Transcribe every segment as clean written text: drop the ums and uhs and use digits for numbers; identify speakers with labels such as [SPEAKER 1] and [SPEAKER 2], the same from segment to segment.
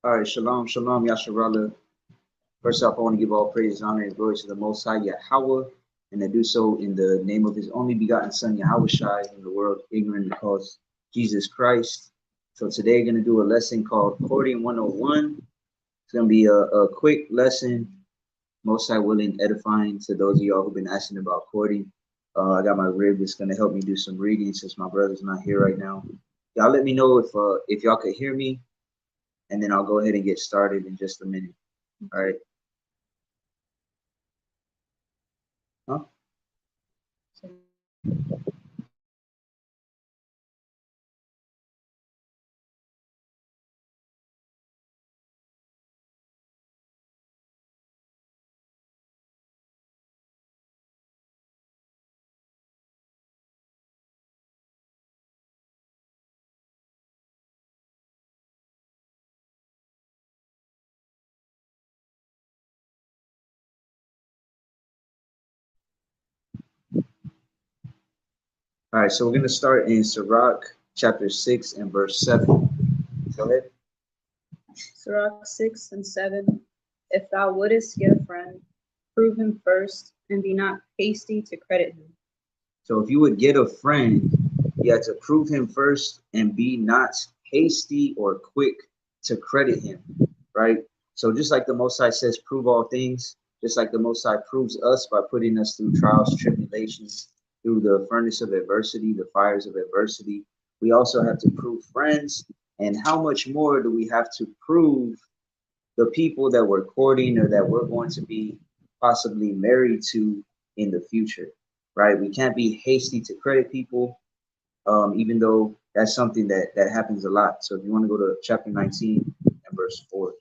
[SPEAKER 1] All right, shalom, shalom, Yasharala. First off, I want to give all praise, honor, and glory to the Most High Yahweh, and to do so in the name of His only begotten Son, Yahweh Shai, in the world ignorant because Jesus Christ. So today, we're going to do a lesson called Courting 101. It's going to be a quick lesson, Most High willing, edifying to those of y'all who've been asking about courting. I got my rib that's going to help me do some reading since my brother's not here right now. Y'all let me know if y'all could hear me, and then I'll go ahead and get started in just a minute. All right. Huh? All right, so we're going to start in Sirach chapter 6 and verse 7. Go ahead.
[SPEAKER 2] Sirach 6 and 7. If thou wouldest get a friend, prove him first, and be not hasty to credit him.
[SPEAKER 1] So if you would get a friend, you have to prove him first and be not hasty or quick to credit him, right? So just like the Most High says, prove all things, just like the Most High proves us by putting us through trials, tribulations, through the furnace of adversity, the fires of adversity, we also have to prove friends. And how much more do we have to prove the people that we're courting or that we're going to be possibly married to in the future, right? We can't be hasty to credit people, even though that's something that happens a lot. So if you want to go to chapter 19 and verse 4,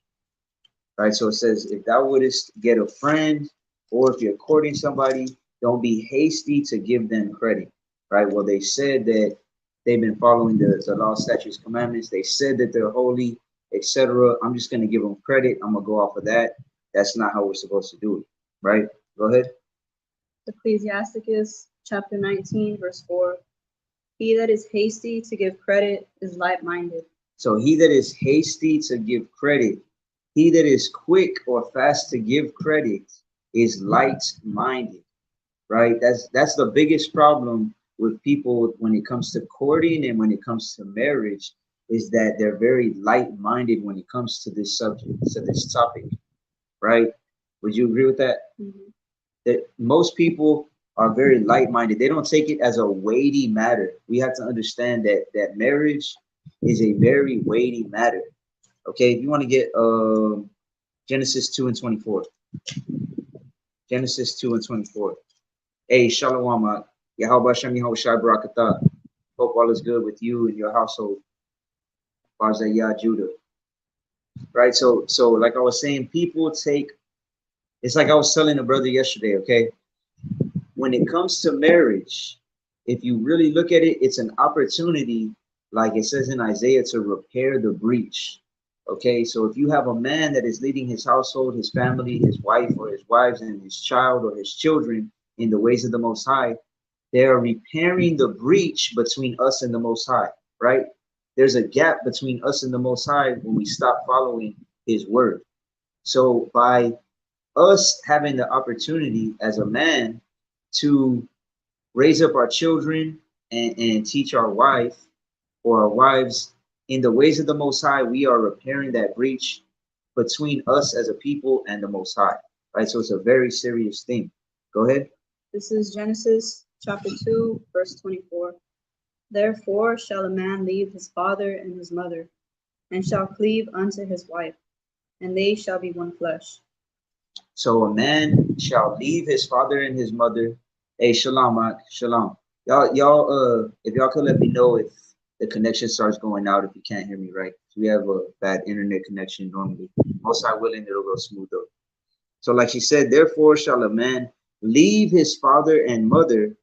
[SPEAKER 1] right? So it says, if thou wouldest get a friend, or if you're courting somebody, don't be hasty to give them credit, right? Well, they said that they've been following the law, statutes, commandments. They said that they're holy, etc. I'm just going to give them credit. I'm going to go off of that. That's not how we're supposed to do it, right? Go ahead.
[SPEAKER 2] Ecclesiasticus chapter 19, verse 4. He that is hasty to give credit is light-minded.
[SPEAKER 1] So he that is hasty to give credit, he that is quick or fast to give credit is light-minded, right? That's the biggest problem with people when it comes to courting and when it comes to marriage, is that they're very light-minded when it comes to this subject, to this topic, right? Would you agree with that?
[SPEAKER 2] Mm-hmm.
[SPEAKER 1] That most people are very light-minded. They don't take it as a weighty matter. We have to understand that marriage is a very weighty matter. Okay, if you want to get Genesis 2 and 24. Genesis 2 and 24. Hey, Shalom, Yahweh Shem Yahweh Shai Barakatah. Hope all is good with you and your household. Barzayah Judah. Right, so like I was saying, people take, it's like I was telling a brother yesterday, okay? When it comes to marriage, if you really look at it, it's an opportunity, like it says in Isaiah, to repair the breach. Okay, so if you have a man that is leading his household, his family, his wife or his wives, and his child or his children in the ways of the Most High, they are repairing the breach between us and the Most High, right? There's a gap between us and the Most High when we stop following His word. So by us having the opportunity as a man to raise up our children and teach our wife or our wives in the ways of the Most High, we are repairing that breach between us as a people and the Most High, right? So it's a very serious thing. Go ahead.
[SPEAKER 2] This is Genesis chapter 2, verse 24. Therefore shall a man leave his father and his mother, and shall cleave unto his wife, and they shall be one flesh.
[SPEAKER 1] So a man shall leave his father and his mother. Hey, shalom, shalom. Y'all, if y'all could let me know if the connection starts going out, if you can't hear me right. We have a bad internet connection normally. Most I willing, it'll go smooth though. So like she said, therefore shall a man leave his father and mother,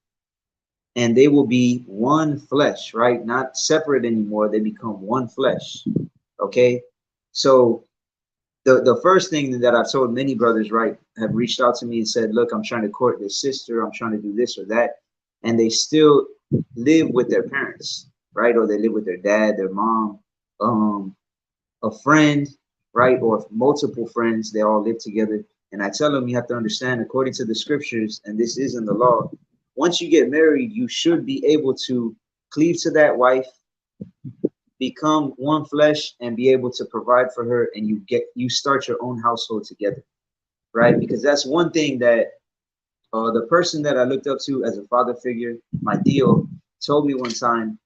[SPEAKER 1] and they will be one flesh, right? Not separate anymore. They become one flesh. Okay. So the first thing that I've told many brothers, right, have reached out to me and said, look, I'm trying to court this sister, I'm trying to do this or that, and they still live with their parents, right? Or they live with their dad, their mom, a friend, right? Or multiple friends, they all live together. And I tell them, you have to understand, according to the scriptures, and this is in the law, once you get married, you should be able to cleave to that wife, become one flesh, and be able to provide for her, and you start your own household together, right? Because that's one thing that the person that I looked up to as a father figure, my Theo, told me one time,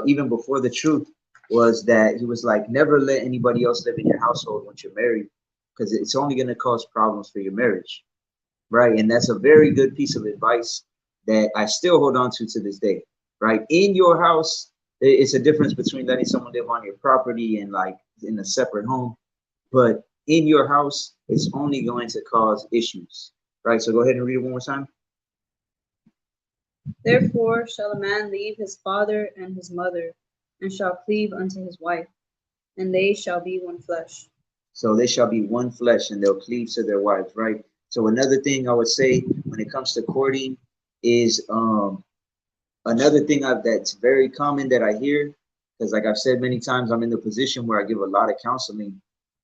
[SPEAKER 1] even before the truth, was that he was like, never let anybody else live in your household once you're married, because it's only going to cause problems for your marriage, right? And that's a very good piece of advice that I still hold on to this day, right? In your house, it's a difference between letting someone live on your property and like in a separate home, but in your house, it's only going to cause issues, right? So go ahead and read it one more time.
[SPEAKER 2] Therefore shall a man leave his father and his mother, and shall cleave unto his wife, and they shall be one flesh.
[SPEAKER 1] So they shall be one flesh, and they'll cleave to their wives, right? So another thing I would say when it comes to courting is another thing that's very common that I hear, because like I've said many times, I'm in the position where I give a lot of counseling,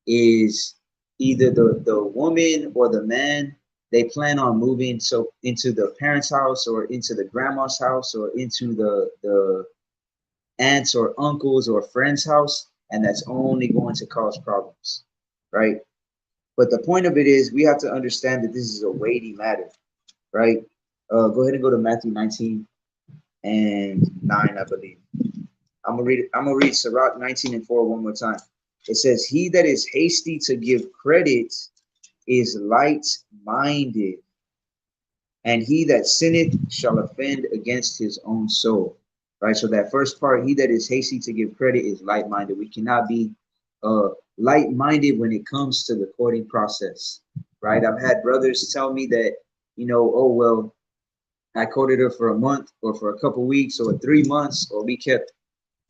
[SPEAKER 1] is either the woman or the man, they plan on moving so into the parents' house or into the grandma's house or into the aunts or uncles or friends' house, and that's only going to cause problems, right? But the point of it is we have to understand that this is a weighty matter, right? Go ahead and go to Matthew 19 and 9, I believe. I'm gonna read Sirach 19 and 4 one more time. It says, he that is hasty to give credit is light-minded, and he that sinneth shall offend against his own soul. Right. So that first part, he that is hasty to give credit is light-minded. We cannot be light-minded when it comes to the courting process. Right. I've had brothers tell me that, oh well, I courted her for a month or for a couple weeks or 3 months, or we kept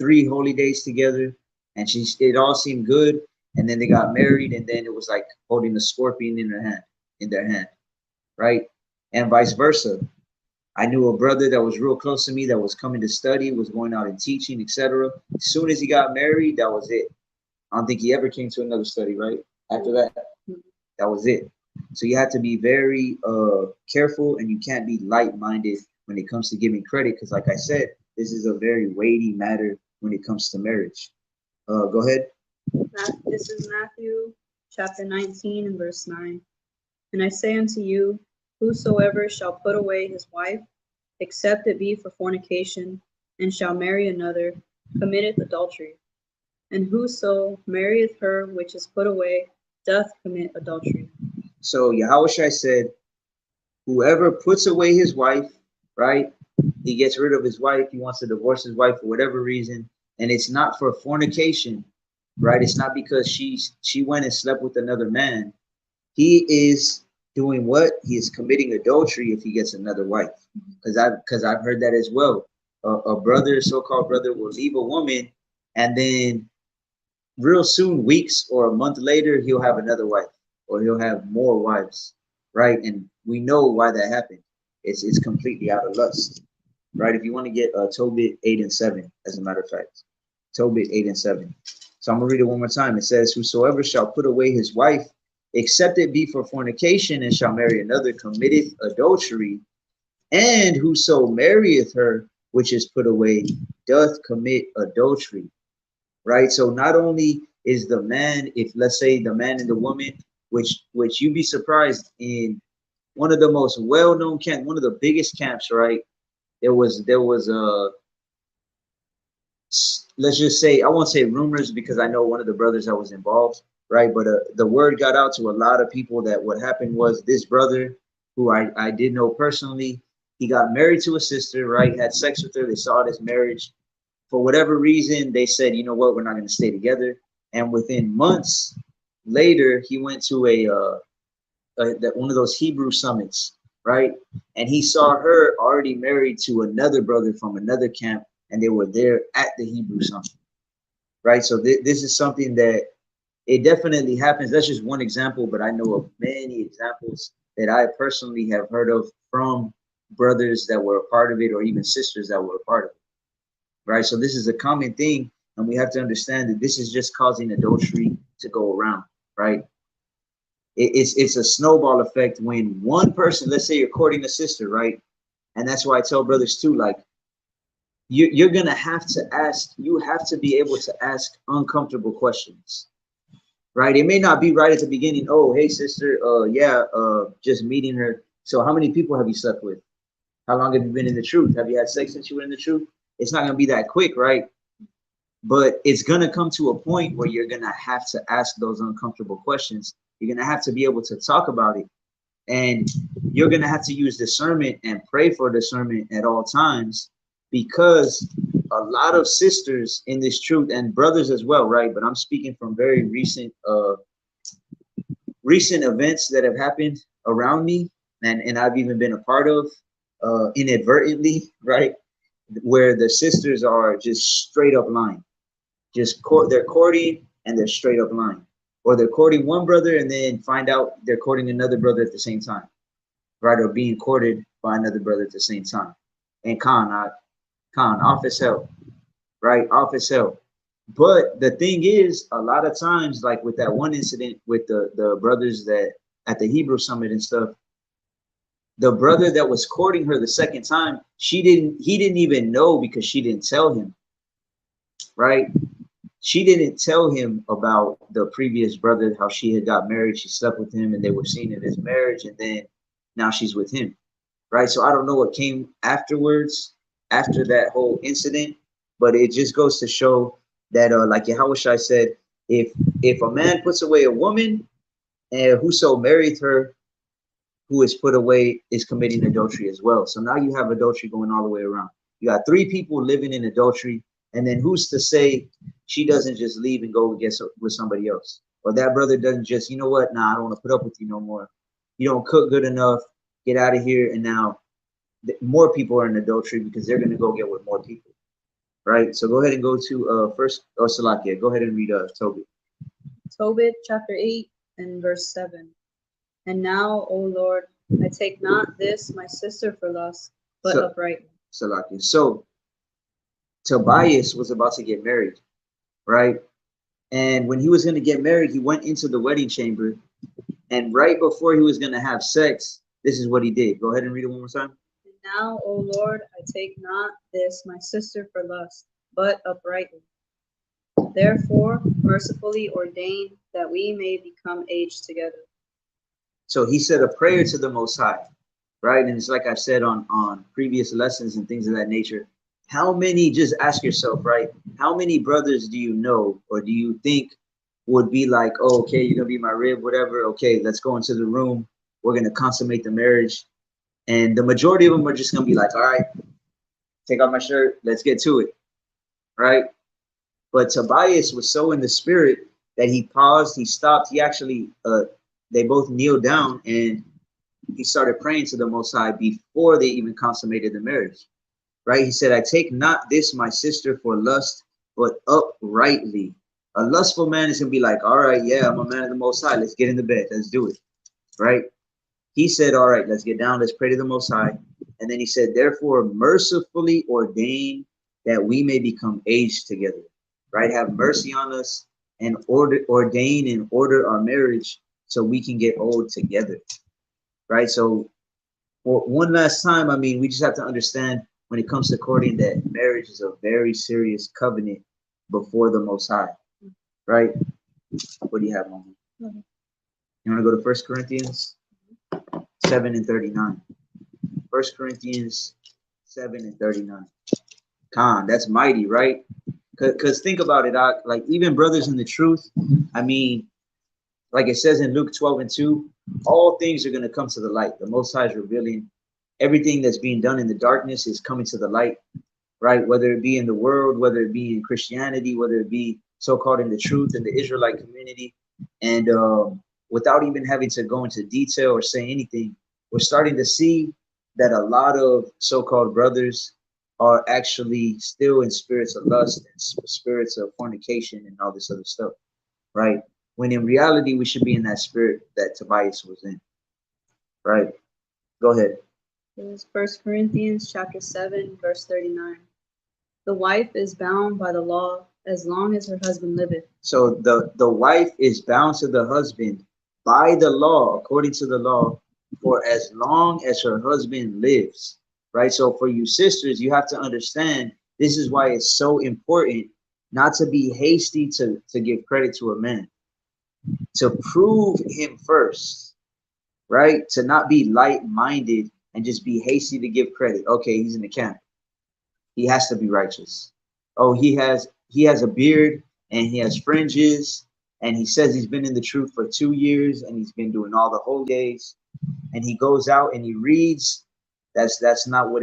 [SPEAKER 1] 3 holy days together, and it all seemed good. And then they got married, and then it was like holding a scorpion in their hand, right? And vice versa. I knew a brother that was real close to me that was coming to study, was going out and teaching, etc. As soon as he got married, that was it. I don't think he ever came to another study, right? After that, that was it. So you have to be very careful, and you can't be light-minded when it comes to giving credit, because like I said, this is a very weighty matter when it comes to marriage. Go ahead.
[SPEAKER 2] This is Matthew chapter 19 and verse 9. And I say unto you, whosoever shall put away his wife, except it be for fornication, and shall marry another, committeth adultery. And whoso marrieth her which is put away doth commit adultery.
[SPEAKER 1] So Yahushua said, whoever puts away his wife, right? He gets rid of his wife. He wants to divorce his wife for whatever reason. And it's not for fornication, right? It's not because she went and slept with another man. He is doing what? He is committing adultery if he gets another wife. Because I've heard that as well. A brother, so-called brother, will leave a woman, and then real soon, weeks or a month later, he'll have another wife, or he'll have more wives, right? And we know why that happened. It's completely out of lust, right? If you want to get Tobit 8 and 7, as a matter of fact, Tobit 8 and 7. So I'm gonna read it one more time. It says, whosoever shall put away his wife, except it be for fornication, and shall marry another, committeth adultery. And whoso marrieth her which is put away doth commit adultery. Right. So not only is the man, if let's say the man and the woman, which you'd be surprised, in one of the most well-known camps, one of the biggest camps, right? There was a, let's just say, I won't say rumors because I know one of the brothers that was involved, right? But the word got out to a lot of people that what happened was this brother, who I did know personally, he got married to a sister, right? Had sex with her. They saw this marriage. For whatever reason, they said, you know what, we're not going to stay together. And within months later, he went to one of those Hebrew summits, right? And he saw her already married to another brother from another camp, and they were there at the Hebrew summit, right? So this is something that it definitely happens. That's just one example, but I know of many examples that I personally have heard of from brothers that were a part of it, or even sisters that were a part of it. Right. So this is a common thing, and we have to understand that this is just causing adultery to go around. right? It's a snowball effect when one person, let's say you're courting a sister, right? And that's why I tell brothers too, like you're gonna have to ask, you have to be able to ask uncomfortable questions, right? It may not be right at the beginning. Oh, hey sister, yeah, just meeting her. So how many people have you slept with? How long have you been in the truth? Have you had sex since you were in the truth? It's not gonna be that quick, right? But it's gonna come to a point where you're gonna have to ask those uncomfortable questions. You're gonna have to be able to talk about it, and you're gonna have to use discernment and pray for discernment at all times, because a lot of sisters in this truth and brothers as well, right? But I'm speaking from very recent events that have happened around me, and I've even been a part of inadvertently, right? Where the sisters are just straight up lying. They're courting and they're straight up lying. Or they're courting one brother and then find out they're courting another brother at the same time, right? Or being courted by another brother at the same time. And off as hell, right? Off as hell. But the thing is, a lot of times, like with that one incident with the brothers that at the Hebrew summit and stuff, the brother that was courting her the second time, he didn't even know, because she didn't tell him, right? She didn't tell him about the previous brother, how she had got married, she slept with him, and they were seen in his marriage, and then now she's with him, right? So I don't know what came afterwards, after that whole incident, but it just goes to show that, like Yahushua said, if a man puts away a woman, and whoso married her, who is put away, is committing adultery as well. So now you have adultery going all the way around. You got three people living in adultery, and then who's to say she doesn't just leave and go get with somebody else? Or that brother doesn't just, you know what, nah, I don't want to put up with you no more. You don't cook good enough, get out of here. And now more people are in adultery because they're going to go get with more people, right? So go ahead and go to first, or Salakia, go ahead and read Tobit.
[SPEAKER 2] Tobit chapter 8 and verse 7. And now, O Lord, I take not this my sister for lust, but uprightly.
[SPEAKER 1] Salakia. So Tobias was about to get married, right? And when he was going to get married, he went into the wedding chamber, and right before he was going to have sex, this is what he did. Go ahead and read it one more time.
[SPEAKER 2] And now, O Lord, I take not this my sister for lust, but uprightly. Therefore, mercifully ordain that we may become aged together.
[SPEAKER 1] So he said a prayer to the Most High, right? And it's like I've said on previous lessons and things of that nature. How many, just ask yourself, right? How many brothers do you know, or do you think would be like, oh, okay, you're going to be my rib, whatever. Okay, let's go into the room. We're going to consummate the marriage. And the majority of them are just going to be like, all right, take off my shirt. Let's get to it, right? But Tobias was so in the spirit that he paused, he stopped, he actually, they both kneeled down, and he started praying to the Most High before they even consummated the marriage, right? He said, I take not this my sister for lust, but uprightly. A lustful man is going to be like, all right, yeah, I'm a man of the Most High. Let's get in the bed. Let's do it, right? He said, all right, let's get down. Let's pray to the Most High. And then he said, therefore, mercifully ordain that we may become aged together, right? Have mercy on us and ordain and order our marriage so we can get old together, right? So for one last time, I mean, we just have to understand when it comes to courting that marriage is a very serious covenant before the Most High, right? What do you have, Mama?
[SPEAKER 2] Mm-hmm.
[SPEAKER 1] You want to go to 1 Corinthians 7 and 39? 1 Corinthians 7 and 39. That's mighty, right? Because think about it, like even brothers in the truth, I mean, like it says in Luke 12 and 2, all things are going to come to the light. The Most High is revealing everything that's being done in the darkness is coming to the light, right? Whether it be in the world, whether it be in Christianity, whether it be so-called in the truth in the Israelite community. And without even having to go into detail or say anything, we're starting to see that a lot of so-called brothers are actually still in spirits of lust and spirits of fornication and all this other stuff, right? When in reality, we should be in that spirit that Tobias was in, right? Go ahead.
[SPEAKER 2] This is 1 Corinthians chapter 7, verse 39. The wife is bound by the law as long as her husband liveth.
[SPEAKER 1] So the wife is bound to the husband by the law, according to the law, for as long as her husband lives. Right? So for you sisters, you have to understand this is why it's so important not to be hasty to give credit to a man, to prove him first, right? To not be light-minded and just be hasty to give credit. Okay, he's in the camp. He has to be righteous. Oh, he has a beard and he has fringes and he says he's been in the truth for 2 years and he's been doing all the holy days and he goes out and he reads. That's not what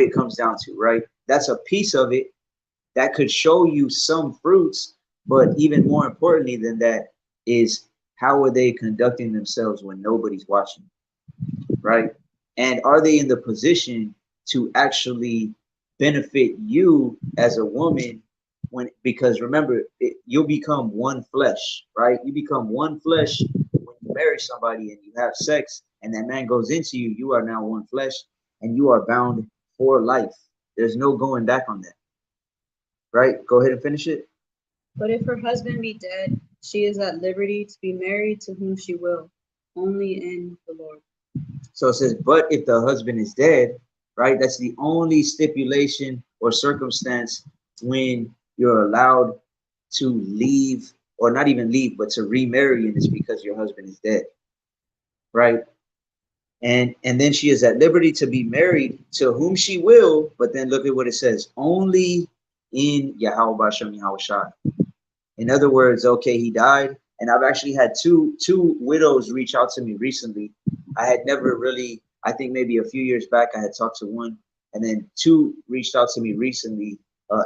[SPEAKER 1] it comes down to, right? That's a piece of it that could show you some fruits, but even more importantly than that is how are they conducting themselves when nobody's watching, right? And are they in the position to actually benefit you as a woman when, because remember, you'll become one flesh, right? You become one flesh when you marry somebody and you have sex and that man goes into you, you are now one flesh and you are bound for life. There's no going back on that, right? Go ahead and finish it.
[SPEAKER 2] But if her husband be dead, she is at liberty to be married to whom she will, only in the Lord.
[SPEAKER 1] So it says, but if the husband is dead, right? That's the only stipulation or circumstance when you're allowed to leave, or not even leave, but to remarry, and it's because your husband is dead, right? And then she is at liberty to be married to whom she will, but then look at what it says, only in Yahweh Bashem Yahweh Shai. In other words, okay, he died, and I've actually had two widows reach out to me recently. I had never really, I think maybe a few years back, I had talked to one, and then two reached out to me recently,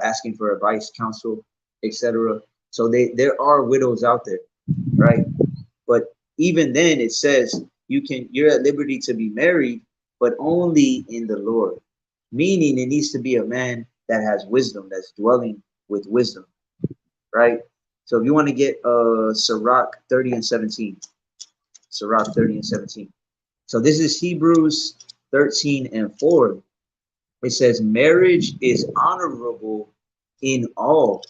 [SPEAKER 1] asking for advice, counsel, etc. So there are widows out there, right? But even then, it says you're at liberty to be married, but only in the Lord. Meaning, it needs to be a man that has wisdom, that's dwelling with wisdom, right? So if you want to get Sirach 30 and 17, Sirach 30 and 17. So this is Hebrews 13 and 4. It says, marriage is honorable in all,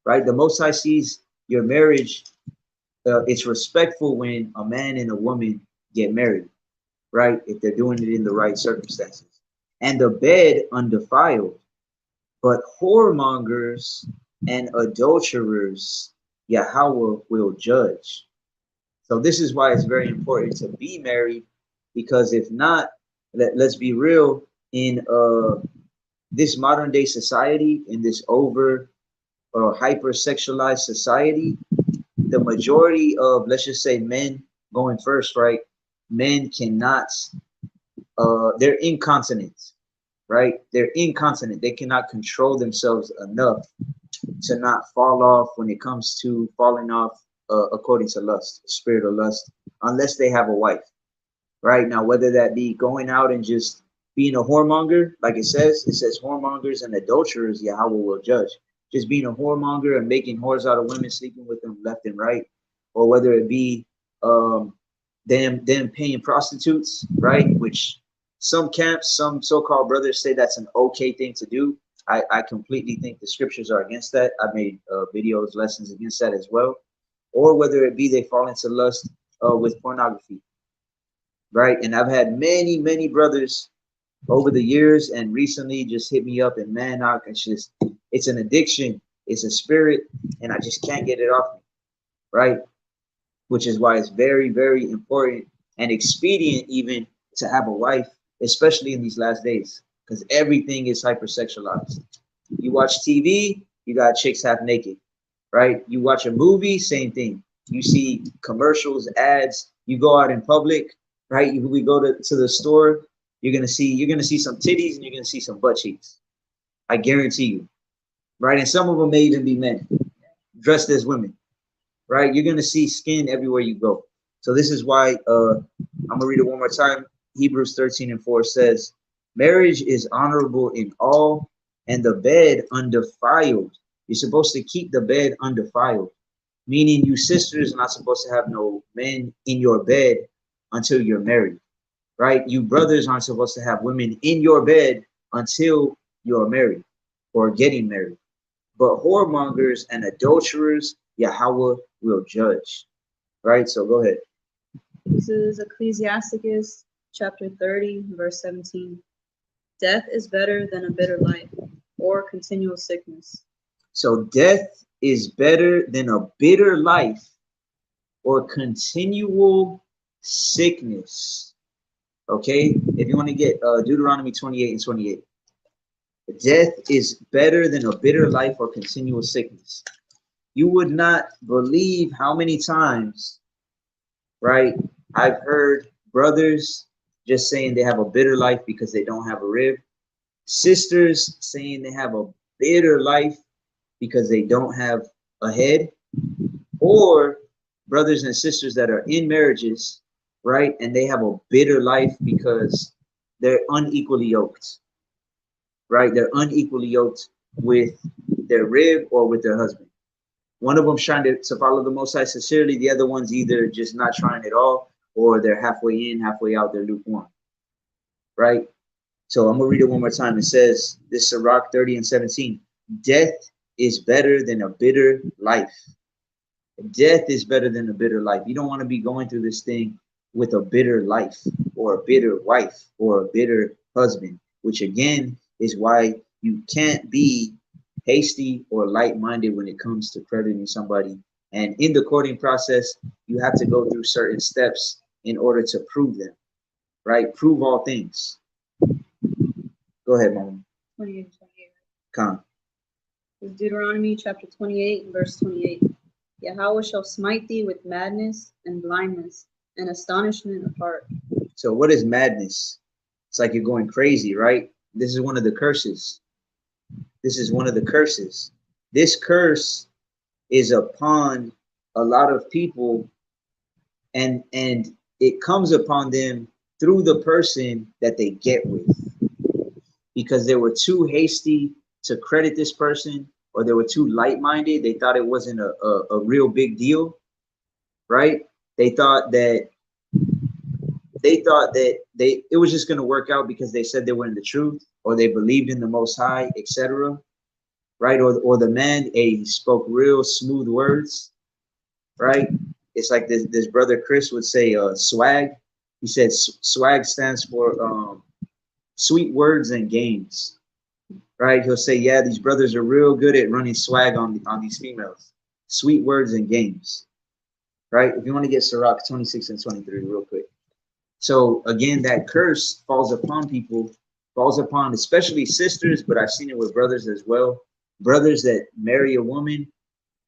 [SPEAKER 1] right? The Most High sees your marriage, it's respectful when a man and a woman get married, right? If they're doing it in the right circumstances. And the bed undefiled, but whoremongers and adulterers, Yahweh will judge. So this is why it's very important to be married, because if not, let's be real, in this modern day society, in this over hypersexualized society, the majority of, let's just say, men going first, right? Men cannot, they're incontinent, right? They're incontinent. They cannot control themselves enough to not fall off when it comes to falling off according to lust, the spirit of lust, unless they have a wife, right? Now, whether that be going out and just being a whoremonger, like it says whoremongers and adulterers, Yahweh will judge. Just being a whoremonger and making whores out of women, sleeping with them left and right, or whether it be them paying prostitutes, right? Which some camps, some so-called brothers say that's an okay thing to do. I completely think the scriptures are against that. I made videos, lessons against that as well. Or whether it be they fall into lust with pornography, right? And I've had many brothers over the years and recently just hit me up and, man, it's an addiction, it's a spirit, and I just can't get it off me, right? Which is why it's very important and expedient even to have a wife, especially in these last days, because everything is hypersexualized. You watch TV, you got chicks half naked, right? You watch a movie, same thing. You see commercials, ads. You go out in public, right? We go to the store. You're gonna see some titties and you're gonna see some butt cheeks. I guarantee you, right? And some of them may even be men dressed as women, right? You're gonna see skin everywhere you go. So this is why I'm gonna read it one more time. Hebrews 13 and 4 says, marriage is honorable in all, and the bed undefiled. You're supposed to keep the bed undefiled, meaning you sisters are not supposed to have no men in your bed until you're married, right? You brothers aren't supposed to have women in your bed until you're married or getting married. but whoremongers and adulterers, Yahweh will judge. Right? So go ahead.
[SPEAKER 2] This is Ecclesiasticus chapter 30, verse 17. Death is better than a bitter life or continual sickness.
[SPEAKER 1] So death is better than a bitter life or continual sickness. Okay? If you want to get Deuteronomy 28 and 28. Death is better than a bitter life or continual sickness. You would not believe how many times, right, I've heard brothers just saying they have a bitter life because they don't have a rib. Sisters saying they have a bitter life because they don't have a head. Or brothers and sisters that are in marriages, right, and they have a bitter life because they're unequally yoked, right? They're unequally yoked with their rib or with their husband. One of them trying to follow the Most High sincerely. The other one's either just not trying at all, or they're halfway in, halfway out. They're lukewarm, right? So I'm gonna read it one more time. It says, this Sirach 30 and 17. Death is better than a bitter life. Death is better than a bitter life. You don't want to be going through this thing with a bitter life or a bitter wife or a bitter husband, which again is why you can't be hasty or light-minded when it comes to crediting somebody. And in the courting process, you have to go through certain steps in order to prove them, right? Prove all things. Go ahead, Mama.
[SPEAKER 2] 28 and 28.
[SPEAKER 1] Come.
[SPEAKER 2] Deuteronomy chapter 28, verse 28. Yahweh shall smite thee with madness and blindness and astonishment of heart.
[SPEAKER 1] So what is madness? It's like you're going crazy, right? This is one of the curses. This is one of the curses. This curse is upon a lot of people, and it comes upon them through the person that they get with, because they were too hasty to credit this person, or they were too light-minded. They thought it wasn't a real big deal, right? They thought that it was just going to work out because they said they were in the truth, or they believed in the Most High, etc. Right? Or the man, he spoke real smooth words, right? It's like this brother Chris would say, swag. He said swag stands for sweet words and games, right? He'll say, yeah, these brothers are real good at running swag on these females. Sweet words and games, right? If you want to get Sirach 26 and 23 real quick. So again, that curse falls upon people, falls upon especially sisters, but I've seen it with brothers as well. Brothers that marry a woman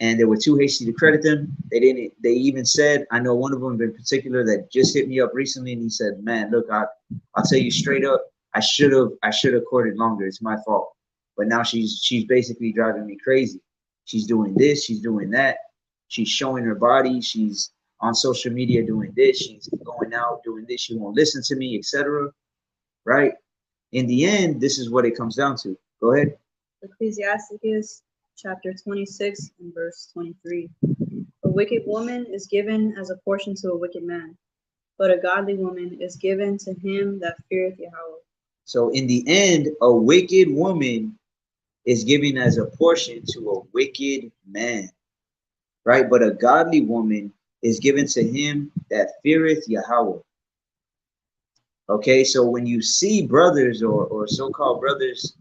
[SPEAKER 1] and they were too hasty to credit them. They even said, I know one of them in particular that just hit me up recently, and he said, man, look, I'll tell you straight up, I should have courted longer. It's my fault. But now she's basically driving me crazy. She's doing this, she's doing that. She's showing her body. She's on social media doing this. She's going out doing this. She won't listen to me, etc. Right? In the end, this is what it comes down to. Go ahead.
[SPEAKER 2] Ecclesiasticus chapter 26 and verse 23. A wicked woman is given as a portion to a wicked man, but a godly woman is given to him that feareth Yahweh.
[SPEAKER 1] So in the end, a wicked woman is given as a portion to a wicked man, right? But a godly woman is given to him that feareth Yahweh. Okay, so when you see brothers or so-called brothers,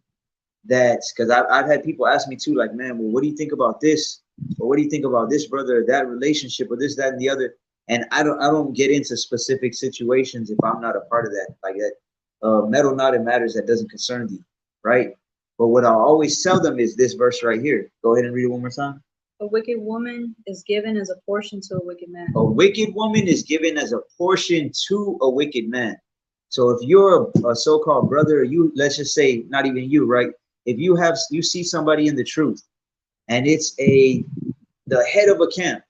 [SPEAKER 1] that's because I've had people ask me too, like, man, well, what do you think about this? Or what do you think about this brother, that relationship, or this, that, and the other? And I don't get into specific situations if I'm not a part of that, like that. Metal not in matters that doesn't concern thee, right? But what I'll always tell them is this verse right here. Go ahead and read it one more time.
[SPEAKER 2] A wicked woman is given as a portion to a wicked man.
[SPEAKER 1] A wicked woman is given as a portion to a wicked man. So if you're a so-called brother, or you, let's just say, not even you, right? If you see somebody in the truth, and it's the head of a camp,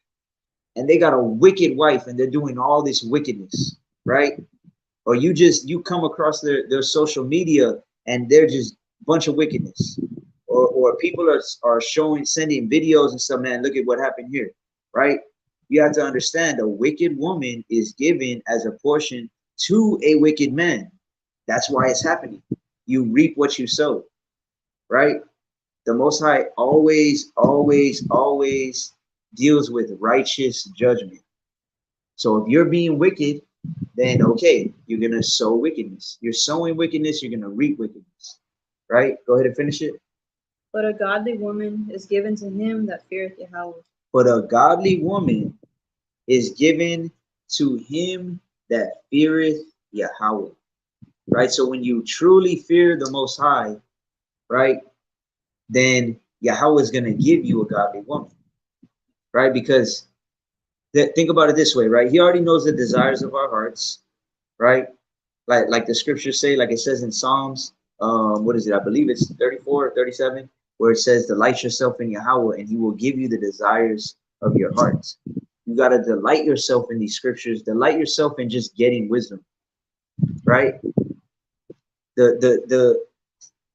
[SPEAKER 1] and they got a wicked wife, and they're doing all this wickedness, right? Or you come across their social media, and they're just a bunch of wickedness, or people are sending videos and stuff. Man, look at what happened here, right? You have to understand, a wicked woman is given as a portion to a wicked man. That's why it's happening. You reap what you sow, right? The Most High always, always, always deals with righteous judgment. So if you're being wicked, then okay, you're gonna sow wickedness. You're sowing wickedness, you're gonna reap wickedness. Right? Go ahead and finish it.
[SPEAKER 2] But a godly woman is given to him that feareth Yahweh.
[SPEAKER 1] But a godly woman is given to him that feareth Yahweh. Right? So when you truly fear the Most High, right, then Yahweh is going to give you a godly woman. Right? Because think about it this way, right? He already knows the desires of our hearts, right? Like the scriptures say, like it says in Psalms, what is it? I believe it's 34 or 37, where it says, delight yourself in Yahweh and he will give you the desires of your hearts. You got to delight yourself in these scriptures, delight yourself in just getting wisdom, right? The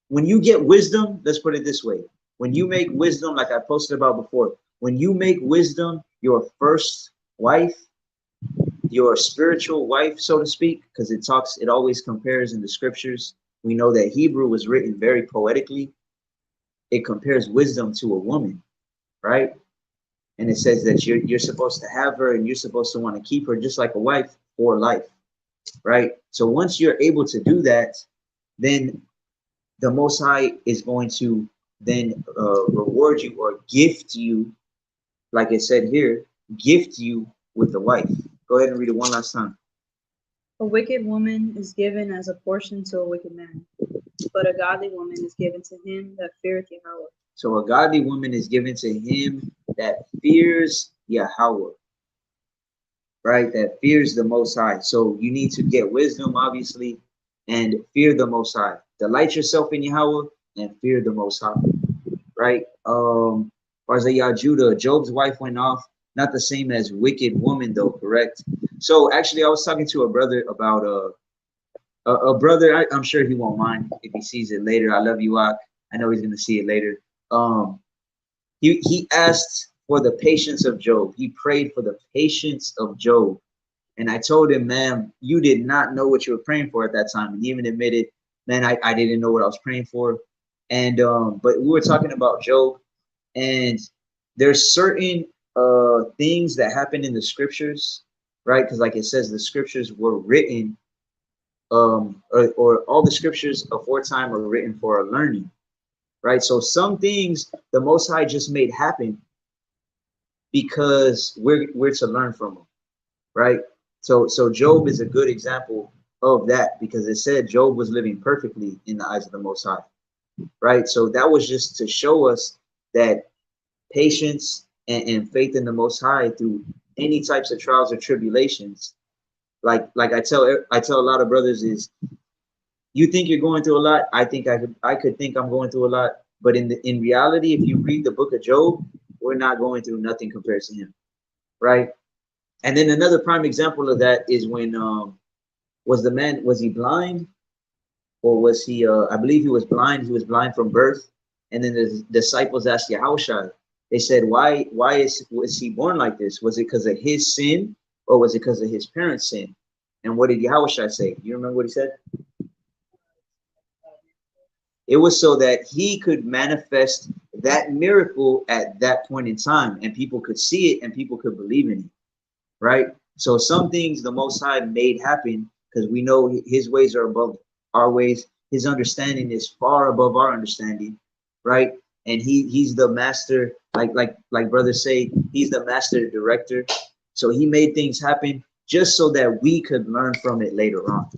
[SPEAKER 1] when you get wisdom, let's put it this way. When you make wisdom, like I posted about before, when you make wisdom your first wife, your spiritual wife, so to speak, because it always compares in the scriptures. We know that Hebrew was written very poetically. It compares wisdom to a woman, right? And it says that you're supposed to have her and you're supposed to want to keep her just like a wife for life, right? So once you're able to do that, then the Most High is going to then reward you or gift you, like it said here, gift you with a wife. Go ahead and read it one last time.
[SPEAKER 2] A wicked woman is given as a portion to a wicked man, but a godly woman is given to him that feareth Yahweh.
[SPEAKER 1] So a godly woman is given to him that fears Yahweh, right? That fears the Most High. So you need to get wisdom, obviously, and fear the Most High. Delight yourself in Yahweh and fear the Most High, right? Isaiah Judah, Job's wife went off, not the same as wicked woman though, correct? So actually, I was talking to a brother about a brother. I'm sure he won't mind if he sees it later. I love you, Ak. I know he's gonna see it later. He asked for the patience of Job. He prayed for the patience of Job. And I told him, man, you did not know what you were praying for at that time. And he even admitted, man, I didn't know what I was praying for. And but we were talking about Job, and there's certain things that happen in the scriptures, right? Because like it says, the scriptures were written, or all the scriptures aforetime are written for our learning, right? So some things the Most High just made happen because we're to learn from them, right? So Job is a good example of that, because it said Job was living perfectly in the eyes of the Most High, right? So that was just to show us that patience and faith in the Most High through any types of trials or tribulations. Like I tell a lot of brothers is, you think you're going through a lot. I could think I'm going through a lot, but in reality, if you read the book of Job, we're not going through nothing compared to him, right? And then another prime example of that is when was he blind, or was he I believe he was blind. He was blind from birth. And then the disciples asked Yahushua, they said, why was he born like this? Was it because of his sin, or was it because of his parents' sin? And what did Yahushua say? Do you remember what he said? It was so that he could manifest that miracle at that point in time, and people could see it and people could believe in it, right? So some things the Most High made happen because we know his ways are above our ways. His understanding is far above our understanding, right? And he's the master, like brothers say, he's the master director. So he made things happen just so that we could learn from it later on,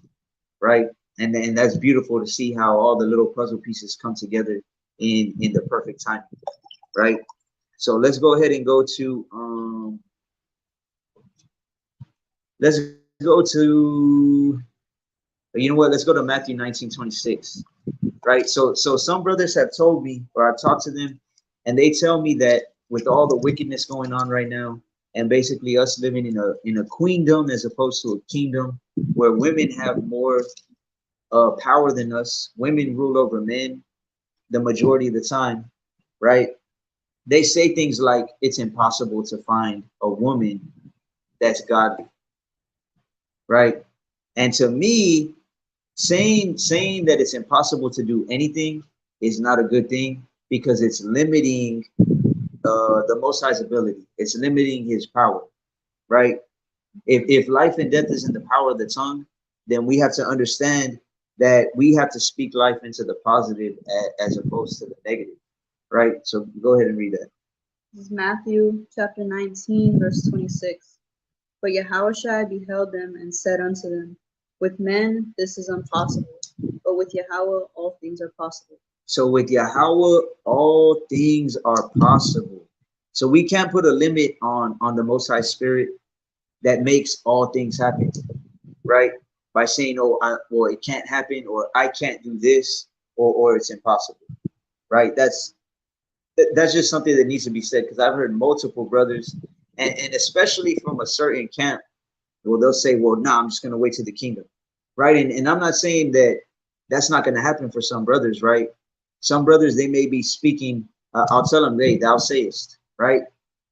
[SPEAKER 1] right? And that's beautiful to see how all the little puzzle pieces come together in the perfect time, right? So let's go ahead and go to let's go to, you know what, let's go to Matthew 19:26, right? So some brothers have told me, or I've talked to them, and they tell me that with all the wickedness going on right now, and basically us living in a queendom as opposed to a kingdom where women have more power than us, women rule over men the majority of the time, right? They say things like it's impossible to find a woman that's godly, right? And to me, saying that it's impossible to do anything is not a good thing, because it's limiting the Most High's ability. It's limiting his power, right? If life and death is in the power of the tongue, then we have to understand that we have to speak life into the positive as opposed to the negative, right? So go ahead and read that.
[SPEAKER 2] This is Matthew chapter 19, verse 26. But Yahushua beheld them and said unto them, with men this is impossible, but with Yahweh all things are possible.
[SPEAKER 1] So with Yahweh, all things are possible. So we can't put a limit on the Most High Spirit that makes all things happen, right? By saying, oh, well, it can't happen, or I can't do this, or it's impossible, right? That's just something that needs to be said, because I've heard multiple brothers, and especially from a certain camp, well, they'll say, well, nah, I'm just going to wait to the kingdom, right? And I'm not saying that that's not going to happen for some brothers, right? Some brothers, they may be speaking, I'll tell them, hey, thou sayest, right?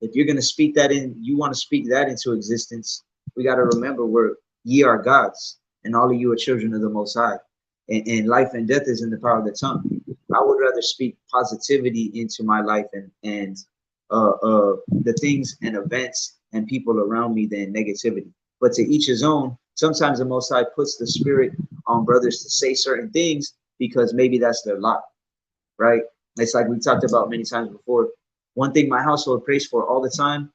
[SPEAKER 1] If you're going to speak that in, you want to speak that into existence, we got to remember ye are gods, and all of you are children of the Most High. And life and death is in the power of the tongue. I would rather speak positivity into my life and the things and events and people around me than negativity. But to each his own. Sometimes the Most High puts the spirit on brothers to say certain things because maybe that's their lot, right? It's like we talked about many times before. One thing my household prays for all the time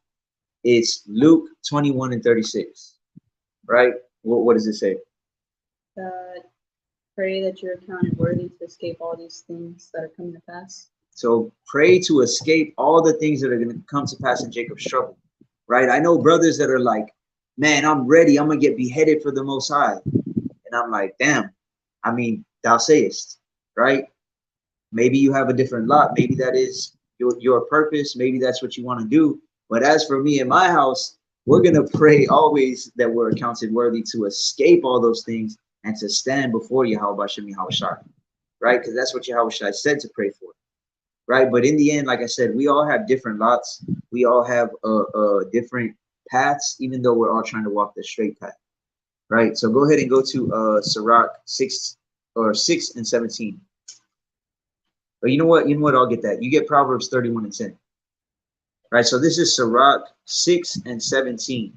[SPEAKER 1] is Luke 21 and 36, right? What does it say?
[SPEAKER 2] Pray that you're accounted worthy to escape all these things that are coming to pass.
[SPEAKER 1] So pray to escape all the things that are going to come to pass in Jacob's trouble, right? I know brothers that are like, man, I'm ready. I'm going to get beheaded for the Most High. And I'm like, damn, I mean, thou sayest, right? Maybe you have a different lot. Maybe that is your purpose. Maybe that's what you want to do. But as for me and my house, we're going to pray always that we're accounted worthy to escape all those things and to stand before Yahweh Shem Yahushua, right? Because that's what Yahushua said to pray for, right? But in the end, like I said, we all have different lots. We all have different paths, even though we're all trying to walk the straight path, right? So go ahead and go to Sirach 6 and 17. But you know what? I'll get that. You get Proverbs 31 and 10. Right. So this is Sirach 6 and 17.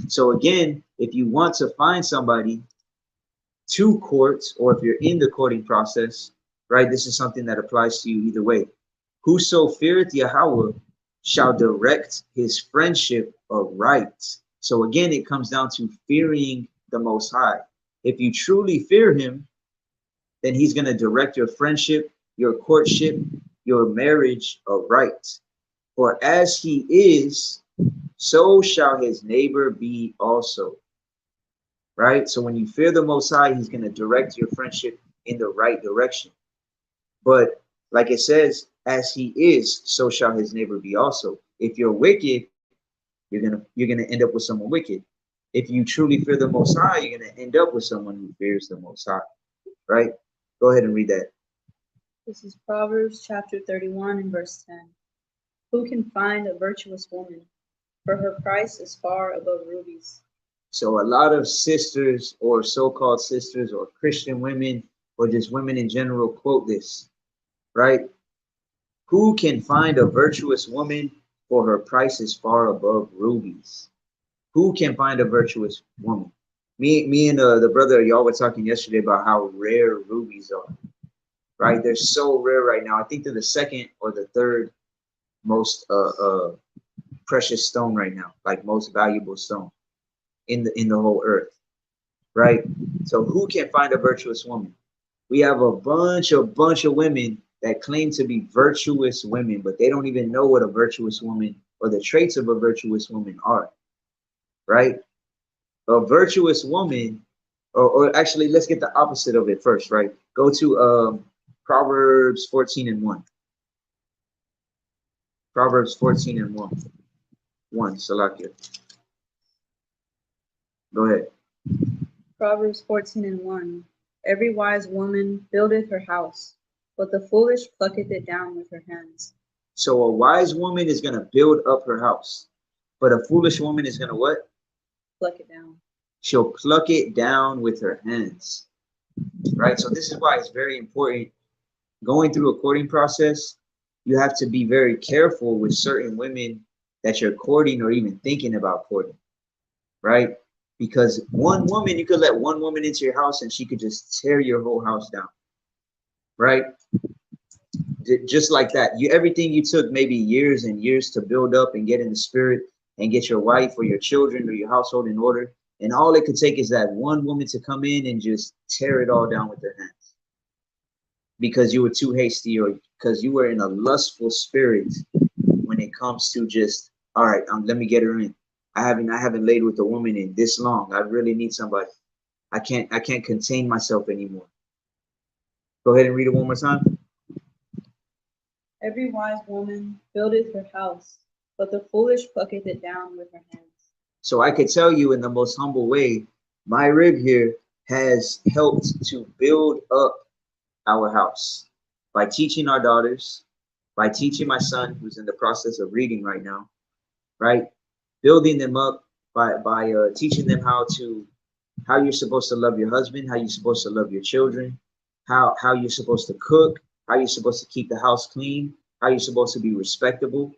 [SPEAKER 1] So again, if you want to find somebody to court, or if you're in the courting process, right, this is something that applies to you either way. Whoso feareth Yahweh shall direct his friendship aright. So again, it comes down to fearing the Most High. If you truly fear him, then he's going to direct your friendship, your courtship, your marriage aright. For as he is, so shall his neighbor be also. Right? So when you fear the Most High, he's going to direct your friendship in the right direction. But like it says, as he is, so shall his neighbor be also. If you're wicked, you're gonna end up with someone wicked. If you truly fear the Most High, you're gonna end up with someone who fears the Most High. Right? Go ahead and read that.
[SPEAKER 2] This is Proverbs chapter 31 and verse 10. Who can find a virtuous woman? For her price is far above rubies.
[SPEAKER 1] So a lot of sisters, or so-called sisters, or Christian women, or just women in general quote this, right? Who can find a virtuous woman? For her price is far above rubies. Who can find a virtuous woman? Me and the brother, y'all were talking yesterday about how rare rubies are, right? They're so rare right now. I think they're the second or the third most precious stone right now, like most valuable stone in the whole earth, right? So who can find a virtuous woman? We have a bunch of women that claim to be virtuous women, but they don't even know what a virtuous woman or the traits of a virtuous woman are, right? A virtuous woman, or actually, let's get the opposite of it first, right? Go to Proverbs 14 and 1. Proverbs 14 and 1. Salakia. Go ahead.
[SPEAKER 2] Proverbs 14 and 1. Every wise woman buildeth her house, but the foolish plucketh it down with her hands.
[SPEAKER 1] So a wise woman is going to build up her house, but a foolish woman is going to what?
[SPEAKER 2] Pluck it down.
[SPEAKER 1] She'll pluck it down with her hands, right? So this is why it's very important going through a courting process. you have to be very careful with certain women that you're courting or even thinking about courting, right? Because one woman, you could let one woman into your house and she could just tear your whole house down, right? Just like that. Everything you took maybe years and years to build up and get in the spirit and get your wife or your children or your household in order. And all it could take is that one woman to come in and just tear it all down with their hands because you were too hasty or because you were in a lustful spirit when it comes to just, all right, let me get her in. I haven't laid with a woman in this long. I really need somebody. I can't contain myself anymore. Go ahead and read it one more time.
[SPEAKER 2] Every wise woman buildeth her house, but the foolish plucketh it down with her hands.
[SPEAKER 1] So I could tell you in the most humble way, my rib here has helped to build up our house by teaching our daughters, by teaching my son, who's in the process of reading right now, right? Building them up by teaching them how you're supposed to love your husband, how you're supposed to love your children, how you're supposed to cook, how you're supposed to keep the house clean, how you're supposed to be respectable,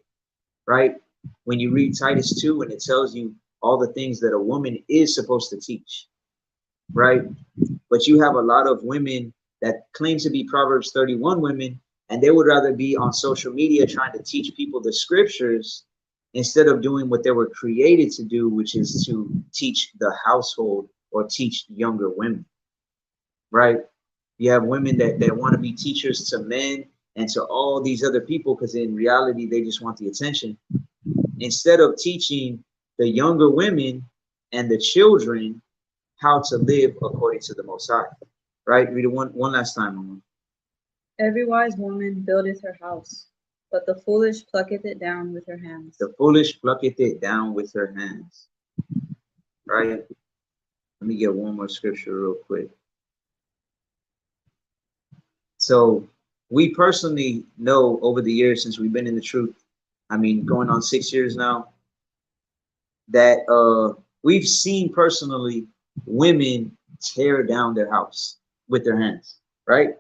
[SPEAKER 1] right? When you read Titus 2 and it tells you all the things that a woman is supposed to teach, right? But you have a lot of women that claim to be Proverbs 31 women, and they would rather be on social media trying to teach people the scriptures instead of doing what they were created to do, which is to teach the household or teach younger women, right? You have women that want to be teachers to men and to all these other people because in reality, they just want the attention. Instead of teaching the younger women and the children how to live according to the Most High, right? Read it one last time, Mama.
[SPEAKER 2] Every wise woman buildeth her house, but the foolish plucketh it down with her hands.
[SPEAKER 1] The foolish plucketh it down with her hands, right? Let me get one more scripture real quick. So we personally know over the years since we've been in the truth, I mean, going on 6 years now, that we've seen personally women tear down their house with their hands, right?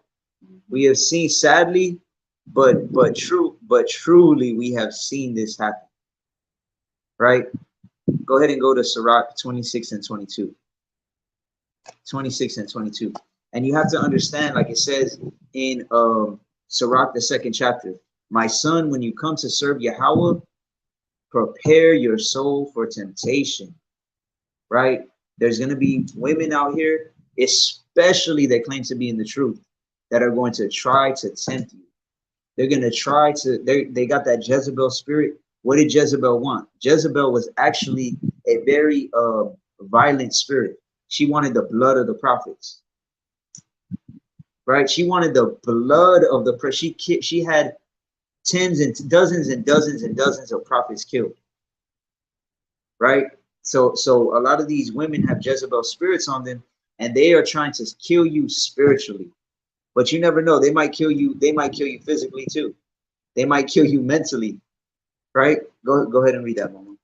[SPEAKER 1] We have seen, sadly, but truly we have seen this happen, right? Go ahead and go to Sirach 26 and 22. 26 and 22. And you have to understand, like it says in Sirach, the 2nd chapter, my son, when you come to serve Yahweh, prepare your soul for temptation, right? There's going to be women out here, especially that claim to be in the truth, that are going to try to tempt you. They're going to try to, they got that Jezebel spirit. What did Jezebel want? Jezebel was actually a very violent spirit. She wanted the blood of the prophets, right? She wanted the blood of the, she had tens and dozens and dozens and dozens of prophets killed, right? So a lot of these women have Jezebel spirits on them, and they are trying to kill you spiritually. But you never know. They might kill you. They might kill you physically too. They might kill you mentally, right? Go ahead and read that, Mama.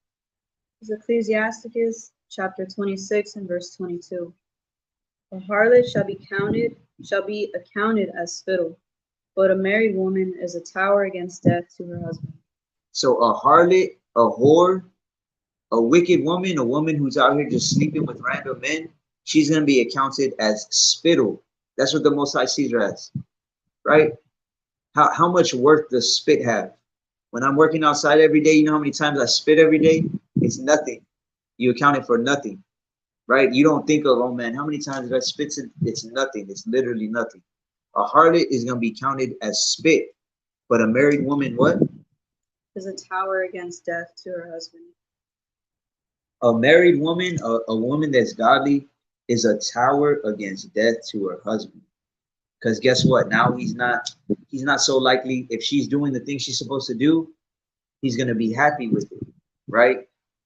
[SPEAKER 2] It's Ecclesiasticus chapter 26 and verse 22. A harlot shall be accounted as spittle, but a married woman is a tower against death to her husband.
[SPEAKER 1] So a harlot, a whore, a wicked woman, a woman who's out here just sleeping with random men, she's going to be accounted as spittle. That's what the Most High sees her as, right? How much worth does spit have? When I'm working outside every day, you know how many times I spit every day? It's nothing. You accounted for nothing, right? You don't think of, oh man, how many times did I spit? It's nothing. It's literally nothing. A harlot is going to be counted as spit, but a married woman, what?
[SPEAKER 2] Is a tower against death to her husband.
[SPEAKER 1] A married woman, a woman that's godly, is a tower against death to her husband. Because guess what? Now he's not so likely, if she's doing the things she's supposed to do, he's going to be happy with it, right?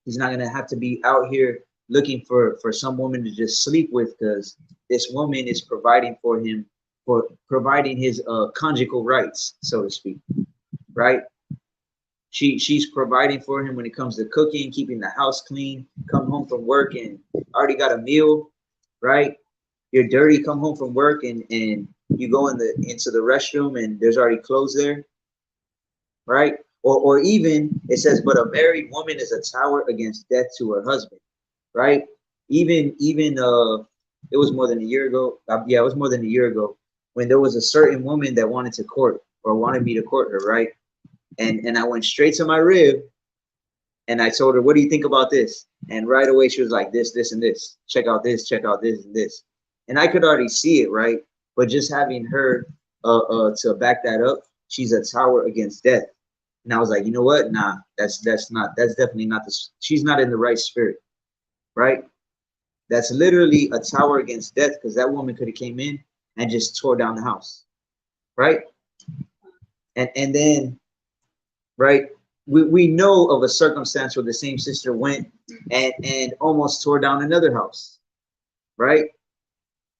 [SPEAKER 1] He's not going to have to be out here looking for some woman to just sleep with, because this woman is providing for him, for providing his conjugal rights, so to speak, right? She's providing for him when it comes to cooking, keeping the house clean, come home from work and already got a meal, right? You're dirty, come home from work and you go into the restroom and there's already clothes there. right? Or even it says, but a married woman is a tower against death to her husband, right? Even it was more than a year ago. Yeah, it was more than a year ago when there was a certain woman that wanted to court or wanted me to court her, right? And I went straight to my rib and I told her, what do you think about this? And right away she was like, this, and this. Check out this, and this. And I could already see it, right? But just having her to back that up, she's a tower against death. And I was like, you know what? Nah, that's definitely not this. She's not in the right spirit, right? That's literally a tower against death because that woman could have came in and just tore down the house, right? And then, right, we know of a circumstance where the same sister went and almost tore down another house, right?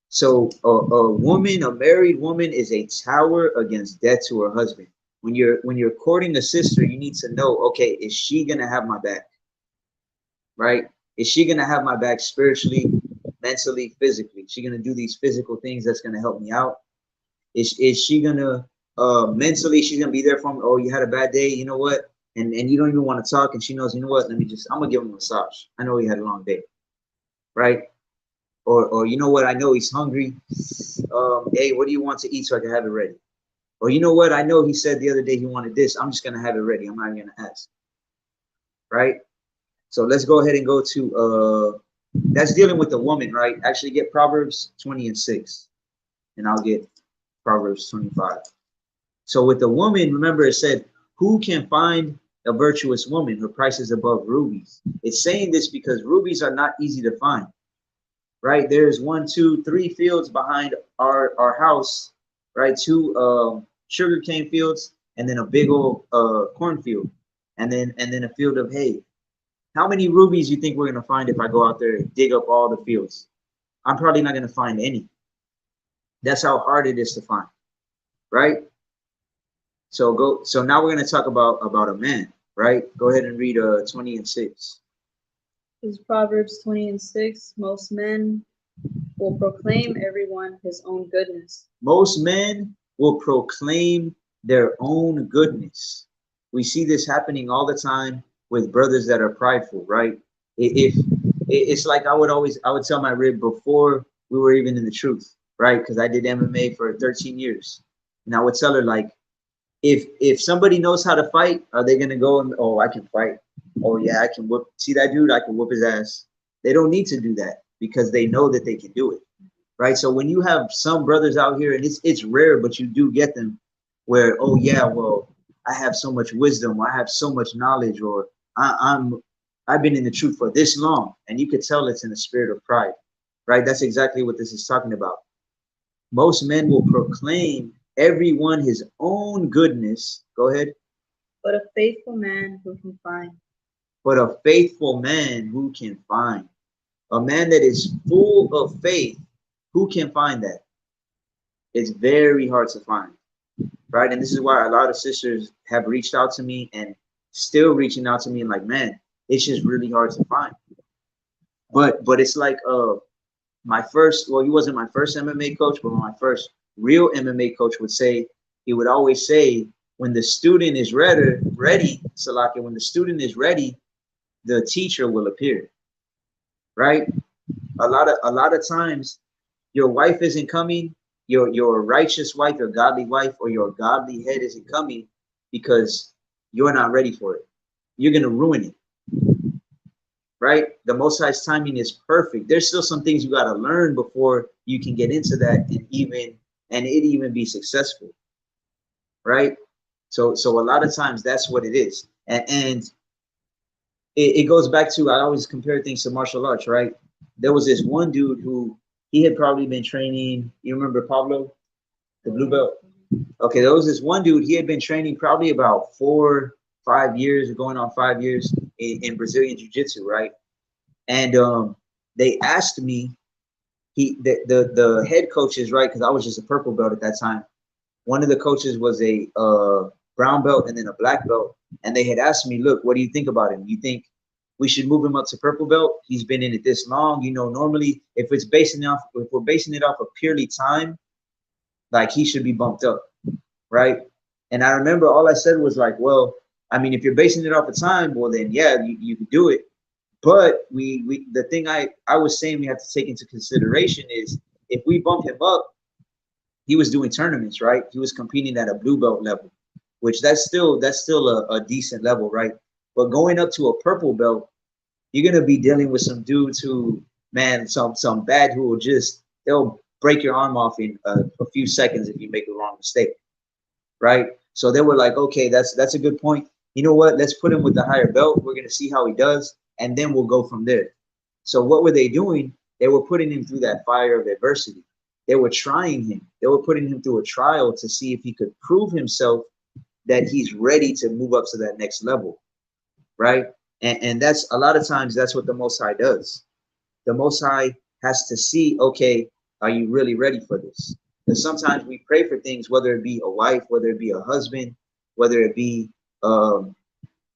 [SPEAKER 1] So a woman, a married woman, is a tower against death to her husband. When you're courting a sister, you need to know, okay, is she gonna have my back, right? Is she gonna have my back spiritually, mentally, physically? Is she gonna do these physical things that's gonna help me out? Is she gonna mentally? She's gonna be there for me. Oh, you had a bad day. You know what? And you don't even want to talk, and she knows. You know what? I'm gonna give him a massage. I know he had a long day, right? Or you know what? I know he's hungry. Hey, what do you want to eat so I can have it ready? Or you know what? I know he said the other day he wanted this. I'm just gonna have it ready. I'm not even gonna ask, right? So let's go ahead and go to that's dealing with the woman, right? Actually, get Proverbs 20 and 6, and I'll get Proverbs 25. So with the woman, remember it said, who can find a virtuous woman? Her price is above rubies. It's saying this because rubies are not easy to find, right? There's 1, 2, 3 fields behind our house, right? 2 sugarcane fields, and then a big old cornfield, and then a field of hay. How many rubies you think we're gonna find if I go out there and dig up all the fields? I'm probably not gonna find any. That's how hard it is to find, right? So now we're gonna talk about a man, right? Go ahead and read 20 and 6.
[SPEAKER 2] This is Proverbs 20 and 6. Most men will proclaim everyone his own goodness.
[SPEAKER 1] Most men will proclaim their own goodness. We see this happening all the time with brothers that are prideful, right? If it's like I would tell my rib before we were even in the truth, right? Because I did MMA for 13 years, and I would tell her like, if somebody knows how to fight, are they gonna go and, oh, I can fight? Oh yeah, I can whoop. See that dude? I can whoop his ass. They don't need to do that because they know that they can do it, right? So when you have some brothers out here, and it's rare, but you do get them where, oh yeah, well, I have so much wisdom, I have so much knowledge, or I've been in the truth for this long, and you could tell it's in the spirit of pride, right? That's exactly what this is talking about. Most men will proclaim everyone his own goodness. Go ahead.
[SPEAKER 2] But a faithful man who can find.
[SPEAKER 1] But a faithful man who can find. A man that is full of faith, who can find that? It's very hard to find, right? And this is why a lot of sisters have reached out to me and still reaching out to me and like, man, it's just really hard to find. But it's like my first, well, he wasn't my first MMA coach, but my first real MMA coach would say, he would always say, when the student is ready, Salaki, when the student is ready, the teacher will appear, right? A lot of times your wife isn't coming, your righteous wife, your godly wife, or your godly head isn't coming because you're not ready for it. You're gonna ruin it, right? The Most High's timing is perfect. There's still some things you gotta learn before you can get into that and it even be successful, right? So a lot of times that's what it is, and it goes back to, I always compare things to martial arts, right? There was this one dude who he had probably been training. You remember Pablo, the blue belt? Okay, there was this one dude. He had been training probably about 4, 5 years, going on 5 years in Brazilian Jiu-Jitsu, right? And they asked me, the head coaches, right? Because I was just a purple belt at that time. One of the coaches was a brown belt and then a black belt, and they had asked me, look, what do you think about him? You think we should move him up to purple belt? He's been in it this long. You know, normally if we're basing it off of purely time, like he should be bumped up, right? And I remember all I said was like, well, I mean, if you're basing it off of time, well, then yeah, you can do it. But the thing I was saying we have to take into consideration is if we bump him up, he was doing tournaments, right? He was competing at a blue belt level, which that's still a decent level, right? But going up to a purple belt, you're gonna be dealing with some dudes who, man, some bad who will just they'll break your arm off in a few seconds if you make a wrong mistake, right? So they were like, okay, that's a good point. You know what? Let's put him with the higher belt. We're gonna see how he does, and then we'll go from there. So what were they doing? They were putting him through that fire of adversity. They were trying him. They were putting him through a trial to see if he could prove himself that he's ready to move up to that next level, right? And that's a lot of times that's what the Most High does. The Most High has to see, okay, are you really ready for this? Because sometimes we pray for things, whether it be a wife, whether it be a husband, whether it be a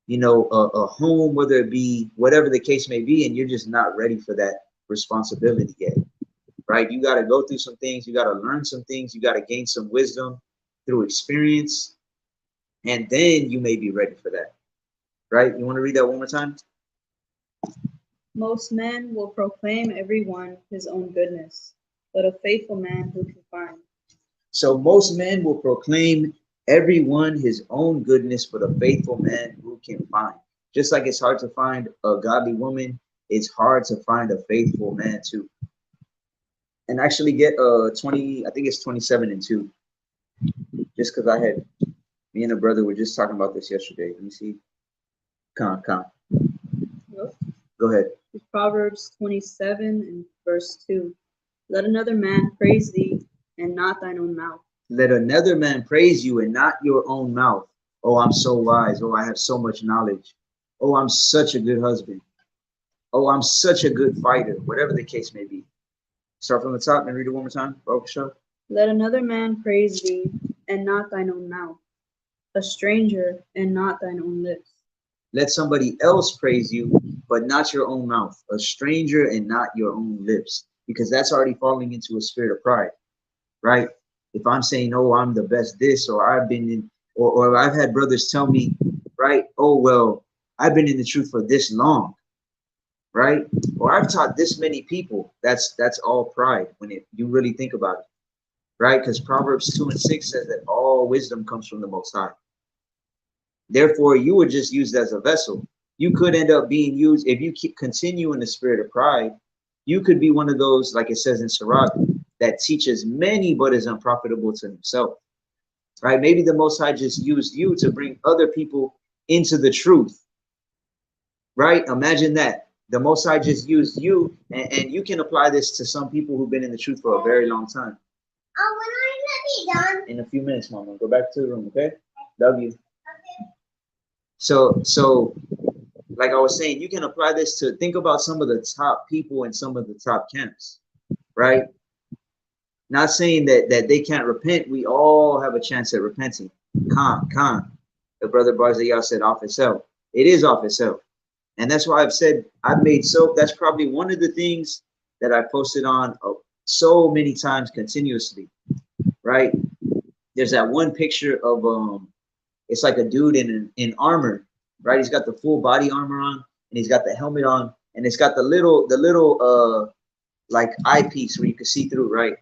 [SPEAKER 1] home, whether it be whatever the case may be, and you're just not ready for that responsibility yet, right? You got to go through some things, you got to learn some things, you got to gain some wisdom through experience, and then you may be ready for that, right? You want to read that one more time?
[SPEAKER 2] Most men will proclaim every one his own goodness, but a faithful man who can find?
[SPEAKER 1] So most men will proclaim every one his own goodness, but a faithful man who can find. Just like it's hard to find a godly woman, it's hard to find a faithful man too. And actually get 20, I think it's 27:2. Just because me and a brother were just talking about this yesterday. Let me see. Con.
[SPEAKER 2] Yep.
[SPEAKER 1] Go ahead.
[SPEAKER 2] Proverbs 27 and verse 2. Let another man praise thee, and not thine own mouth.
[SPEAKER 1] Let another man praise you and not your own mouth. Oh, I'm so wise. Oh, I have so much knowledge. Oh, I'm such a good husband. Oh, I'm such a good fighter. Whatever the case may be. Start from the top and read it one more time. Oh, sure.
[SPEAKER 2] Let another man praise thee, and not thine own mouth. A stranger, and not thine own lips.
[SPEAKER 1] Let somebody else praise you, but not your own mouth. A stranger and not your own lips. Because that's already falling into a spirit of pride, right? If I'm saying, oh, I'm the best this, or I've been in, or I've had brothers tell me, right? Oh, well, I've been in the truth for this long, right? Or I've taught this many people. That's all pride when you really think about it, right? Because Proverbs 2:6 says that all wisdom comes from the Most High. Therefore, you were just used as a vessel. You could end up being used if you continue in the spirit of pride. You could be one of those, like it says in Sirach, that teaches many but is unprofitable to himself, right? Maybe the Most High just used you to bring other people into the truth, right? Imagine that. The Most High just used you, and you can apply this to some people who've been in the truth for a very long time.
[SPEAKER 3] Oh, when are you gonna be done?
[SPEAKER 1] In a few minutes, Mama. Go back to the room, okay? Love you. Okay. So like I was saying, you can apply this to think about some of the top people in some of the top camps, right? Not saying that they can't repent. We all have a chance at repenting. Khan. The brother Barzayah said off itself. It is off itself. And that's why I've said I've made soap. That's probably one of the things that I posted on so many times continuously, right? There's that one picture of it's like a dude in armor, right? He's got the full body armor on, and he's got the helmet on, and it's got the little like eyepiece where you can see through, right?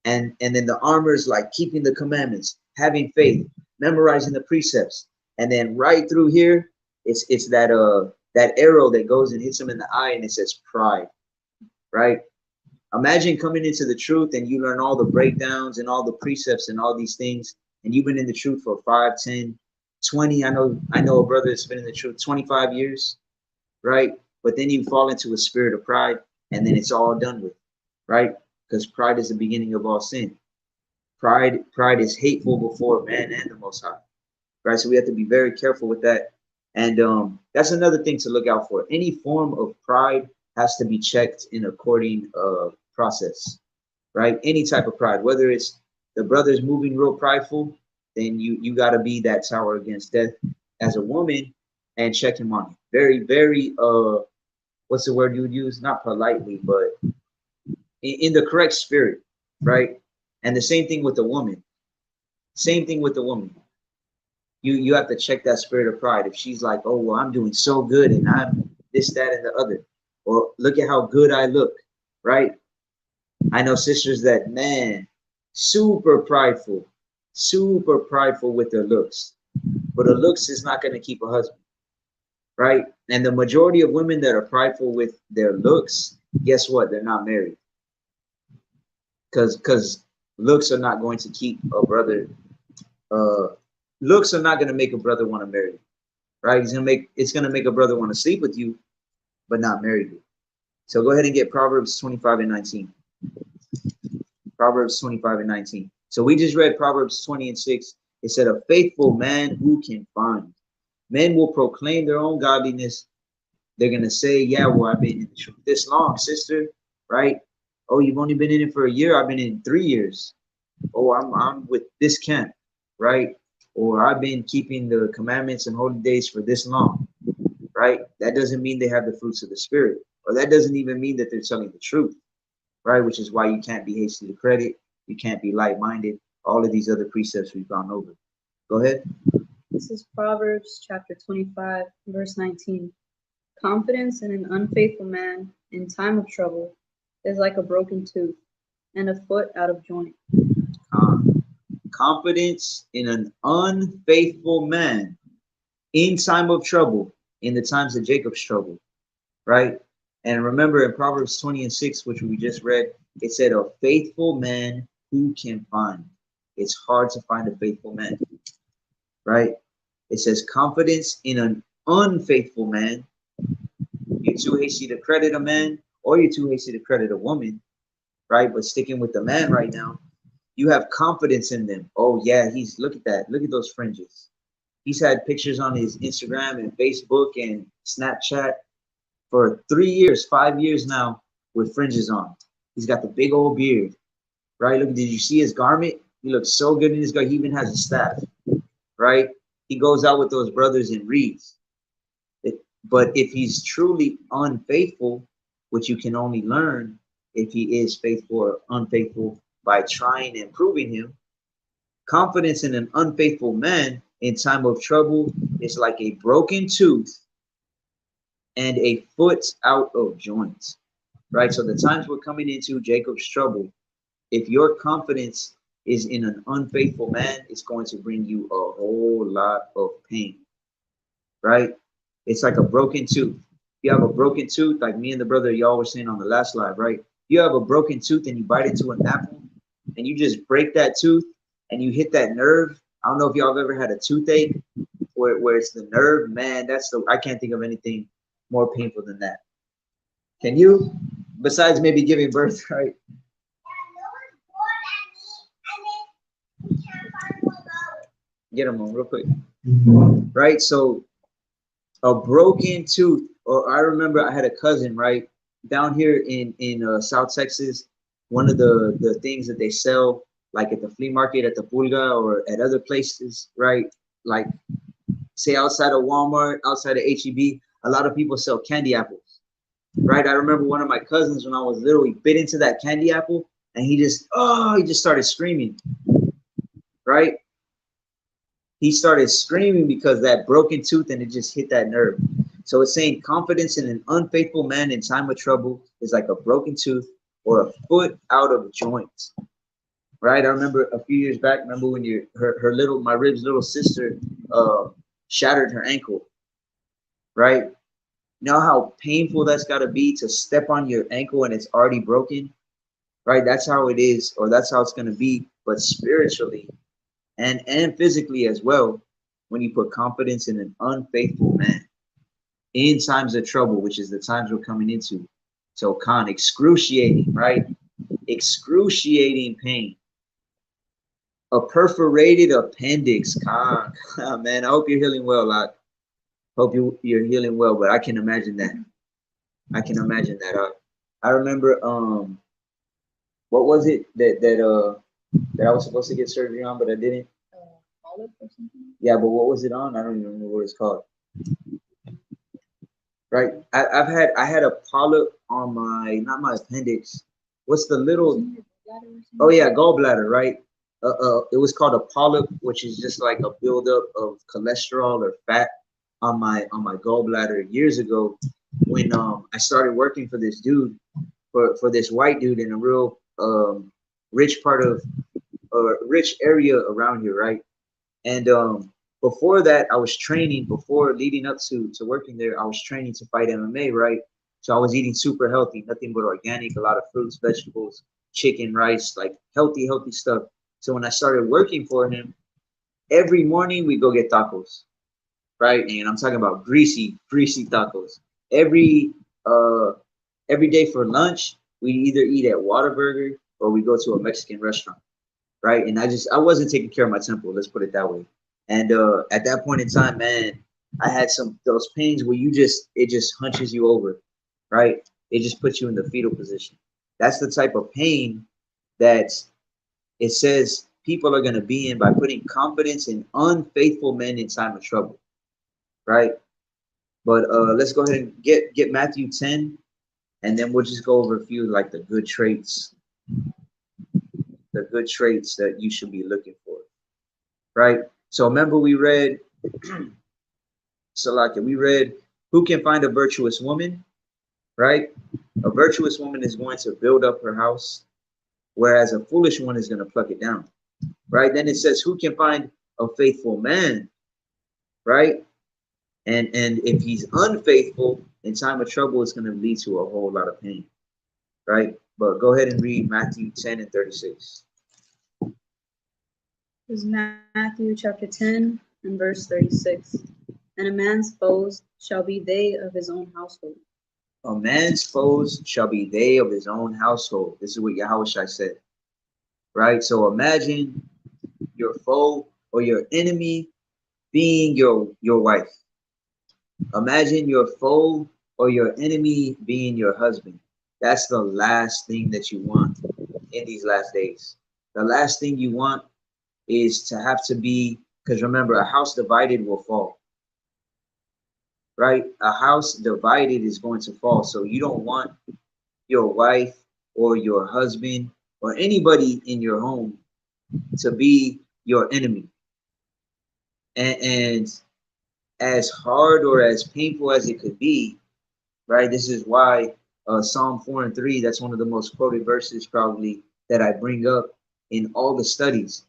[SPEAKER 1] And then the armor is like keeping the commandments, having faith, memorizing the precepts, and then right through here, it's that arrow that goes and hits him in the eye, and it says pride, right? Imagine coming into the truth and you learn all the breakdowns and all the precepts and all these things, and you've been in the truth for 5, 10, 20. I know a brother that's been in the truth 25 years, right? But then you fall into a spirit of pride, and then it's all done with, right? Because pride is the beginning of all sin. Pride is hateful before man and the Most High, right? So we have to be very careful with that. And that's another thing to look out for. Any form of pride has to be checked in according process, right? Any type of pride, whether it's the brother's moving real prideful, then you got to be that tower against death as a woman and check him on it. Very, very, what's the word you would use? Not politely, but in the correct spirit, right? And the same thing with the woman. Same thing with the woman. You have to check that spirit of pride. If she's like, oh, well, I'm doing so good and I'm this, that, and the other, or look at how good I look, right? I know sisters that, man, super prideful with their looks, but a looks is not going to keep a husband, right? And the majority of women that are prideful with their looks, guess what? They're not married, because looks are not going to keep a brother. Looks are not going to make a brother want to marry you, right? It's gonna make a brother want to sleep with you, but not marry you. So go ahead and get Proverbs 25 and 19. Proverbs 25 and 19. So we just read Proverbs 20 and 6. It said, a faithful man who can find. Men will proclaim their own godliness. They're going to say, yeah, well, I've been in the truth this long, sister, right? Oh, you've only been in it for a year. I've been in 3 years. Oh, I'm with this camp, right? Or I've been keeping the commandments and holy days for this long, right? That doesn't mean they have the fruits of the spirit, or that doesn't even mean that they're telling the truth, right? Which is why you can't be hasty to credit. You can't be light-minded. All of these other precepts we've gone over. Go ahead.
[SPEAKER 2] This is Proverbs chapter 25, verse 19. Confidence in an unfaithful man in time of trouble is like a broken tooth and a foot out of joint.
[SPEAKER 1] Confidence in an unfaithful man in time of trouble, in the times of Jacob's trouble, right? And remember in Proverbs 20 and 6, which we just read, it said, a faithful man who can find. It's hard to find a faithful man, right? It says confidence in an unfaithful man. You're too hasty to credit a man, or you're too hasty to credit a woman, right? But sticking with the man right now, you have confidence in them. Oh yeah, look at that. Look at those fringes. He's had pictures on his Instagram and Facebook and Snapchat for 3 years, 5 years now with fringes on. He's got the big old beard, right? Look, did you see his garment? He looks so good in his garment. He even has a staff, right? He goes out with those brothers and reads. But if he's truly unfaithful, which you can only learn if he is faithful or unfaithful by trying and proving him, confidence in an unfaithful man in time of trouble is like a broken tooth and a foot out of joint, right? So the times we're coming into Jacob's trouble, if your confidence is in an unfaithful man, it's going to bring you a whole lot of pain, right? It's like a broken tooth. You have a broken tooth, like me and the brother y'all were saying on the last live, right? You have a broken tooth and you bite into an apple and you just break that tooth and you hit that nerve. I don't know if y'all have ever had a toothache where it's the nerve, man. I can't think of anything more painful than that. Can you? Besides maybe giving birth, right? Get them on real quick. Right? So a broken tooth, or I remember I had a cousin, right? Down here in South Texas, one of the things that they sell, like at the flea market, at the pulga, or at other places, right? Like say outside of Walmart, outside of HEB, a lot of people sell candy apples, right? I remember one of my cousins when I was little, he bit into that candy apple and he just started screaming, right? He started screaming because that broken tooth and it just hit that nerve. So it's saying confidence in an unfaithful man in time of trouble is like a broken tooth or a foot out of joint, right? I remember a few years back, when my rib's little sister shattered her ankle, right? You know how painful that's got to be to step on your ankle and it's already broken, right? That's how it is, or that's how it's going to be. But spiritually and physically as well, when you put confidence in an unfaithful man in times of trouble, which is the times we're coming into. So excruciating, right? Excruciating pain. A perforated appendix. Man, I hope you're healing well, Lot. Hope you're healing well, but I can imagine that. I remember what was it that I was supposed to get surgery on, but I didn't.
[SPEAKER 2] Polyp or something?
[SPEAKER 1] Yeah, but what was it on? I don't even remember what it's called. Right. I had a polyp on not my appendix. What's the little? Oh yeah, gallbladder, right? it was called a polyp, which is just like a buildup of cholesterol or fat on my gallbladder years ago, when I started working for this dude, for this white dude in a real rich part of rich area around here, right? And before that, I was training. Before leading up to working there, I was training to fight MMA, right? So I was eating super healthy, nothing but organic, a lot of fruits, vegetables, chicken, rice, like healthy stuff. So when I started working for him, every morning we go get tacos, right? And I'm talking about greasy tacos. Every uh every day for lunch, we either eat at Whataburger or we go to a Mexican restaurant, right? And I wasn't taking care of my temple, let's put it that way. And at that point in time, man, I had some those pains where it just hunches you over, right? It just puts you in the fetal position. That's the type of pain that it says people are going to be in by putting confidence in unfaithful men in time of trouble, right? But let's go ahead and get Matthew 10, and then we'll just go over a few like the good traits that you should be looking for, right? So remember we read Salaki, we read who can find a virtuous woman, right? A virtuous woman is going to build up her house, whereas a foolish one is going to pluck it down, right? Then it says who can find a faithful man, right? And if he's unfaithful in time of trouble, it's going to lead to a whole lot of pain, right? But go ahead and read Matthew 10 and 36.
[SPEAKER 2] This is Matthew chapter 10 and verse 36. And a man's foes shall be they of his own household.
[SPEAKER 1] A man's foes shall be they of his own household. This is what Yahushua said, right? So imagine your foe or your enemy being your wife. Imagine your foe or your enemy being your husband. That's the last thing that you want in these last days. The last thing you want is to have to be, because remember, a house divided will fall, right? A house divided is going to fall. So you don't want your wife or your husband or anybody in your home to be your enemy. And as hard or as painful as it could be, right? This is why Psalm 4 and 3, that's one of the most quoted verses probably that I bring up in all the studies.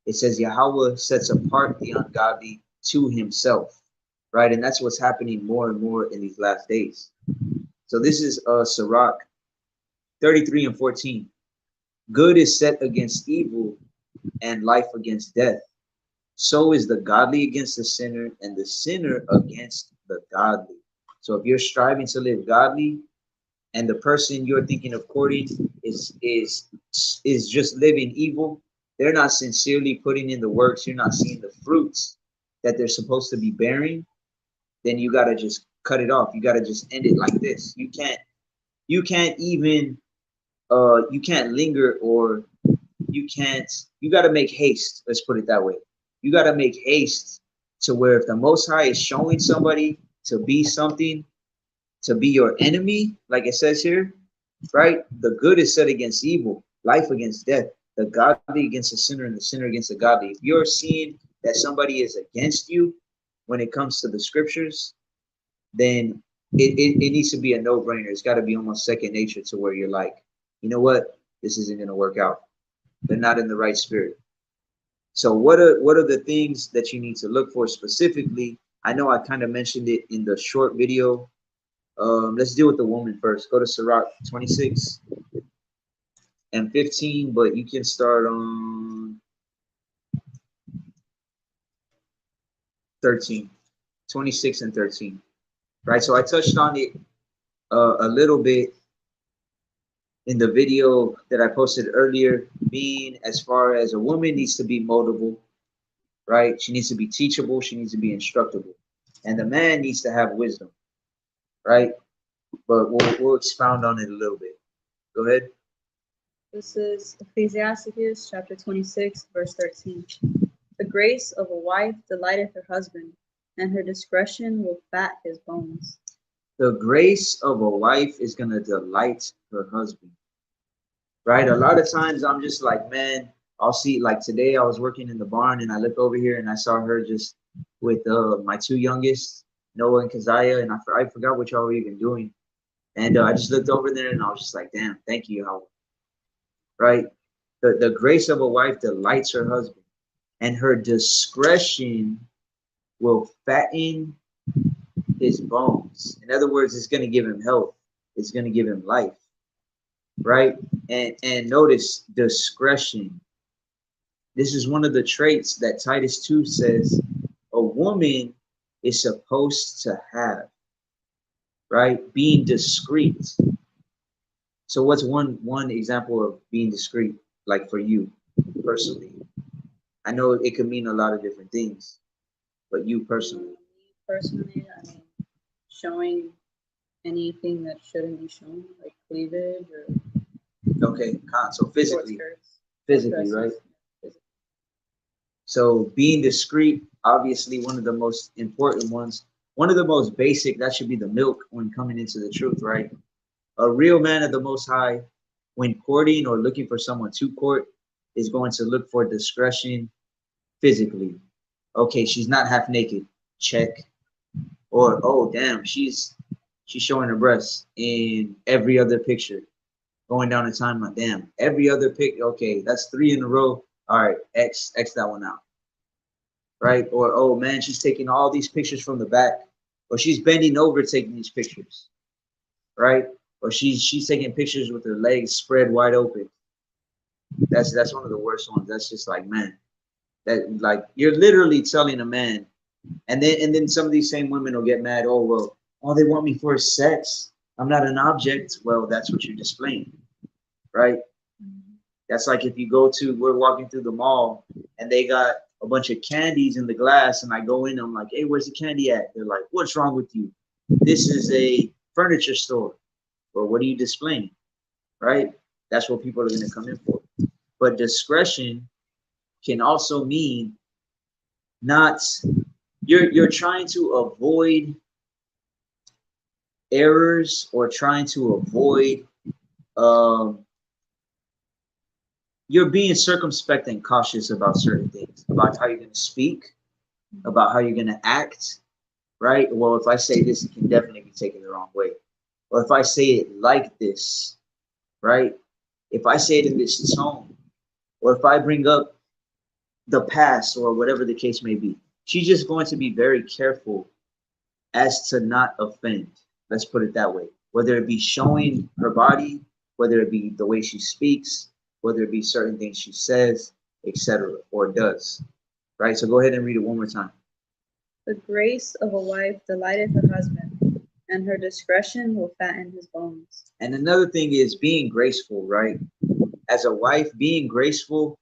[SPEAKER 1] It says Yahweh sets apart the ungodly to himself, right? And that's what's happening more and more in these last days. So this is Sirach 33 and 14. Good is set against evil and life against death. So is the godly against the sinner and the sinner against the godly. So if you're striving to live godly and the person you're thinking of courting is just living evil, they're not sincerely putting in the works, you're not seeing the fruits that they're supposed to be bearing, then you got to just cut it off. You got to just end it like this. You can't even you can't linger, or you got to make haste. Let's put it that way. You got to make haste to where if the Most High is showing somebody to be something, to be your enemy, like it says here, right? The good is set against evil, life against death, the godly against the sinner, and the sinner against the godly. If you're seeing that somebody is against you when it comes to the scriptures, then it needs to be a no-brainer. It's got to be almost second nature to where you're like, you know what? This isn't going to work out. They're not in the right spirit. So what are the things that you need to look for specifically? I know I kind of mentioned it in the short video. Let's deal with the woman first. Go to Sirach 26 and 15, but you can start on 13, 26 and 13, right? So I touched on it a little bit in the video that I posted earlier, being as far as a woman needs to be moldable, right? She needs to be teachable. She needs to be instructable. And the man needs to have wisdom, right? But we'll expound on it a little bit. Go ahead.
[SPEAKER 2] This is Ecclesiasticus chapter 26, verse 13. The grace of a wife delighteth her husband, and her discretion will fat his bones.
[SPEAKER 1] The grace of a wife is going to delight her husband, right? A lot of times I'm just like, man, I'll see, like today I was working in the barn and I look over here and I saw her just with my two youngest, Noah and Keziah, and I forgot what y'all were even doing. And I just looked over there and I was just like, damn, thank you, Yahweh. Right? The grace of a wife delights her husband, and her discretion will fatten his bones. In other words, it's going to give him health. It's going to give him life. Right? And notice discretion. This is one of the traits that Titus 2 says a woman is supposed to have. Right? Being discreet. So what's one example of being discreet, like for you personally? I know it could mean a lot of different things, but you personally.
[SPEAKER 2] Personally, I mean, showing anything that shouldn't be shown, like cleavage or
[SPEAKER 1] Okay, so physically,
[SPEAKER 2] skirts,
[SPEAKER 1] right?
[SPEAKER 2] physically.
[SPEAKER 1] So being discreet, obviously one of the most important ones, one of the most basic, that should be the milk when coming into the truth, right? A real man of the Most High, when courting or looking for someone to court, is going to look for discretion physically. Okay, she's not half naked, check. Or oh damn, she's showing her breasts in every other picture. Going down the timeline, damn, every other pic. Okay, that's 3 in a row. All right, X that one out. Right? Or oh man, she's taking all these pictures from the back, or she's bending over taking these pictures. Right? Or she's taking pictures with her legs spread wide open. That's one of the worst ones. That's just like, man, that like you're literally telling a man, and then some of these same women will get mad. Oh well, oh they want me for sex. I'm not an object. Well, that's what you're displaying, right? That's like if you go to, we're walking through the mall and they got a bunch of candies in the glass, and I go in, I'm like, hey, where's the candy at? They're like, what's wrong with you? This is a furniture store. Well, what are you displaying? Right? That's what people are going to come in for. But discretion can also mean not, you're trying to avoid errors or trying to avoid, you're being circumspect and cautious about certain things, about how you're going to speak, about how you're going to act, right? Well, if I say this, it can definitely be taken the wrong way. Or if I say it like this, right? If I say it in this tone, or if I bring up the past or whatever the case may be, she's just going to be very careful as to not offend. Let's put it that way. Whether it be showing her body, whether it be the way she speaks, whether it be certain things she says, etc., or does. Right? So go ahead and read it one more time.
[SPEAKER 2] The grace of a wife delighteth her husband, and her discretion will fatten his bones.
[SPEAKER 1] And another thing is being graceful, right? As a wife, being graceful,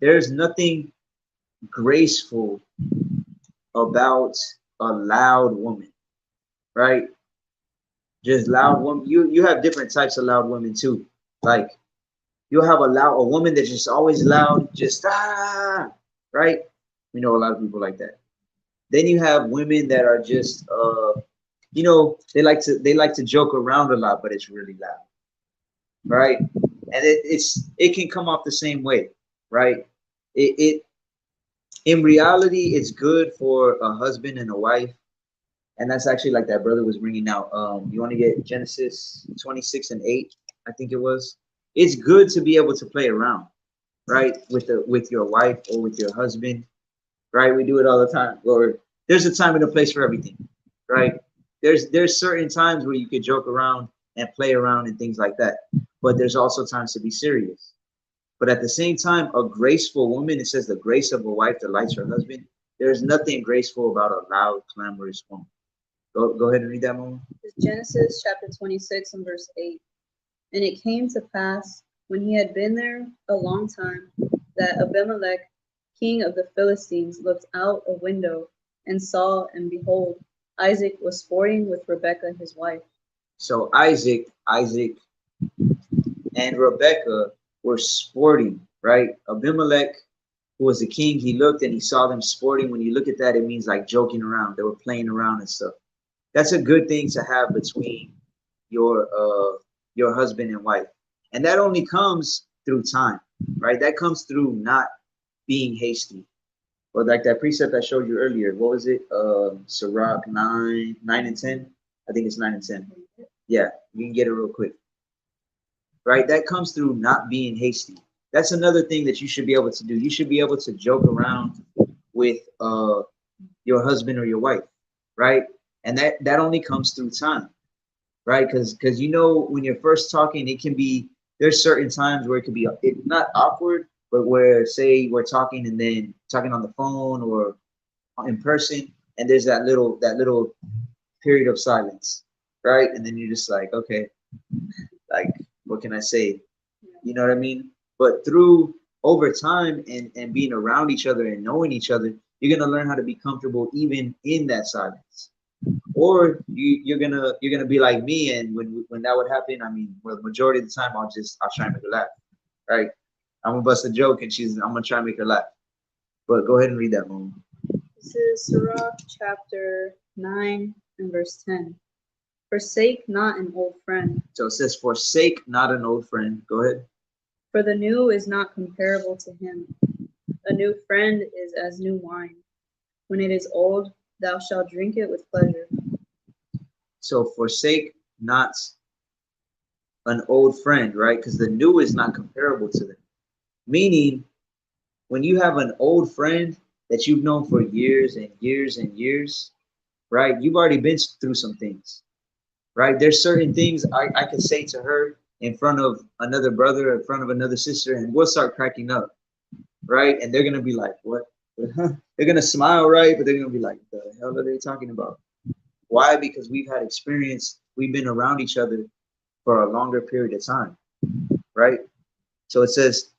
[SPEAKER 1] there's nothing graceful about a loud woman, right? Just loud woman. You have different types of loud women too. Like you'll have a woman that's just always loud, just right? We know a lot of people like that. Then you have women that are just they like to joke around a lot, but it's really loud, right? And it can come off the same way, right? It in reality, it's good for a husband and a wife, and that's actually like that brother was bringing out. You want to get Genesis 26:8, I think it was. It's good to be able to play around, right, with your wife or with your husband, right? We do it all the time. Or there's a time and a place for everything, right? There's certain times where you could joke around and play around and things like that, but there's also times to be serious. But at the same time, a graceful woman, it says the grace of a wife delights her husband. There's nothing graceful about a loud, clamorous woman. Go ahead and read that, Mama.
[SPEAKER 2] It's Genesis chapter 26 and verse 8. And it came to pass, when he had been there a long time, that Abimelech, king of the Philistines, looked out a window and saw, and behold, Isaac was sporting with Rebekah his wife.
[SPEAKER 1] So Isaac and Rebekah were sporting, right? Abimelech, who was the king, he looked and he saw them sporting. When you look at that, it means like joking around. They were playing around and stuff. That's a good thing to have between your husband and wife. And that only comes through time. right? That comes through not being hasty. Or like that precept I showed you earlier. What was it? Sirach 9 and 10. I think it's 9 and 10. Yeah, you can get it real quick. Right? That comes through not being hasty. That's another thing that you should be able to do. You should be able to joke around with your husband or your wife, right? And that only comes through time, right? Because you know, when you're first talking, it can be, there's certain times where it could be not awkward, but where, say, we're talking and then talking on the phone or in person, and there's that little period of silence, right? And then you're just like, okay, like, what can I say? You know what I mean? But through over time and being around each other and knowing each other, you're gonna learn how to be comfortable even in that silence. Or you're gonna be like me, and when that would happen, I mean, well, the majority of the time I'll try and make her laugh, right? I'm gonna bust a joke and I'm gonna try and make her laugh. But go ahead and read that, Mom.
[SPEAKER 2] This is Sirach chapter 9 and verse 10. Forsake not an old friend.
[SPEAKER 1] So it says, forsake not an old friend. Go ahead.
[SPEAKER 2] For the new is not comparable to him. A new friend is as new wine. When it is old, thou shalt drink it with pleasure.
[SPEAKER 1] So forsake not an old friend, right? Because the new is not comparable to them. Meaning, when you have an old friend that you've known for years and years and years, right? You've already been through some things, right? There's certain things I could say to her in front of another brother, in front of another sister, and we'll start cracking up, right? And they're gonna be like, what? They're gonna smile, right? But they're gonna be like, the hell are they talking about? Why? Because we've had experience, we've been around each other for a longer period of time, right? So it says,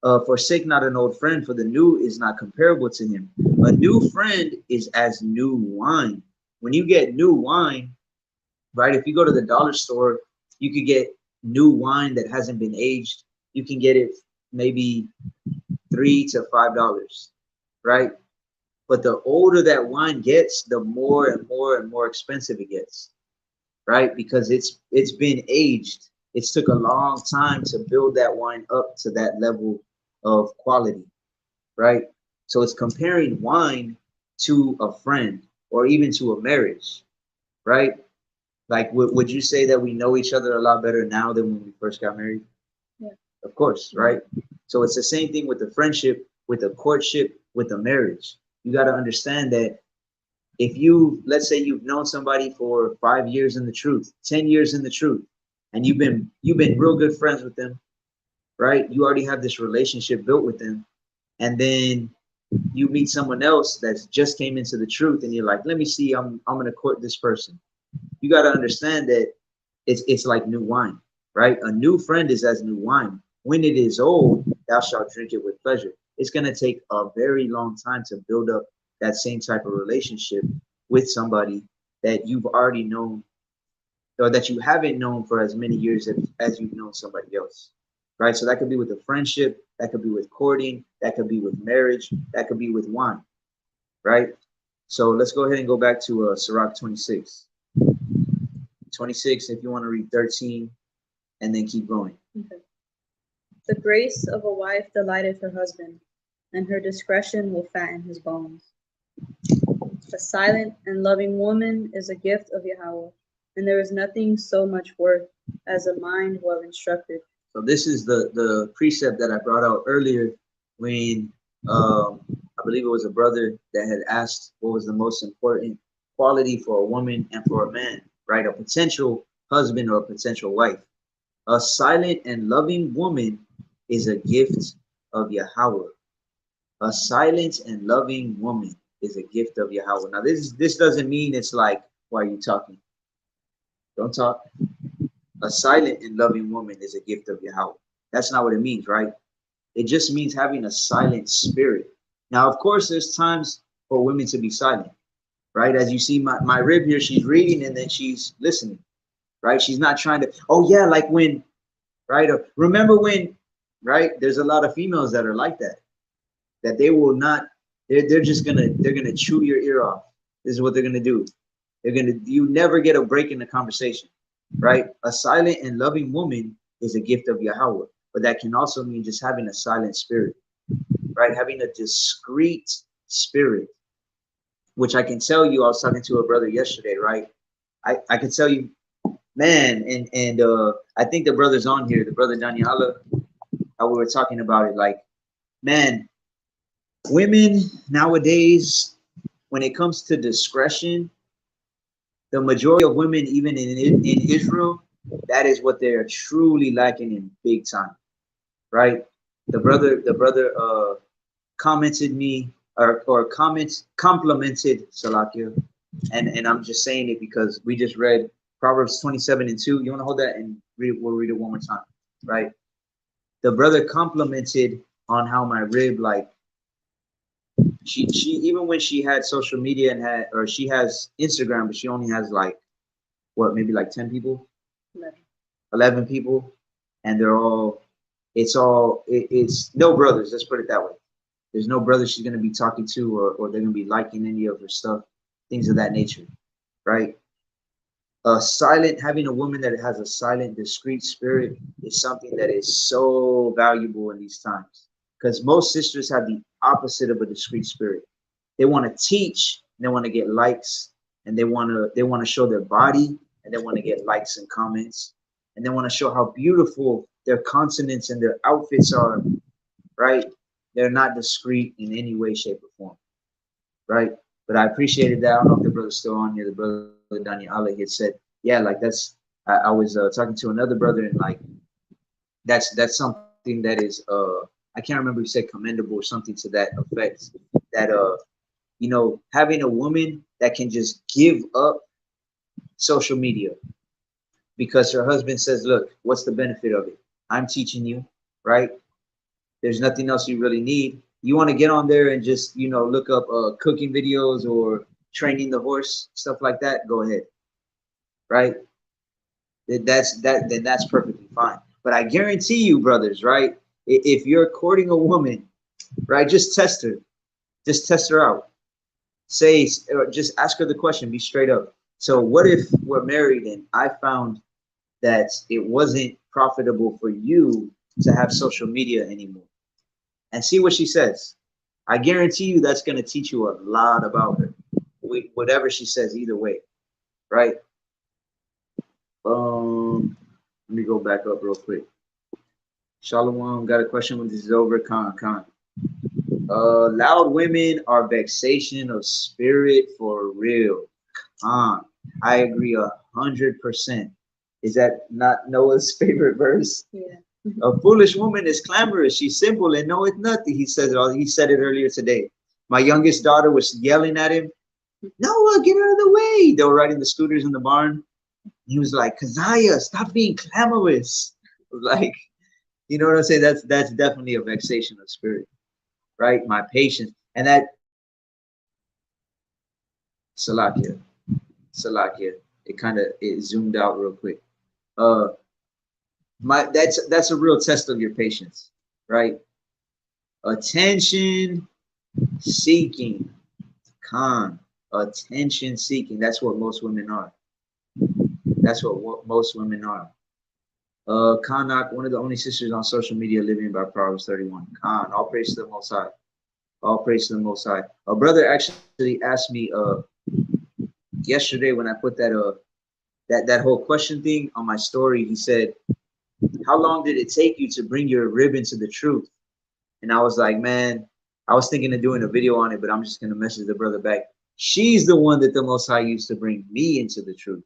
[SPEAKER 1] forsake not an old friend, for the new is not comparable to him. A new friend is as new wine. When you get new wine, right? If you go to the dollar store, you could get new wine that hasn't been aged. You can get it maybe $3 to $5, right? But the older that wine gets, the more and more and more expensive it gets, right? Because it's been aged. It's took a long time to build that wine up to that level of quality, right? So it's comparing wine to a friend or even to a marriage, right? Like, would you say that we know each other a lot better now than when we first got married?
[SPEAKER 2] Yeah.
[SPEAKER 1] Of course, right? So it's the same thing with the friendship, with the courtship, with the marriage. You got to understand that if you, let's say you've known somebody for 5 years in the truth, 10 years in the truth, and you've been real good friends with them, right? You already have this relationship built with them. And then you meet someone else that's just came into the truth and you're like, let me see, I'm going to court this person. You got to understand that it's like new wine, right? A new friend is as new wine. When it is old, thou shalt drink it with pleasure. It's going to take a very long time to build up that same type of relationship with somebody that you've already known or that you haven't known for as many years as you've known somebody else, right? So that could be with a friendship, that could be with courting, that could be with marriage, that could be with wine, right? So let's go ahead and go back to Sirach 26. 26, if you want to read 13, and then keep going.
[SPEAKER 2] Okay. The grace of a wife delighteth her husband, and her discretion will fatten his bones. A silent and loving woman is a gift of Yahweh, and there is nothing so much worth as a mind well instructed.
[SPEAKER 1] So this is the precept that I brought out earlier when I believe it was a brother that had asked what was the most important quality for a woman and for a man, right? A potential husband or a potential wife. A silent and loving woman is a gift of Yahweh. A silent and loving woman is a gift of Yahweh. Now this doesn't mean it's like, why are you talking? Don't talk. A silent and loving woman is a gift of Yahweh. That's not what it means, right? It just means having a silent spirit. Now, of course, there's times for women to be silent, right? As you see my rib here, she's reading and then she's listening, right? She's not trying to, oh yeah, like when, right? Or remember when, right? There's a lot of females that are like that, that they will not, they're gonna chew your ear off. This is what they're gonna do. You never get a break in the conversation, right? A silent and loving woman is a gift of Yahweh. but that can also mean just having a silent spirit, right? Having a discreet spirit, which I can tell you, I was talking to a brother yesterday, right? I can tell you, man, and I think the brother's on here, the brother Daniela, how we were talking about it, like, man, women nowadays, when it comes to discretion, the majority of women, even in Israel, that is what they're truly lacking in big time, right? The brother commented me or complimented Salakia, and I'm just saying it because we just read Proverbs 27:2. You want to hold that and read it? We'll read it one more time, right? The brother complimented on how my rib, like, she even when she had social media and had, or she has Instagram, but she only has like what, maybe like 10 people, 11 people, and they're all, it's no brothers, let's put it that way. There's no brother she's going to be talking to, or they're going to be liking any of her stuff, things of that nature, right? Having a woman that has a silent, discreet spirit is something that is so valuable in these times, because most sisters have the opposite of a discreet spirit. They want to teach, they want to get likes, and they want to show their body, and they want to get likes and comments, and they want to show how beautiful their consonants and their outfits are, right? They're not discreet in any way, shape, or form, right? But I appreciated that. I don't know if the brother's still on here. The brother Daniel Ali had said, yeah, like that's. I was talking to another brother, and like that's something that is I can't remember if he said commendable or something to that effect. That having a woman that can just give up social media because her husband says, look, what's the benefit of it? I'm teaching you, right? There's nothing else you really need. You want to get on there and just, look up cooking videos or training the horse, stuff like that, go ahead, right? Then that's perfectly fine. But I guarantee you, brothers, right? If you're courting a woman, right, just test her. Just test her out. Just ask her the question, be straight up. So what if we're married and I found that it wasn't profitable for you to have social media anymore? And see what she says. I guarantee you that's going to teach you a lot about her. Whatever she says, either way, right? Let me go back up real quick. Shalom, got a question when this is over. Khan. Loud women are vexation of spirit for real. I agree 100%. Is that not Noah's favorite verse?
[SPEAKER 2] Yeah.
[SPEAKER 1] A foolish woman is clamorous. She's simple and knoweth nothing. He said it earlier today. My youngest daughter was yelling at him, Noah, get out of the way. They were riding the scooters in the barn. He was like, Keziah, stop being clamorous. Like, you know what I'm saying? That's definitely a vexation of spirit, right? My patience. And that Salakia. It zoomed out real quick. That's a real test of your patience, right? Attention seeking. Attention seeking. That's what most women are. Most women are. Kanak, one of the only sisters on social media living by Proverbs 31. All praise to the Most High. All praise to the Most High. A brother actually asked me yesterday when I put that whole question thing on my story. He said, how long did it take you to bring your ribbon to the truth? And I was like, man, I was thinking of doing a video on it, but I'm just going to message the brother back. She's the one that the Most High used to bring me into the truth,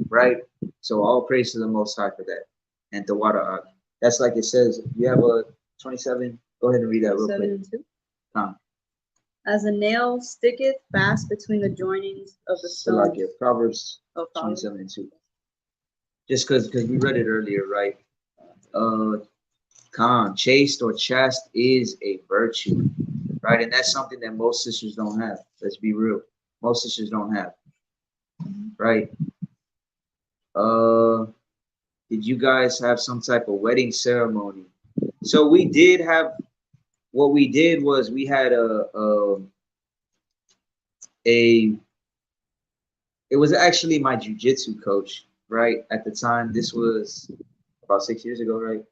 [SPEAKER 1] right? So all praise to the Most High for that. And the water, that's like it says. You have a 27. Go ahead and read that real quick.
[SPEAKER 2] 7:2. As a nail sticketh fast between the joinings of the stones.
[SPEAKER 1] Like Proverbs 27:2. Just because we read it earlier, right? Chaste or chaste is a virtue, right? And that's something that most sisters don't have. Let's be real. Most sisters don't have, right? Did you guys have some type of wedding ceremony? So we did have. What we did was we had it was actually my jiu-jitsu coach, right? At the time, this was about 6 years ago, right?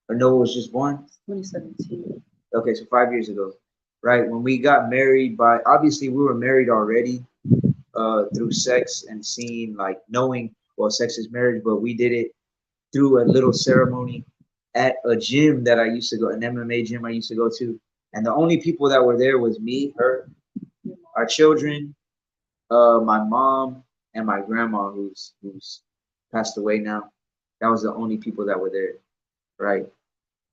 [SPEAKER 1] Or Noah was just born?
[SPEAKER 2] 2017.
[SPEAKER 1] Okay, so 5 years ago, right? When we got married, by obviously we were married already through sex and seeing, like, knowing, well, sex is marriage, but we did it through a little ceremony at a gym that I used to go, an MMA gym I used to go to. And the only people that were there was me, her, our children, my mom, and my grandma, who's passed away now. That was the only people that were there, right?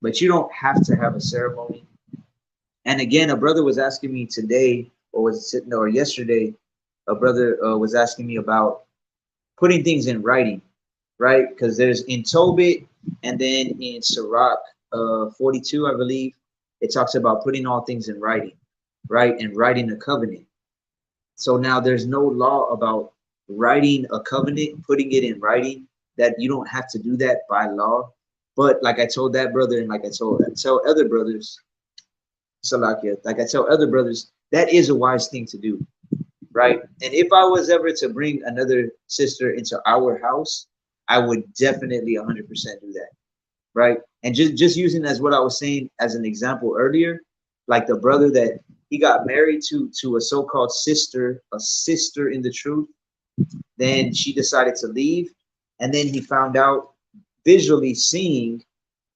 [SPEAKER 1] But you don't have to have a ceremony. And again, a brother was asking me today, or was it sitting, or yesterday, a brother was asking me about putting things in writing, right? Because there's in Tobit and then in Sirach 42, I believe, it talks about putting all things in writing, right? And writing a covenant. So now there's no law about writing a covenant, putting it in writing, that you don't have to do that by law. But like I told that brother, and like I tell other brothers, Salakia, like I tell other brothers, that is a wise thing to do, right? And if I was ever to bring another sister into our house, I would definitely 100% do that, right? And just using as what I was saying as an example earlier, like the brother that he got married to a so-called sister, a sister in the truth. Then she decided to leave, and then he found out, visually seeing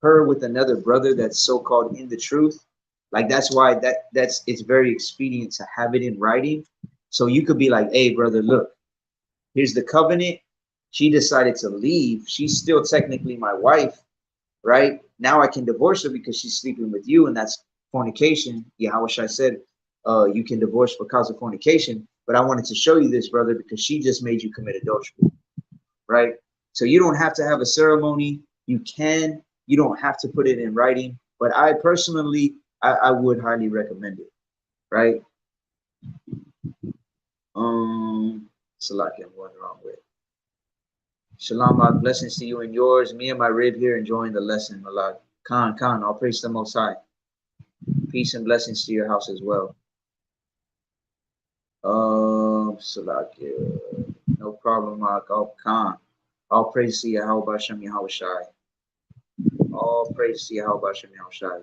[SPEAKER 1] her with another brother that's so-called in the truth. Like that's why that's it's very expedient to have it in writing, so you could be like, hey brother, look, here's the covenant. She decided to leave. She's still technically my wife, right? Now I can divorce her because she's sleeping with you, and that's fornication. Yahushua said, you can divorce for cause of fornication. But I wanted to show you this, brother, because she just made you commit adultery, right? So you don't have to have a ceremony. You can. You don't have to put it in writing. But I personally, I would highly recommend it, right? Salaki, I'm going the wrong way. Shalom, blessings to you and yours. Me and my rib here enjoying the lesson, Malak. Khan, all praise to the Most High. Peace and blessings to your house as well. Salakia. No problem, Mark. Khan. All praise to Yahweh Bashem Yahushai. All praise to Yahweh Bashem Yahushai.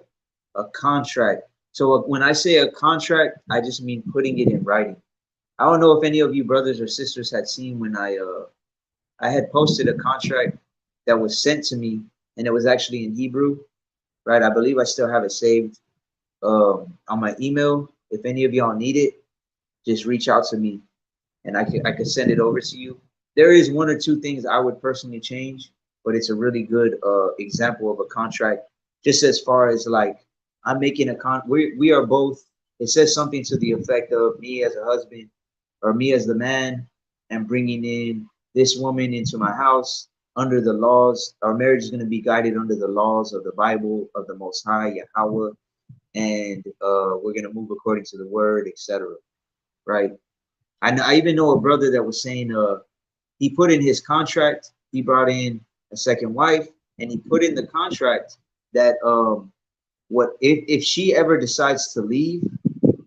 [SPEAKER 1] A contract. So when I say a contract, I just mean putting it in writing. I don't know if any of you brothers or sisters had seen when I had posted a contract that was sent to me, and it was actually in Hebrew, right? I believe I still have it saved on my email. If any of y'all need it, just reach out to me, and I could send it over to you. There is one or two things I would personally change, but it's a really good example of a contract. Just as far as like I'm making a we are both. It says something to the effect of me as a husband or me as the man, and bringing in this woman into my house under the laws. Our marriage is going to be guided under the laws of the Bible, of the Most High Yahweh, and we're going to move according to the word, etc. Right? I even know a brother that was saying he put in his contract, he brought in a second wife, and he put in the contract that what if she ever decides to leave,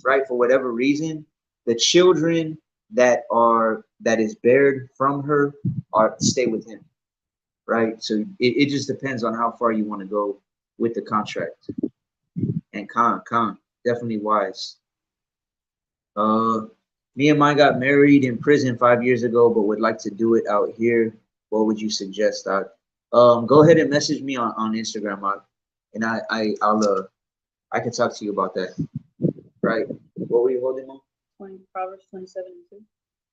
[SPEAKER 1] right, for whatever reason, the children that is bared from her are stay with him, right? So it just depends on how far you want to go with the contract. And Khan, definitely wise. Me and mine got married in prison 5 years ago, but would like to do it out here. What would you suggest, Doc? Go ahead and message me on Instagram, Doc, and I can talk to you about that. Right? What were you holding on?
[SPEAKER 2] Proverbs 27 and
[SPEAKER 1] 2.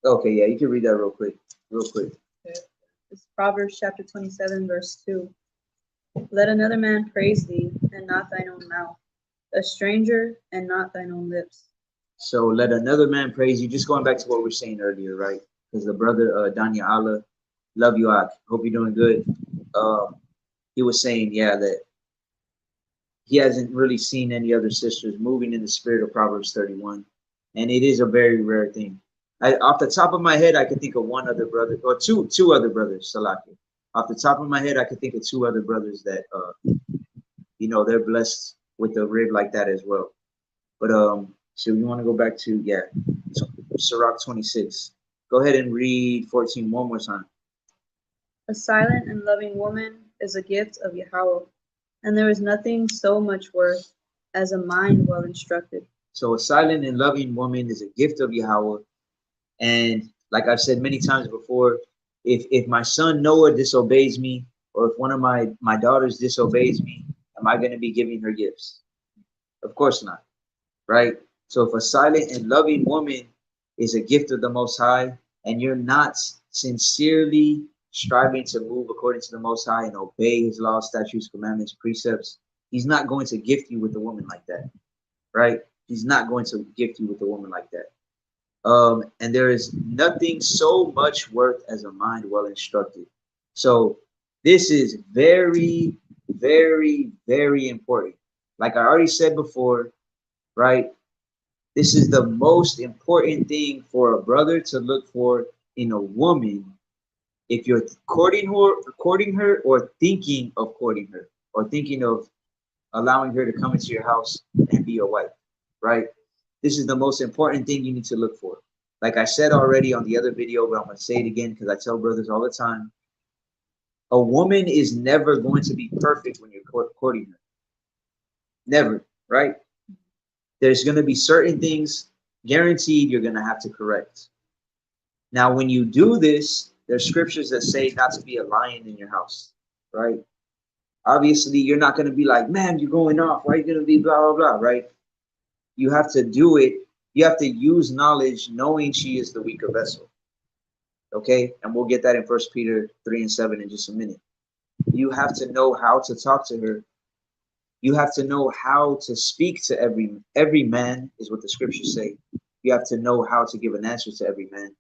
[SPEAKER 1] Okay, yeah, you can read that real quick. Okay.
[SPEAKER 2] It's Proverbs chapter 27, verse 2. Let another man praise thee, and not thine own mouth, a stranger, and not thine own lips.
[SPEAKER 1] So let another man praise you. Just going back to what we were saying earlier, right? Because the brother Danya Allah, love you, Ak. Hope you're doing good. He was saying, yeah, that he hasn't really seen any other sisters moving in the spirit of Proverbs 31. And it is a very rare thing. Off the top of my head, I could think of one other brother, or two other brothers, Salaki. Off the top of my head, I could think of two other brothers that, they're blessed with the rib like that as well. But so you want to go back to, Sirach 26. Go ahead and read 14 one more time.
[SPEAKER 2] A silent and loving woman is a gift of Yahweh, And there is nothing so much worth as a mind well instructed.
[SPEAKER 1] So a silent and loving woman is a gift of Yahweh. And like I've said many times before, if my son Noah disobeys me, or if one of my daughters disobeys me, am I going to be giving her gifts? Of course not, right? So if a silent and loving woman is a gift of the Most High, and you're not sincerely striving to move according to the Most High and obey his laws, statutes, commandments, precepts, he's not going to gift you with a woman like that, right? He's not going to gift you with a woman like that. And there is nothing so much worth as a mind well instructed. So this is very, very, very important. Like I already said before, right? This is the most important thing for a brother to look for in a woman. If you're courting her, or thinking of courting her, or thinking of allowing her to come into your house and be your wife, right? This is the most important thing you need to look for. Like I said already on the other video, but I'm going to say it again because I tell brothers all the time, a woman is never going to be perfect when you're courting her. Never, right? There's going to be certain things guaranteed you're going to have to correct. Now, when you do this, there's scriptures that say not to be a lion in your house, right? Obviously, you're not going to be like, man, you're going off. Why are you going to be blah, blah, blah, right? You have to do it. You have to use knowledge, knowing she is the weaker vessel. Okay? And we'll get that in 1 Peter 3 and 7 in just a minute. You have to know how to talk to her. You have to know how to speak to every man, is what the scriptures say. You have to know how to give an answer to every man,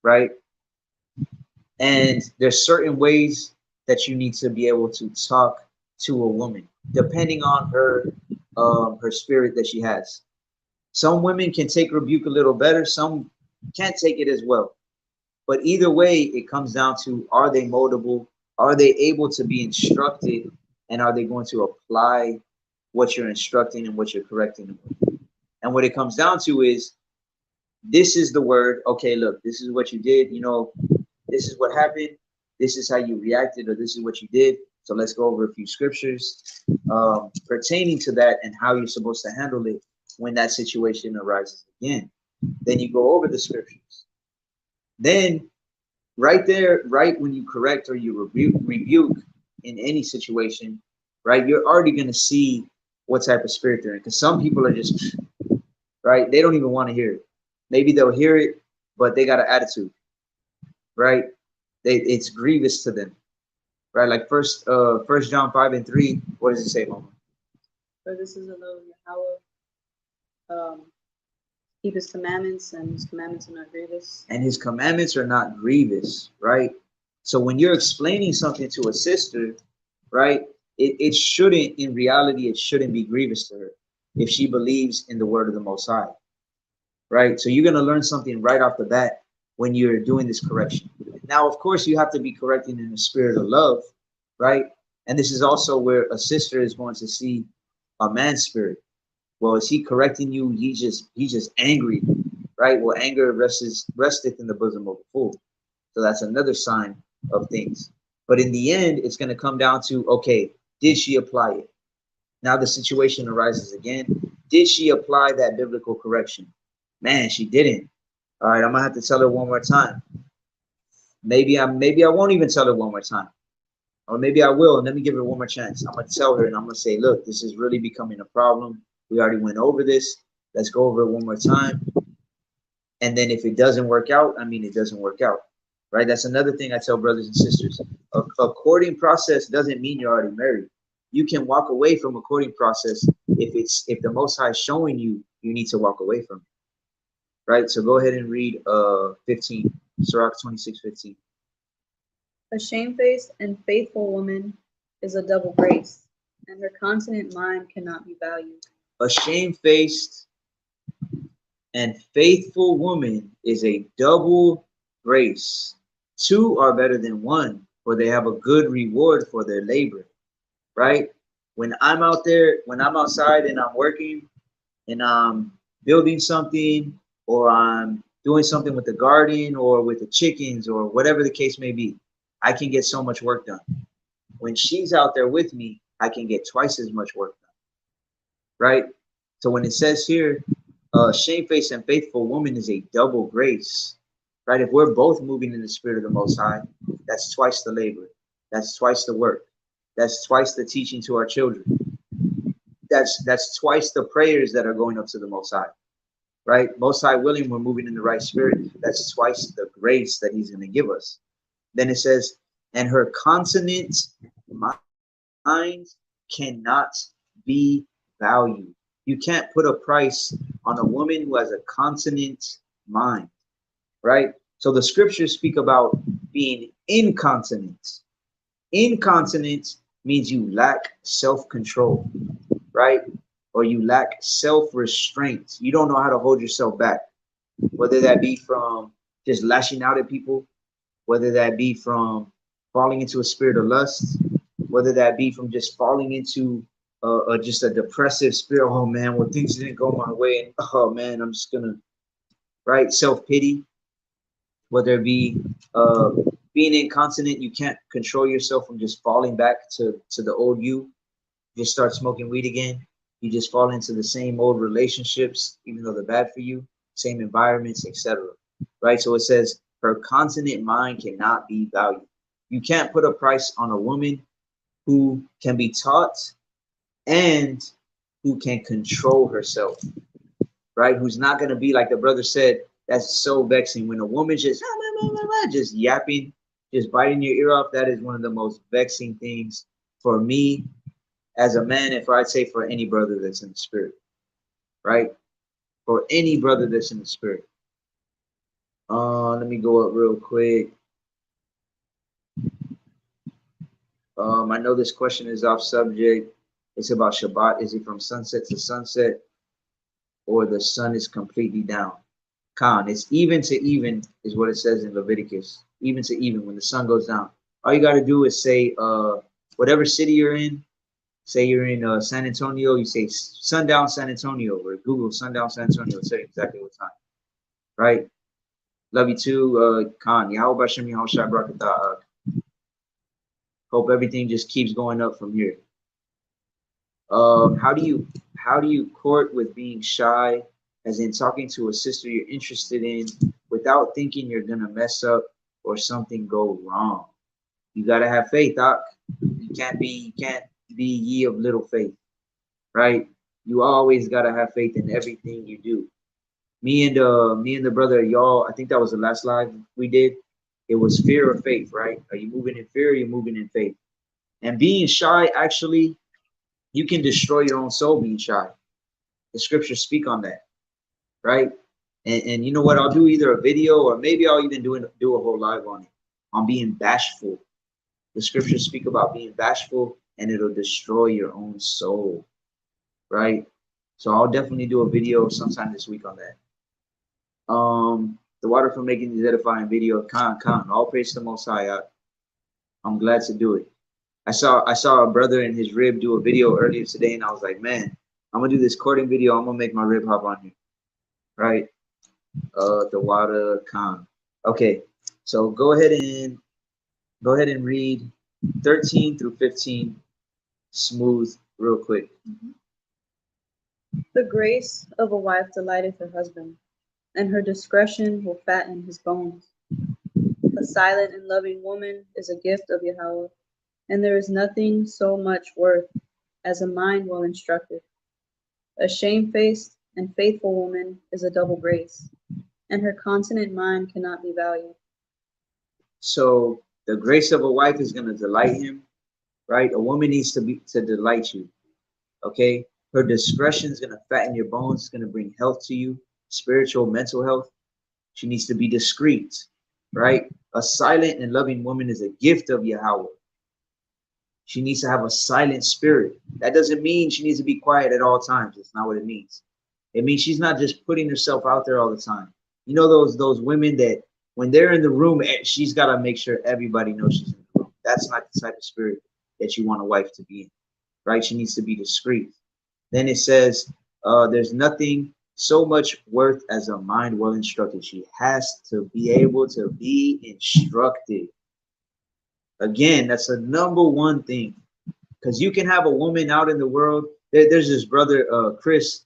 [SPEAKER 1] right? And there's certain ways that you need to be able to talk to a woman, depending on her spirit that she has. Some women can take rebuke a little better, some can't take it as well. But either way, it comes down to, are they moldable? Are they able to be instructed? And are they going to apply what you're instructing and what you're correcting them with? And what it comes down to is, this is the word. Okay, look, this is what you did. You know, this is what happened. This is how you reacted, or this is what you did. So let's go over a few scriptures pertaining to that and how you're supposed to handle it when that situation arises again. Then you go over the scriptures. Then right there, right when you correct or you rebuke in any situation, right, you're already going to see what type of spirit they're in. Because some people are just, right, they don't even want to hear it. Maybe they'll hear it, but they got an attitude, right? It's grievous to them, right? Like first John 5 and 3, what does it say, Mama?
[SPEAKER 2] For this is the love of Yahweh, keep his commandments, and his commandments are not grievous. And his commandments are not grievous, right? So when you're explaining something to a sister, right, it shouldn't, in reality, it shouldn't be grievous to her if she believes in the word of the Most High, right? So you're going to learn something right off the bat when you're doing this correction. Now, of course, you have to be correcting in the spirit of love, right? And this is also where a sister is going to see a man's spirit. Well, is he correcting you? He's just angry, right? Well, anger resteth in the bosom of a fool. So that's another sign of things. But in the end, it's going to come down to, okay, did she apply it? Now the situation arises again. Did she apply that biblical correction? Man, she didn't. All right, I'm gonna have to tell her one more time. Maybe I won't even tell her one more time. Or maybe I will, and let me give her one more chance. I'm gonna tell her and I'm gonna say, look, this is really becoming a problem. We already went over this. Let's go over it one more time. And then if it doesn't work out, I mean, it doesn't work out, right? That's another thing I tell brothers and sisters. A courting process doesn't mean you're already married. You can walk away from a courting process if the Most High is showing you need to walk away from it, right? So go ahead and read 15, Sirach 26:15. A shamefaced and faithful woman is a double grace, and her continent mind cannot be valued.
[SPEAKER 1] A shamefaced and faithful woman is a double grace. Two are better than one, for they have a good reward for their labor, right? When I'm out there, when I'm outside and I'm working and I'm building something, or I'm doing something with the garden or with the chickens or whatever the case may be, I can get so much work done. When she's out there with me, I can get twice as much work done, right? So when it says here, shamefaced and faithful woman is a double grace, right? If we're both moving in the spirit of the Most High, that's twice the labor. That's twice the work. That's twice the teaching to our children. That's twice the prayers that are going up to the Most High, right? Most High willing, we're moving in the right spirit. That's twice the grace that he's going to give us. Then it says, and her consonant mind cannot be valued. You can't put a price on a woman who has a consonant mind, right? So the scriptures speak about being incontinent. Incontinent means you lack self-control, right? Or you lack self-restraint. You don't know how to hold yourself back, whether that be from just lashing out at people, whether that be from falling into a spirit of lust, whether that be from just falling into just a depressive spirit. Oh man, well, things didn't go my way, and oh man, I'm just gonna, right? Self-pity, whether it be being incontinent, you can't control yourself from just falling back to the old you. Just start smoking weed again. You just fall into the same old relationships, even though they're bad for you, same environments, etc. Right? So it says her consonant mind cannot be valued. You can't put a price on a woman who can be taught and who can control herself, right? Who's not going to be like the brother said. That's so vexing when a woman just yapping, just biting your ear off. That is one of the most vexing things for me as a man, if I'd say for any brother that's in the spirit, right? For any brother that's in the spirit. Let me go up real quick. I know this question is off subject. It's about Shabbat. Is it from sunset to sunset, or the sun is completely down? Khan, it's even to even is what it says in Leviticus. Even to even, when the sun goes down. All you got to do is say whatever city you're in. Say you're in San Antonio, you say sundown San Antonio, or Google sundown San Antonio, and say exactly what time. Right? Love you too, Khan. Yahweh Bashem Yahushua Barakatah. Hope everything just keeps going up from here. How do you court with being shy, as in talking to a sister you're interested in without thinking you're gonna mess up or something go wrong? You gotta have faith, Doc. You can't be ye of little faith, right? You always gotta have faith in everything you do. Me and the brother, y'all, I think that was the last live we did. It was fear or faith, right? Are you moving in fear or are you moving in faith? And being shy, actually, you can destroy your own soul being shy. The scriptures speak on that, right? And you know what? I'll do either a video or maybe I'll even do a whole live on it, on being bashful. The scriptures speak about being bashful and it'll destroy your own soul, right? So I'll definitely do a video sometime this week on that. The water for making these edifying video, Khan, all praise to the Most High. I'm glad to do it. I saw a brother in his rib do a video earlier today, and I was like, man, I'm gonna do this courting video. I'm gonna make my rib hop on here, right? The water, Khan. Okay, so go ahead and read 13 through 15, smooth, real quick.
[SPEAKER 2] The grace of a wife delighteth her husband, and her discretion will fatten his bones. A silent and loving woman is a gift of Yahweh, and there is nothing so much worth as a mind well instructed. A shamefaced and faithful woman is a double grace, and her continent mind cannot be valued.
[SPEAKER 1] So the grace of a wife is going to delight him, right? A woman needs to delight you, okay? Her discretion is going to fatten your bones. It's going to bring health to you, spiritual, mental health. She needs to be discreet, right? A silent and loving woman is a gift of Yahweh. She needs to have a silent spirit. That doesn't mean she needs to be quiet at all times. That's not what it means. It means she's not just putting herself out there all the time. You know those women that when they're in the room, she's got to make sure everybody knows she's in the room. That's not the type of spirit that you want a wife to be in, right? She needs to be discreet. Then it says, there's nothing so much worth as a mind well instructed. She has to be able to be instructed. Again, that's the number one thing. Because you can have a woman out in the world. There's this brother, Chris,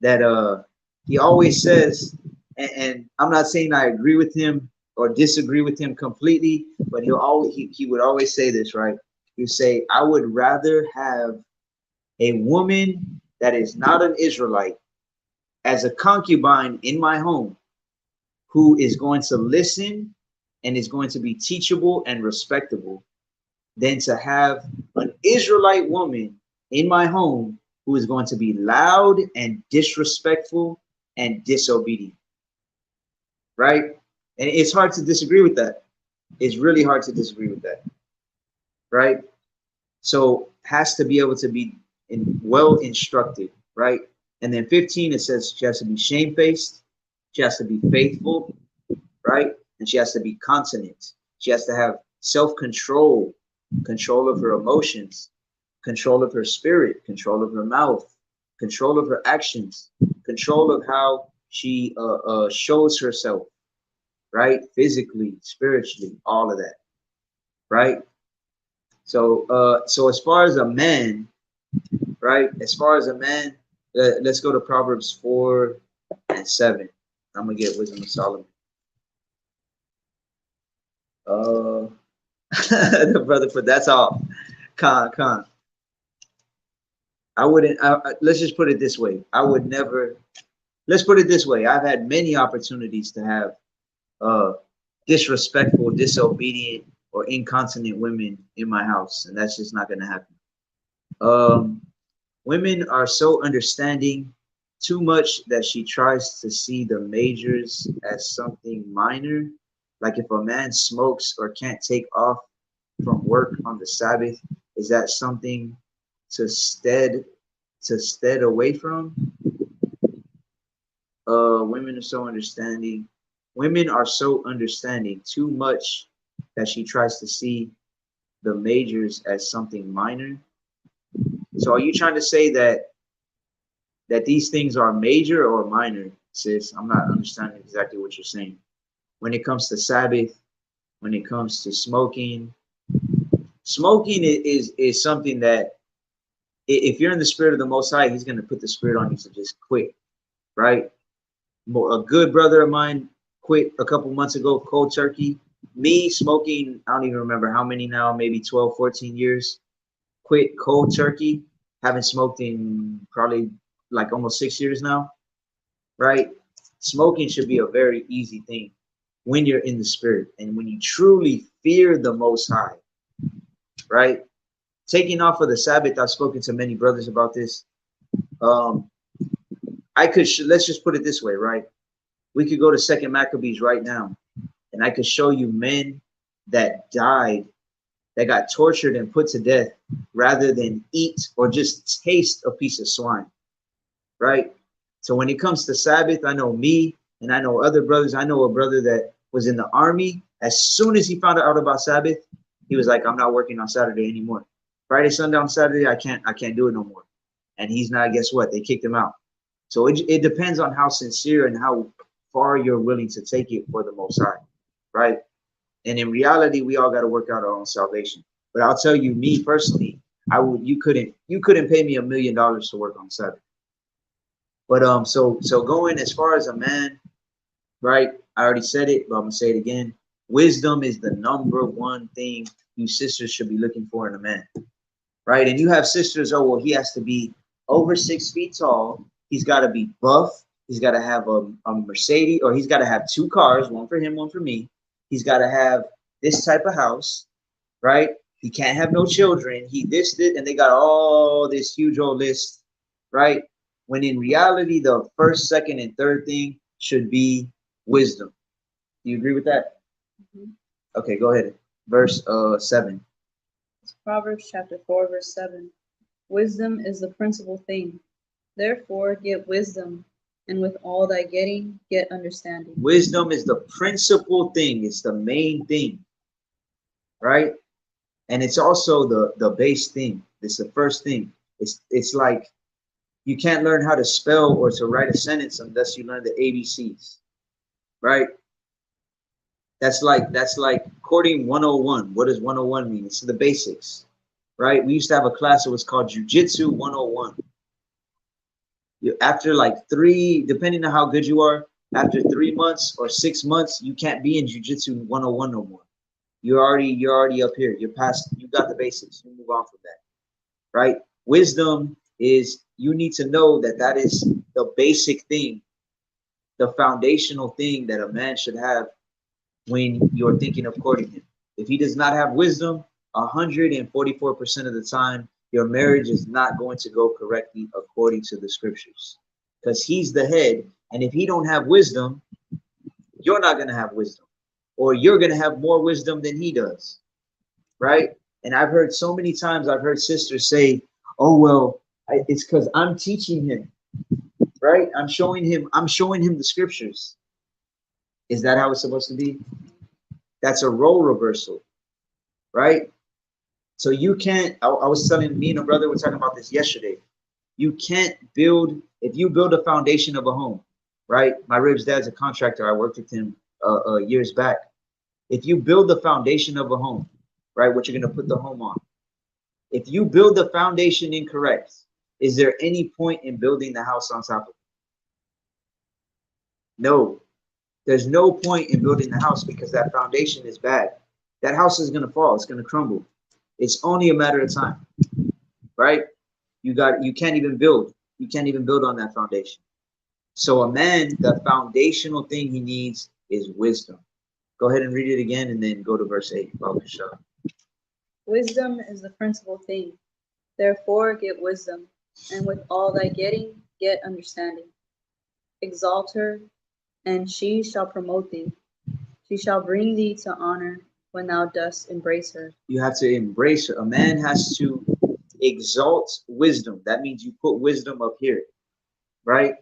[SPEAKER 1] that he always says, and I'm not saying I agree with him or disagree with him completely, but he would always say this, right? He would say, I would rather have a woman that is not an Israelite as a concubine in my home, who is going to listen and is going to be teachable and respectable, than to have an Israelite woman in my home who is going to be loud and disrespectful and disobedient. Right? And it's hard to disagree with that. It's really hard to disagree with that. Right? So has to be able to be well instructed, right? And then 15, it says she has to be shamefaced, she has to be faithful, right? And she has to be continent. She has to have self-control, control of her emotions, control of her spirit, control of her mouth, control of her actions, control of how she shows herself, right? Physically, spiritually, all of that, right? So so as far as a man, right? As far as a man, let's go to Proverbs 4 and 7. I'm gonna get wisdom of Solomon. The brother put that's all. Con. I wouldn't. Let's just put it this way. I would never. Let's put it this way. I've had many opportunities to have disrespectful, disobedient, or incontinent women in my house, and that's just not gonna happen. Women are so understanding, too much that she tries to see the majors as something minor. Like if a man smokes or can't take off from work on the Sabbath, is that something to stead away from? Women are so understanding. Women are so understanding, too much that she tries to see the majors as something minor. So are you trying to say that these things are major or minor, sis? I'm not understanding exactly what you're saying. When it comes to Sabbath, when it comes to smoking is something that if you're in the spirit of the Most High, He's going to put the spirit on you to just quit, right? A good brother of mine quit a couple months ago, cold turkey. Me smoking, I don't even remember how many now, maybe 12, 14 years. Quit cold turkey. Haven't smoked in probably like almost 6 years now, right? Smoking should be a very easy thing when you're in the spirit and when you truly fear the Most High, right? Taking off of the Sabbath, I've spoken to many brothers about this. Let's just put it this way, right? We could go to 2nd Maccabees right now, and I could show you men that died, that got tortured and put to death rather than eat or just taste a piece of swine, right? So when it comes to Sabbath, I know me and I know other brothers. I know a brother that was in the army. As soon as he found out about Sabbath, he was like, I'm not working on Saturday anymore. Friday, sundown, Saturday, I can't do it no more. And he's not, guess what? They kicked him out. So it depends on how sincere and how far you're willing to take it for the Most High, right? And in reality, we all got to work out our own salvation. But I'll tell you, me personally, you couldn't pay me $1 million to work on Sabbath. But so going as far as a man, right? I already said it, but I'm gonna say it again. Wisdom is the #1 thing you sisters should be looking for in a man, right? And you have sisters, oh well, he has to be over 6 feet tall. He's got to be buff. He's got to have a Mercedes, or he's got to have 2 cars, one for him, one for me. He's got to have this type of house, right? He can't have no children. He this, and they got all this huge old list, right? When in reality, the first, second, and third thing should be wisdom. Do you agree with that?
[SPEAKER 2] Mhm.
[SPEAKER 1] Okay, go ahead. Verse 7.
[SPEAKER 2] It's Proverbs chapter 4, verse 7. Wisdom is the principal thing. Therefore get wisdom, and with all thy getting, get understanding.
[SPEAKER 1] Wisdom is the principal thing. It's the main thing, right? And it's also the base thing. It's the first thing. It's like you can't learn how to spell or to write a sentence unless you learn the ABCs, right? That's like courting 101. What does 101 mean? It's the basics, right? We used to have a class that was called Jiu-Jitsu 101. After like 3, depending on how good you are, after 3 months or 6 months, you can't be in Jiu-Jitsu 101 no more. You're already up here. You're past, you got the basics. You move on from that, right? Wisdom is, you need to know that that is the basic thing, the foundational thing that a man should have when you're thinking of courting him. If he does not have wisdom, 144% of the time, your marriage is not going to go correctly according to the scriptures, because he's the head. And if he don't have wisdom, you're not going to have wisdom, or you're going to have more wisdom than he does, right? And I've heard so many times, I've heard sisters say, oh, well, it's because I'm teaching him, right? I'm showing him the scriptures. Is that how it's supposed to be? That's a role reversal, right? So you can't, I was telling, me and a brother were talking about this yesterday. You can't build, if you build a foundation of a home, right? My rib's dad's a contractor. I worked with him years back. If you build the foundation of a home, right, what you're going to put the home on, if you build the foundation incorrect, is there any point in building the house on top of it? No, there's no point in building the house, because that foundation is bad. That house is going to fall. It's going to crumble. It's only a matter of time, right? You can't even build. You can't even build on that foundation. So a man, the foundational thing he needs is wisdom. Go ahead and read it again, and then go to verse 8.
[SPEAKER 2] Wisdom is the principal thing. Therefore get wisdom, and with all thy getting, get understanding. Exalt her, and she shall promote thee. She shall bring thee to honor when thou dost embrace her.
[SPEAKER 1] You have to embrace her. A man has to exalt wisdom. That means you put wisdom up here, right?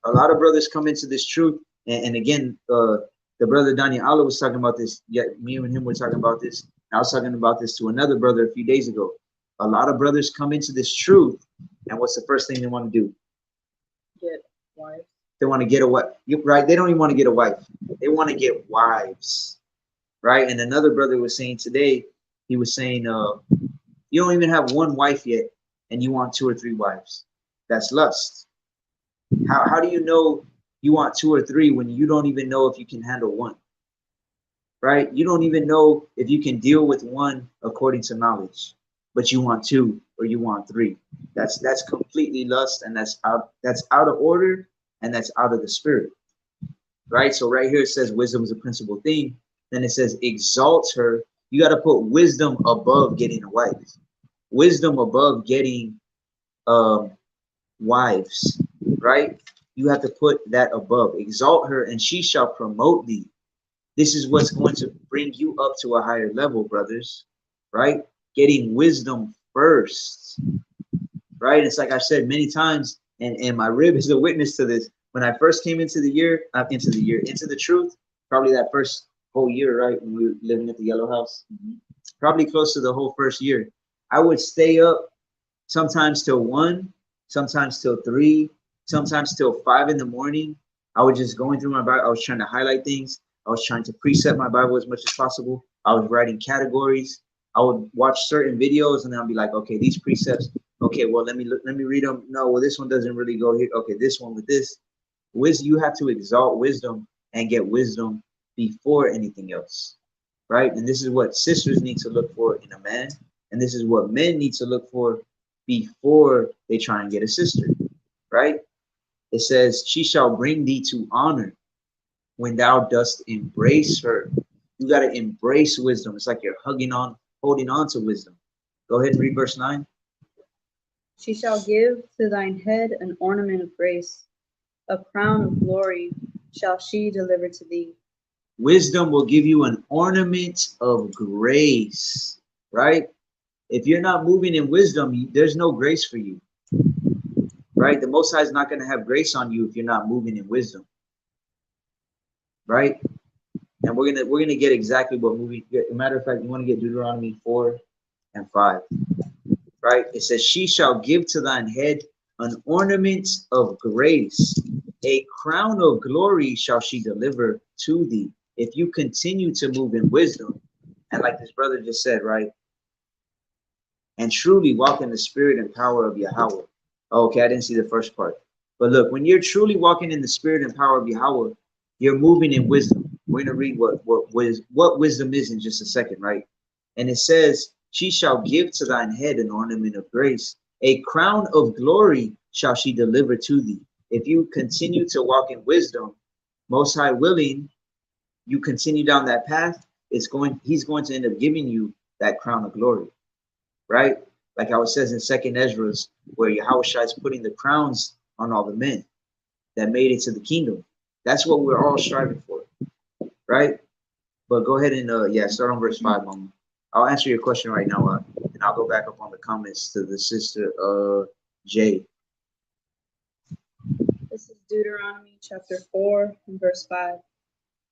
[SPEAKER 1] A lot of brothers come into this truth, and again, the brother Daniel Allah was talking about this. Yeah, me and him were talking about this. I was talking about this to another brother a few days ago. A lot of brothers come into this truth, and what's the first thing they want to do?
[SPEAKER 2] Get wives.
[SPEAKER 1] They want to get a wife, right? They don't even want to get a wife. They want to get wives, right? And another brother was saying today, he was saying, you don't even have one wife yet, and you want 2 or 3 wives. That's lust. How do you know you want 2 or 3 when you don't even know if you can handle one? Right? You don't even know if you can deal with one according to knowledge, but you want 2 or you want 3. That's completely lust, and that's out of order, and that's out of the spirit. Right? So right here it says wisdom is a principal thing. Then it says exalt her. You got to put wisdom above getting a wife. Wisdom above getting wives, right? You have to put that above. Exalt her, and she shall promote thee. This is what's going to bring you up to a higher level, brothers, right? Getting wisdom first, right? It's like I've said many times, and my rib is a witness to this. When I first came into the truth, probably that first whole year, right? When we were living at the Yellow House, probably close to the whole first year, I would stay up sometimes till 1, sometimes till 3, sometimes till 5 in the morning. I was just going through my Bible. I was trying to highlight things. I was trying to precept my Bible as much as possible. I was writing categories. I would watch certain videos, and then I'll be like, okay, these precepts. Okay, well, let me read them. No, well, this one doesn't really go here. Okay, this one with this. You have to exalt wisdom and get wisdom before anything else, right? And this is what sisters need to look for in a man, and this is what men need to look for before they try and get a sister, right? It says, she shall bring thee to honor when thou dost embrace her. You got to embrace wisdom. It's like you're holding on to wisdom. Go ahead and read verse 9.
[SPEAKER 2] She shall give to thine head an ornament of grace. A crown of glory shall she deliver to thee.
[SPEAKER 1] Wisdom will give you an ornament of grace, right? If you're not moving in wisdom, there's no grace for you, right? The Most High is not going to have grace on you if you're not moving in wisdom, right? And we're gonna get exactly what movie. As a matter of fact, you want to get Deuteronomy 4 and 5, right? It says, she shall give to thine head an ornament of grace, a crown of glory shall she deliver to thee. If you continue to move in wisdom, and like this brother just said, right? and truly walk in the spirit and power of Yahweh. Oh, okay, I didn't see the first part. But look, when you're truly walking in the spirit and power of Yahweh, you're moving in wisdom. We're going to read what wisdom is in just a second, right? And it says, she shall give to thine head an ornament of grace. A crown of glory shall she deliver to thee. If you continue to walk in wisdom, most high willing, you continue down that path, he's going to end up giving you that crown of glory, right? Like how it says in Second Ezra's, where Yahushua is putting the crowns on all the men that made it to the kingdom. That's what we're all striving for, right? But go ahead and yeah, start on verse 5, Mama. I'll answer your question right now, and I'll go back up on the comments to the sister Jay.
[SPEAKER 2] This is Deuteronomy chapter 4 and verse 5.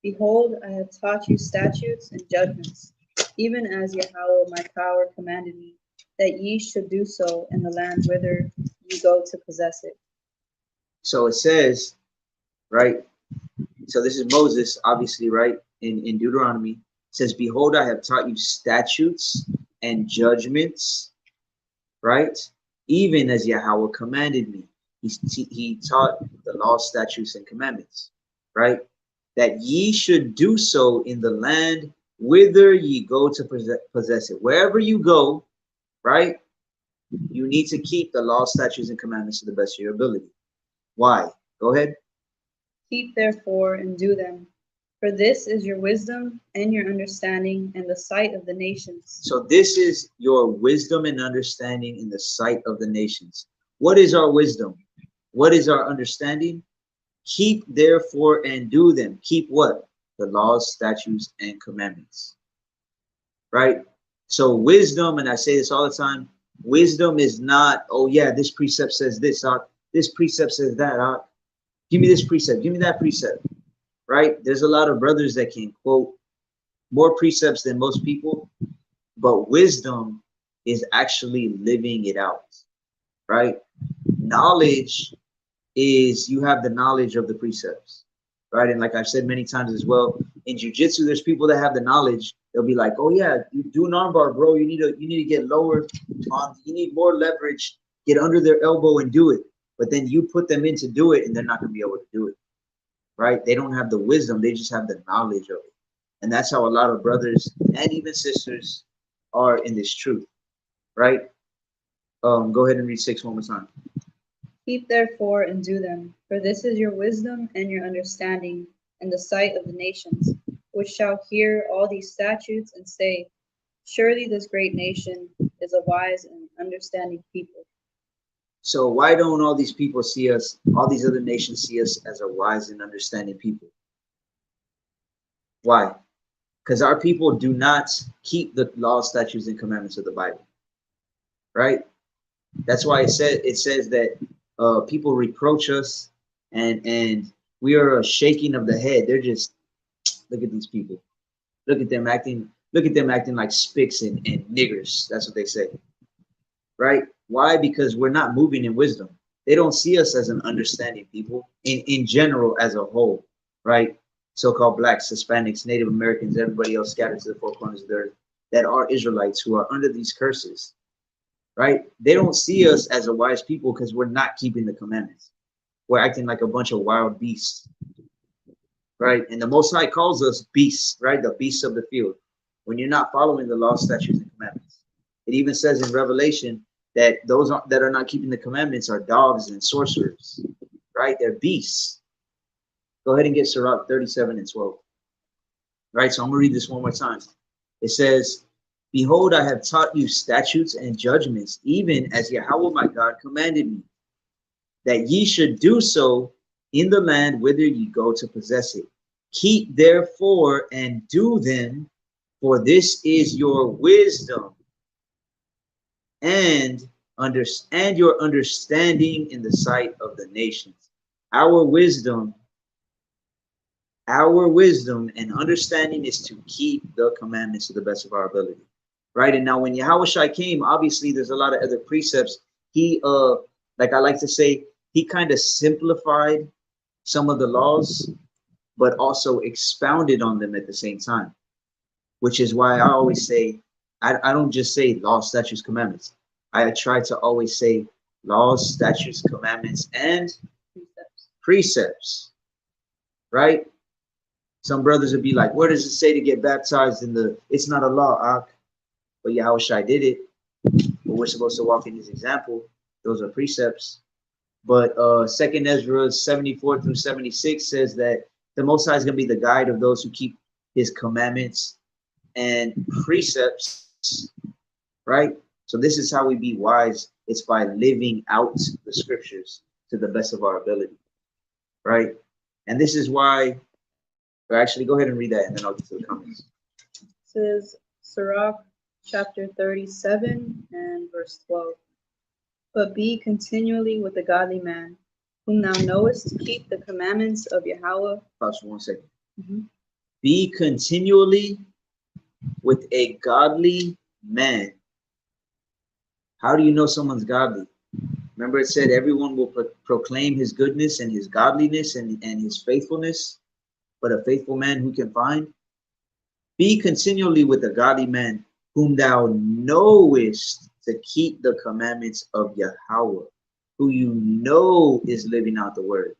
[SPEAKER 2] Behold, I have taught you statutes and judgments, even as Yahweh my power commanded me, that ye should do so in the land whither ye go to possess it.
[SPEAKER 1] So it says, right? So this is Moses, obviously, right? In Deuteronomy, it says, behold, I have taught you statutes and judgments, right? Even as Yahweh commanded me. He taught the law, statutes, and commandments, right? That ye should do so in the land whither ye go to possess it. Wherever you go, right? You need to keep the law, statutes, and commandments to the best of your ability. Why? Go ahead.
[SPEAKER 2] Keep therefore and do them, for this is your wisdom and your understanding in the sight of the nations.
[SPEAKER 1] So this is your wisdom and understanding in the sight of the nations. What is our wisdom? What is our understanding? Keep therefore and do them. Keep what? The laws, statutes, and commandments. Right? So wisdom, and I say this all the time, wisdom is not, oh yeah, this precept says this, this precept says that. Give me this precept, give me that precept. Right? There's a lot of brothers that can quote more precepts than most people, but wisdom is actually living it out. Right? Knowledge is you have the knowledge of the precepts, right? And like I've said many times as well, in jiu-jitsu, there's people that have the knowledge. They'll be like, oh yeah, you do an armbar, bro. You need to get lower on, you need more leverage, get under their elbow and do it. But then you put them in to do it and they're not gonna be able to do it, right? They don't have the wisdom, they just have the knowledge of it. And that's how a lot of brothers and even sisters are in this truth, right? Go ahead and read 6 one more time.
[SPEAKER 2] Keep therefore and do them, for this is your wisdom and your understanding in the sight of the nations, which shall hear all these statutes and say, surely this great nation is a wise and understanding people.
[SPEAKER 1] So why don't all these people see us, all these other nations see us as a wise and understanding people? Why? Because our people do not keep the law, statutes, and commandments of the Bible, right? That's why it says that people reproach us and we are a shaking of the head. They're just, look at these people. Look at them acting like spicks and niggers. That's what they say. Right? Why? Because we're not moving in wisdom. They don't see us as an understanding people in general as a whole, right? So-called blacks, Hispanics, Native Americans, everybody else scattered to the four corners of the earth that are Israelites who are under these curses. Right? They don't see us as a wise people because we're not keeping the commandments. We're acting like a bunch of wild beasts. Right? And the Most High calls us beasts, right? The beasts of the field. When you're not following the law, statutes, and commandments. It even says in Revelation that those that are not keeping the commandments are dogs and sorcerers. Right? They're beasts. Go ahead and get Sirach 37 and 12. Right? So I'm going to read this one more time. It says, behold, I have taught you statutes and judgments, even as Yahweh my God commanded me, that ye should do so in the land whither ye go to possess it. Keep therefore and do them, for this is your wisdom and your understanding in the sight of the nations. Our wisdom and understanding is to keep the commandments to the best of our ability. Right? And now when Yahushua came, obviously there's a lot of other precepts. He, like I like to say, he kind of simplified some of the laws, but also expounded on them at the same time, which is why I always say I don't just say laws, statutes, commandments. I try to always say laws, statutes, commandments, and precepts, right? Some brothers would be like, where does it say to get baptized in the, it's not a law, Ak, but Yahushua did it. But we're supposed to walk in his example. Those are precepts. But Second Ezra 74 through 76 says that the Most High is going to be the guide of those who keep his commandments and precepts, right? So this is how we be wise. It's by living out the scriptures to the best of our ability, right? And this is why, or actually go ahead and read that and then I'll get to the comments.
[SPEAKER 2] It says Sirach chapter 37 and verse 12. But be continually with a godly man, whom thou knowest to keep the commandments of Yahweh.
[SPEAKER 1] Pause for 1 second. Be continually with a godly man. How do you know someone's godly? Remember it said everyone will proclaim his goodness and his godliness and his faithfulness, but a faithful man who can find? Be continually with a godly man, whom thou knowest to keep the commandments of Yahweh, who you know is living out the word.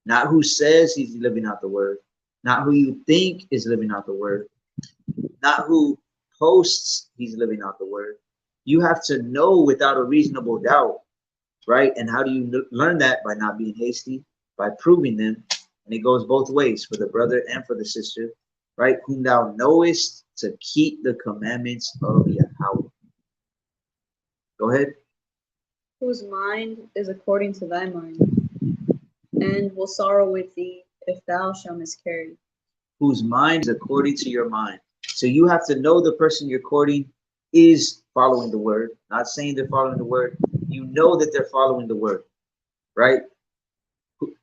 [SPEAKER 1] Not who says he's living out the word, not who you think is living out the word, not who posts he's living out the word. You have to know without a reasonable doubt, right? And how do you learn that? By not being hasty, by proving them. And it goes both ways, for the brother and for the sister, right? Whom thou knowest to keep the commandments of Yahweh. Go ahead.
[SPEAKER 2] Whose mind is according to thy mind, and will sorrow with thee if thou shalt miscarry.
[SPEAKER 1] Whose mind is according to your mind. So you have to know the person you're courting is following the word. Not saying they're following the word. You know that they're following the word, right?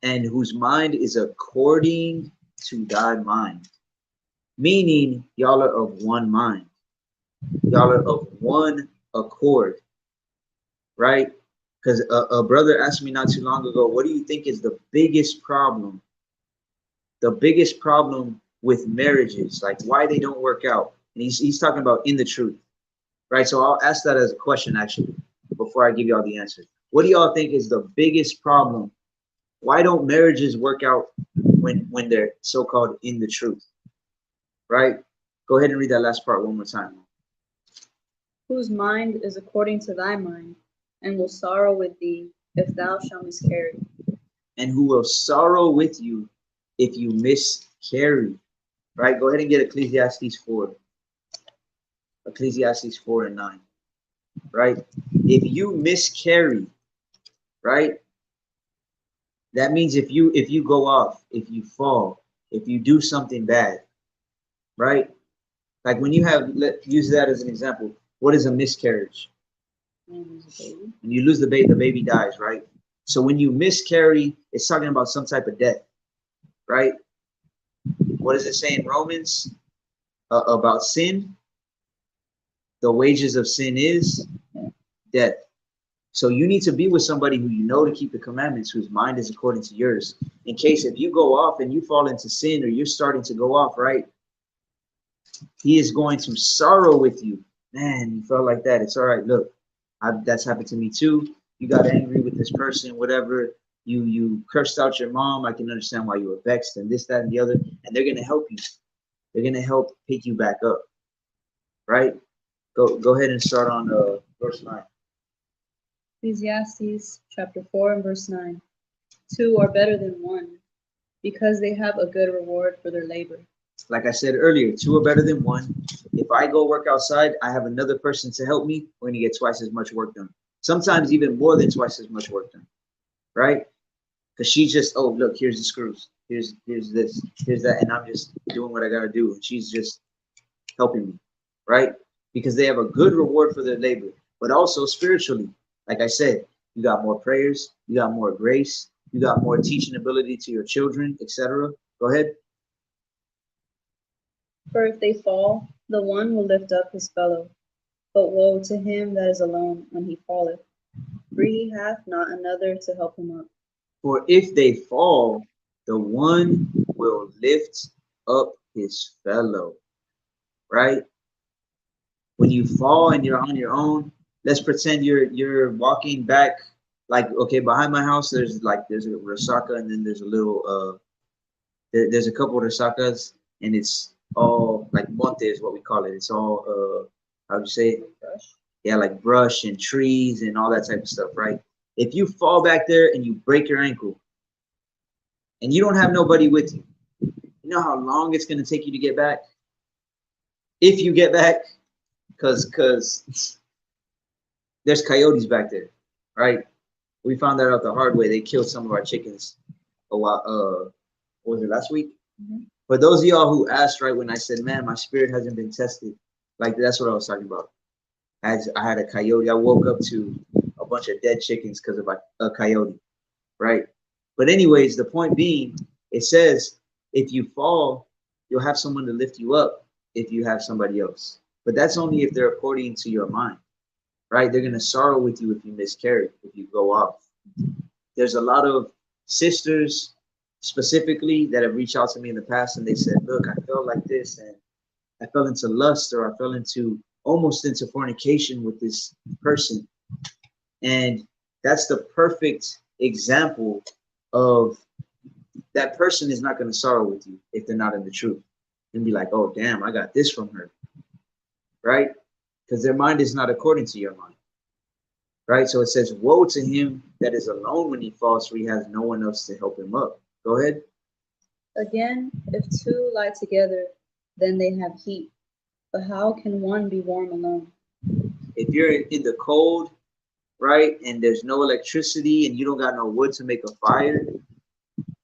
[SPEAKER 1] And whose mind is according to thy mind. Meaning y'all are of one mind. Y'all are of one accord, right? Because a brother asked me not too long ago, what do you think is the biggest problem? The biggest problem with marriages, like why they don't work out. And he's talking about in the truth, right? So I'll ask that as a question, actually, before I give y'all the answer. What do y'all think is the biggest problem? Why don't marriages work out when they're so-called in the truth, right? Go ahead and read that last part one more time.
[SPEAKER 2] Whose mind is according to thy mind, and will sorrow with thee if thou shalt miscarry.
[SPEAKER 1] And who will sorrow with you if you miscarry, right? Go ahead and get Ecclesiastes 4. Ecclesiastes 4 and 9, right? If you miscarry, right? That means if you go off, if you fall, if you do something bad, right? Like when you have, use that as an example. What is a miscarriage? When you lose the baby dies, right? So when you miscarry, it's talking about some type of death, right? What does it say in Romans about sin? The wages of sin is death. So you need to be with somebody who you know to keep the commandments, whose mind is according to yours. In case if you go off and you fall into sin or you're starting to go off, right? He is going to sorrow with you. Man, you felt like that. It's all right. Look, that's happened to me too. You got angry with this person, whatever. You cursed out your mom. I can understand why you were vexed and this, that, and the other. And they're going to help you. They're going to help pick you back up, right? Go ahead and start on verse 9.
[SPEAKER 2] Ecclesiastes chapter 4 and verse 9. Two are better than one, because they have a good reward for their labor.
[SPEAKER 1] Like I said earlier, two are better than one. If I go work outside, I have another person to help me. We're going to get twice as much work done. Sometimes even more than twice as much work done, right? Because she just, oh, look, here's the screws. Here's this, here's that. And I'm just doing what I got to do. And she's just helping me, right? Because they have a good reward for their labor. But also spiritually, like I said, you got more prayers, you got more grace, you got more teaching ability to your children, etc. Go ahead.
[SPEAKER 2] For if they fall, the one will lift up his fellow. But woe to him that is alone when he falleth, for he hath not another to help him up.
[SPEAKER 1] For if they fall, the one will lift up his fellow, right? when you fall and you're on your own, let's pretend you're walking back, like, okay, behind my house there's a resaca, and then there's a little there's a couple of resakas, and it's all like monte is what we call it. It's all how do you say it?
[SPEAKER 2] Brush.
[SPEAKER 1] Yeah, like brush and trees and all that type of stuff, right? If you fall back there and you break your ankle and you don't have nobody with you, you know how long it's going to take you to get back? If you get back, because there's coyotes back there, right? We found that out the hard way. They killed some of our chickens a while, what was it, last week?
[SPEAKER 2] Mm-hmm.
[SPEAKER 1] For those of y'all who asked, right, when I said, man, my spirit hasn't been tested, like that's what I was talking about. I had a coyote. I woke up to a bunch of dead chickens because of a coyote, right? But anyways, the point being, it says if you fall, you'll have someone to lift you up if you have somebody else. But that's only if they're according to your mind, right? They're going to sorrow with you if you miscarry, if you go off. There's a lot of sisters specifically that have reached out to me in the past, and they said, look, I felt like this, and I fell into lust, or I fell into almost into fornication with this person. And that's the perfect example of that person is not going to sorrow with you if they're not in the truth and be like, oh, damn, I got this from her, right? Because their mind is not according to your mind, right? So it says, woe to him that is alone when he falls, for he has no one else to help him up. Go ahead.
[SPEAKER 2] Again, if two lie together, then they have heat. But how can one be warm alone?
[SPEAKER 1] If you're in the cold, right, and there's no electricity and you don't got no wood to make a fire,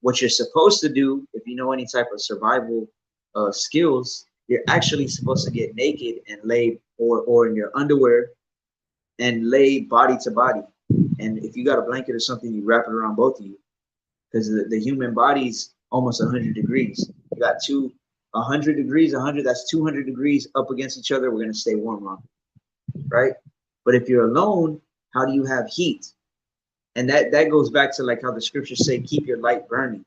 [SPEAKER 1] what you're supposed to do, if you know any type of survival skills, you're actually supposed to get naked and lay, or in your underwear, and lay body to body. And if you got a blanket or something, you wrap it around both of you, because the human body's almost 100 degrees. You got 100 degrees, 100, that's 200 degrees up against each other. We're going to stay warm on, right? But if you're alone, how do you have heat? And that goes back to like how the scriptures say, keep your light burning,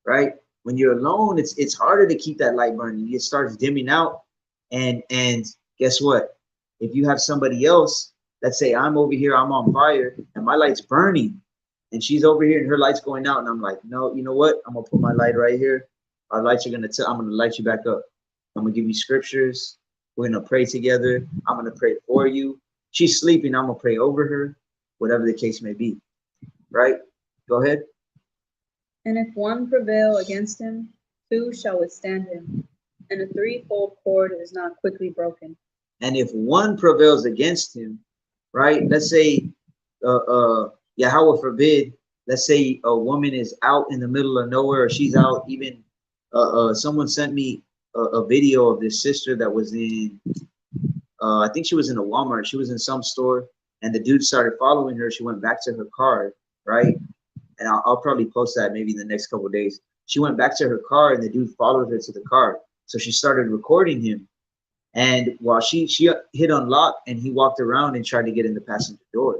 [SPEAKER 1] right? When you're alone, it's harder to keep that light burning. It starts dimming out. And guess what? If you have somebody else, let's say I'm over here, I'm on fire, and my light's burning, and she's over here and her light's going out, and I'm like, no, you know what? I'm gonna put my light right here. Our lights are gonna I'm gonna light you back up. I'm gonna give you scriptures. We're gonna pray together. I'm gonna pray for you. She's sleeping, I'm gonna pray over her, whatever the case may be. Right? Go ahead.
[SPEAKER 2] And if one prevail against him, two shall withstand him. And a threefold cord is not quickly broken.
[SPEAKER 1] And if one prevails against him, right? Let's say Yahweh forbid, let's say a woman is out in the middle of nowhere, or she's out, even someone sent me a video of this sister that was in I think she was in a Walmart. She was in some store, and the dude started following her. She went back to her car, right? And I'll probably post that maybe in the next couple of days. She went back to her car, and the dude followed her to the car. So she started recording him. And while she hit unlock, and he walked around and tried to get in the passenger door,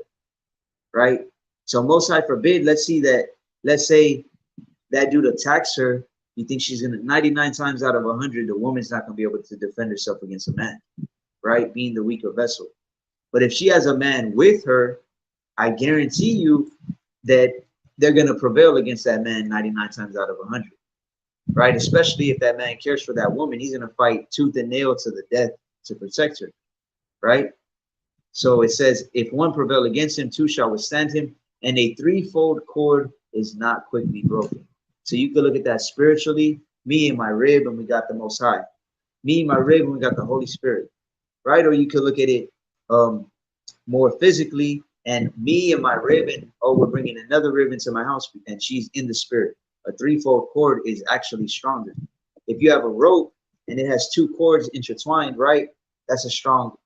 [SPEAKER 1] right? So most high forbid, let's say that dude attacks her. You think she's gonna, 99 times out of 100, the woman's not gonna be able to defend herself against a man, right? Being the weaker vessel. But if she has a man with her, I guarantee you that they're gonna prevail against that man 99 times out of 100, right? Especially if that man cares for that woman, he's gonna fight tooth and nail to the death to protect her, right? So it says, if one prevail against him, two shall withstand him, and a threefold cord is not quickly broken. So you can look at that spiritually, me and my rib, and we got the Most High. Me and my rib, and we got the Holy Spirit, right? Or you could look at it more physically, and me and my rib, and oh, we're bringing another rib into my house, and she's in the spirit. A threefold cord is actually stronger. If you have a rope and it has two cords intertwined, right? That's a strong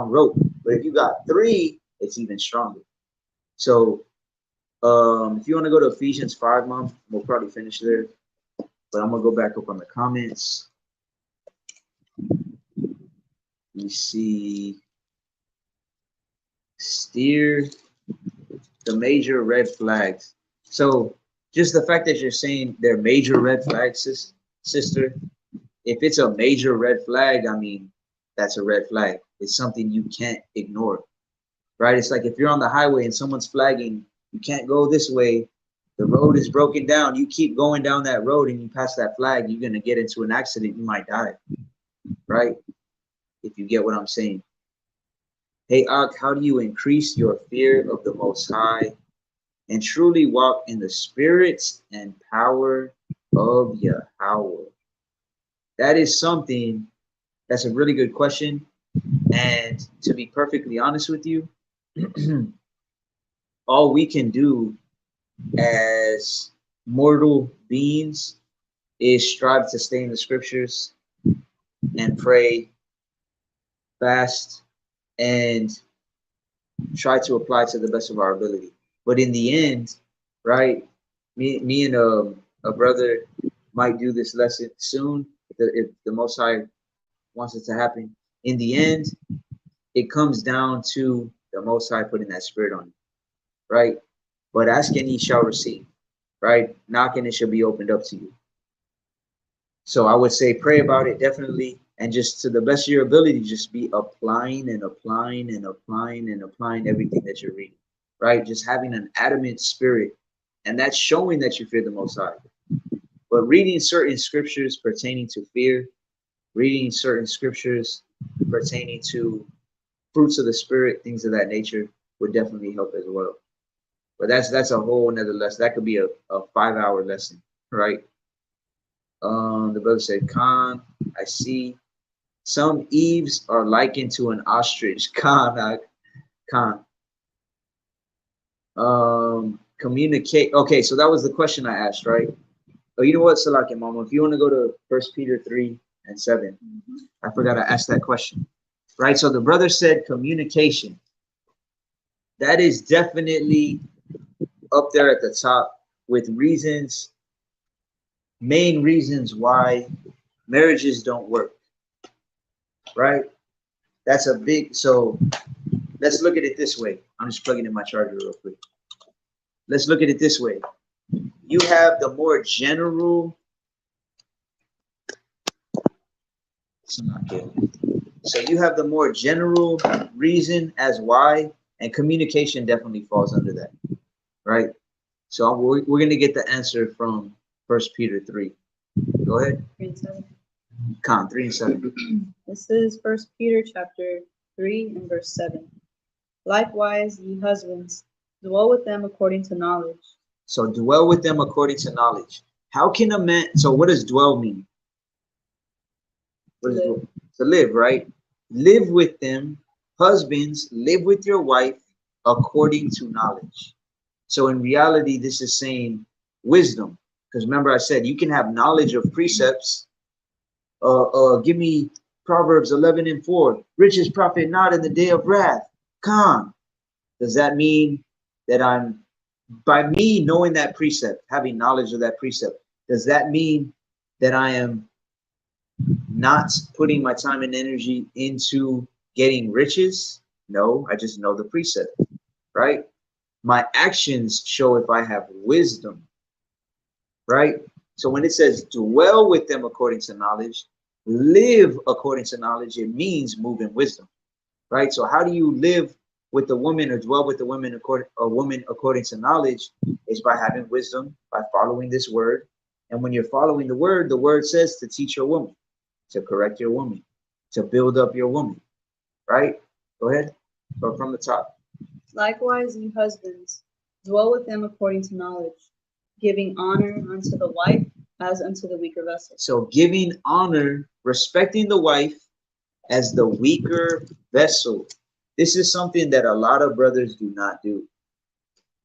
[SPEAKER 1] rope. But if you got three, it's even stronger. So if you want to go to Ephesians 5, Mom, we'll probably finish there. But I'm going to go back up on the comments. Let me see. Steer the major red flags. So just the fact that you're saying they're major red flags, sister, if it's a major red flag, I mean, that's a red flag. It's something you can't ignore, right? It's like if you're on the highway and someone's flagging, you can't go this way. The road is broken down. You keep going down that road and you pass that flag, you're going to get into an accident. You might die, right? If you get what I'm saying. Hey, Ak, how do you increase your fear of the Most High and truly walk in the spirits and power of Yahweh? That is something that's a really good question. And to be perfectly honest with you, all we can do as mortal beings is strive to stay in the scriptures and pray, fast, and try to apply to the best of our ability. But in the end, right, me and a brother might do this lesson soon if the Most High wants it to happen. In the end, it comes down to the Most High putting that spirit on you, right? But ask and ye shall receive, right? Knock and it shall be opened up to you. So I would say pray about it definitely, and just to the best of your ability, just be applying and applying and applying and applying everything that you're reading, right? Just having an adamant spirit, and that's showing that you fear the Most High. But reading certain scriptures pertaining to fear, reading certain scriptures pertaining to fruits of the spirit, things of that nature would definitely help as well. But that's a whole another lesson. That could be a 5-hour lesson, right? The brother said, Khan, I see some eaves are likened to an ostrich. Khan. Communicate. Okay, so that was the question I asked, right? Oh, you know what, Salaki Mama, if you want to go to 1 Peter 3:7, I forgot to ask that question, right? So the brother said communication. That is definitely up there at the top with reasons, main reasons why marriages don't work, right? That's a big, so let's look at it this way. I'm just plugging in my charger real quick. Let's look at it this way. You have the more general, so you have the more general reason as why, and communication definitely falls under that, right? So we're going to get the answer from 1 Peter 3. Go ahead.
[SPEAKER 2] 3 and 7.
[SPEAKER 1] Con 3 and 7.
[SPEAKER 2] This is 1 Peter chapter 3 and verse 7. Likewise, ye husbands, dwell with them according to knowledge.
[SPEAKER 1] So dwell with them according to knowledge. How can a man, so what does dwell mean? What is dwell? To live, right? Live with them. Husbands, live with your wife according to knowledge. So in reality, this is saying wisdom. Because remember I said you can have knowledge of precepts. Give me Proverbs 11:4. Riches profit not in the day of wrath. Con. Does that mean that I'm, by me knowing that precept, having knowledge of that precept, does that mean that I am not putting my time and energy into getting riches? No, I just know the precept, right? My actions show if I have wisdom, right? So when it says dwell with them according to knowledge, live according to knowledge, it means move in wisdom, right? So how do you live with the woman or dwell with the woman according to knowledge? Is by having wisdom, by following this word. And when you're following the word says to teach your woman, to correct your woman, to build up your woman, right? Go ahead, go from the top.
[SPEAKER 2] Likewise, ye husbands, dwell with them according to knowledge, giving honor unto the wife as unto the weaker vessel. So
[SPEAKER 1] giving honor, respecting the wife as the weaker vessel. This is something that a lot of brothers do not do,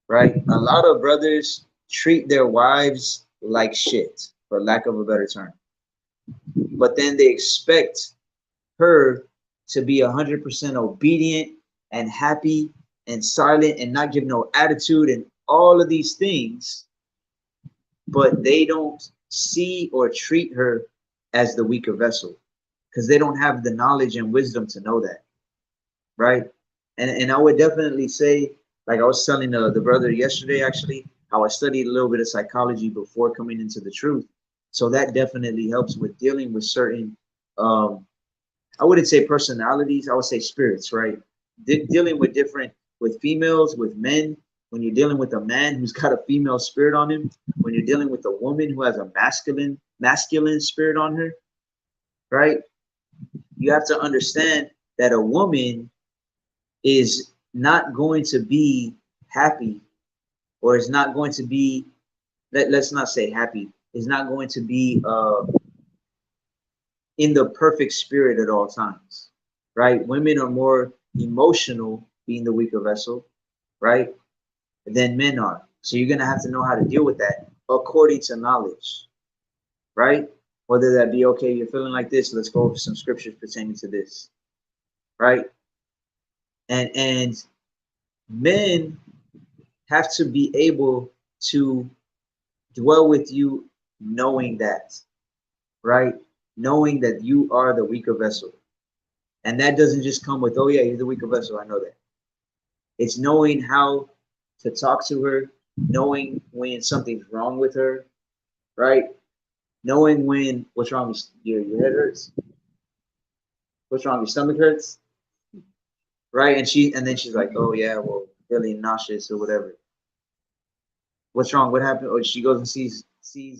[SPEAKER 1] right? A lot of brothers treat their wives like shit, for lack of a better term. But then they expect her to be 100% obedient and happy and silent and not give no attitude and all of these things, but they don't see or treat her as the weaker vessel because they don't have the knowledge and wisdom to know that, right? And I would definitely say, like I was telling the brother yesterday, actually, how I studied a little bit of psychology before coming into the truth. So that definitely helps with dealing with certain I wouldn't say personalities, I would say spirits, right? Dealing with females, with men, when you're dealing with a man who's got a female spirit on him, when you're dealing with a woman who has a masculine spirit on her, right? You have to understand that a woman is not going to be happy, or is not going to be, let's not say happy, is not going to be in the perfect spirit at all times, right? Women are more emotional, being the weaker vessel, right, than men are. So you're going to have to know how to deal with that according to knowledge, right? Whether that be, okay, you're feeling like this, let's go over some scriptures pertaining to this, right? And men have to be able to dwell with you knowing that, right? Knowing that you are the weaker vessel. And that doesn't just come with, oh yeah, you're the weaker vessel, I know that. It's knowing how to talk to her, knowing when something's wrong with her, right? Knowing when, what's wrong, your head hurts? What's wrong, your stomach hurts? Right? And then she's like, oh yeah, well, feeling nauseous or whatever. What's wrong? What happened? Or she goes and sees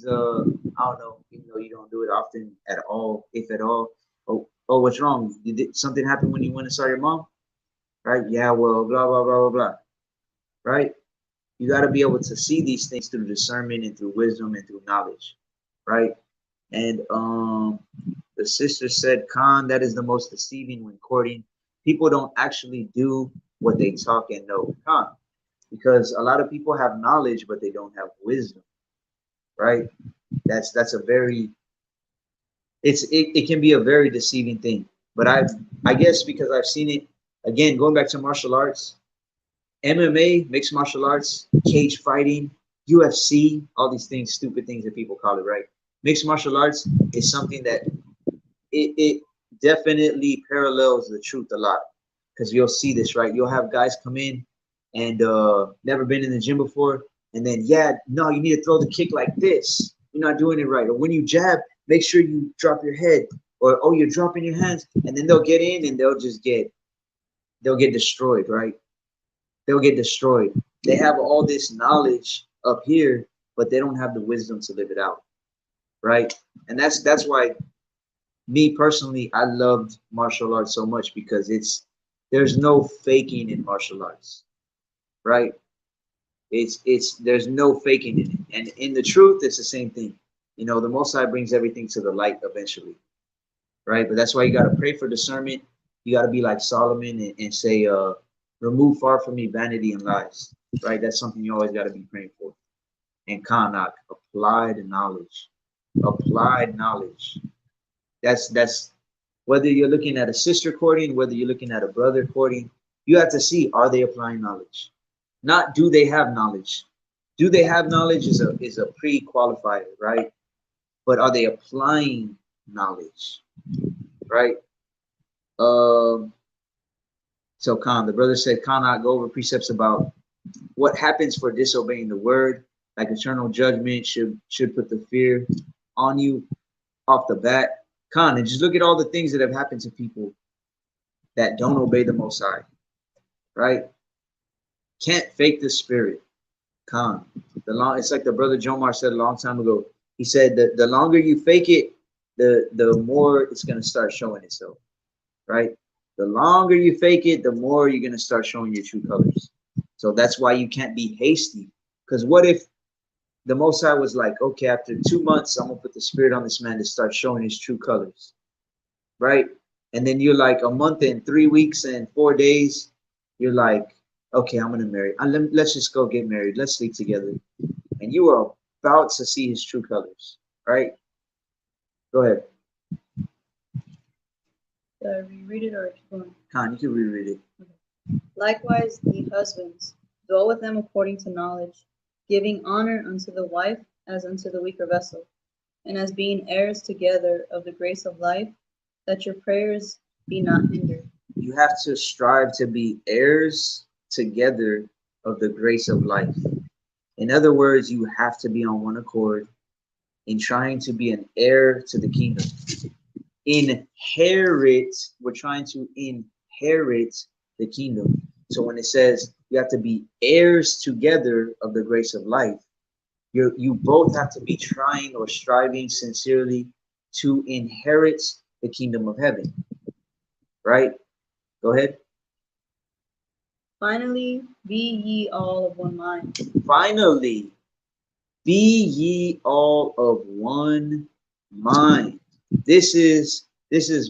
[SPEAKER 1] I don't know, even though you don't do it often at all, if at all. Oh, what's wrong? Did something happen when you went and saw your mom? Right? Yeah, well, blah, blah, blah, blah, blah. Right? You got to be able to see these things through discernment and through wisdom and through knowledge. Right? And the sister said, Khan, that is the most deceiving when courting. People don't actually do what they talk and know. Khan. Because a lot of people have knowledge, but they don't have wisdom, right? That's a very, it can be a very deceiving thing. But I guess because I've seen it, again, going back to martial arts, MMA, mixed martial arts, cage fighting, UFC, all these things, stupid things that people call it, right? Mixed martial arts is something that it definitely parallels the truth a lot, because you'll see this, right? You'll have guys come in and never been in the gym before, and then, yeah, no, you need to throw the kick like this, you're not doing it right. Or when you jab, make sure you drop your head, or oh, you're dropping your hands. And then they'll get in and they'll get destroyed, right? They'll get destroyed. They have all this knowledge up here, but they don't have the wisdom to live it out, right? And that's why, me personally, I loved martial arts so much, because there's no faking in martial arts, right? There's no faking in it. And in the truth, it's the same thing. You know, the Most High brings everything to the light eventually, right? But that's why you got to pray for discernment. You got to be like Solomon and say, remove far from me vanity and lies, right? That's something you always got to be praying for. And Kanak, applied knowledge. Applied knowledge. That's whether you're looking at a sister courting, whether you're looking at a brother courting, you have to see, are they applying knowledge? Not do they have knowledge. Do they have knowledge is a pre-qualifier, right? But are they applying knowledge, right? So Khan, the brother said, Khan, I go over precepts about what happens for disobeying the word, like eternal judgment should put the fear on you off the bat. Khan, and just look at all the things that have happened to people that don't obey the Most High, right? Can't fake the spirit. Khan, it's like the brother Jomar said a long time ago. He said that the longer you fake it, the more it's gonna start showing itself, right? The longer you fake it, the more you're gonna start showing your true colors. So that's why you can't be hasty. Because what if the Most High was like, okay, after 2 months, I'm gonna put the spirit on this man to start showing his true colors, right? And then you're like a month and 3 weeks and 4 days, you're like, okay, I'm gonna marry. Let's just go get married. Let's sleep together. And you are about to see his true colors, right? Go ahead.
[SPEAKER 2] Reread it or keep going?
[SPEAKER 1] Khan, you can reread it.
[SPEAKER 2] Okay. Likewise, ye husbands, dwell with them according to knowledge, giving honor unto the wife as unto the weaker vessel, and as being heirs together of the grace of life, that your prayers be not hindered.
[SPEAKER 1] You have to strive to be heirs together of the grace of life. In other words, you have to be on one accord in trying to be an heir to the kingdom. inherit, we're trying to inherit the kingdom. So when it says you have to be heirs together of the grace of life, you both have to be trying or striving sincerely to inherit the kingdom of heaven. Right? Go ahead.
[SPEAKER 2] Finally, be ye all of one mind.
[SPEAKER 1] Finally, be ye all of one mind. This is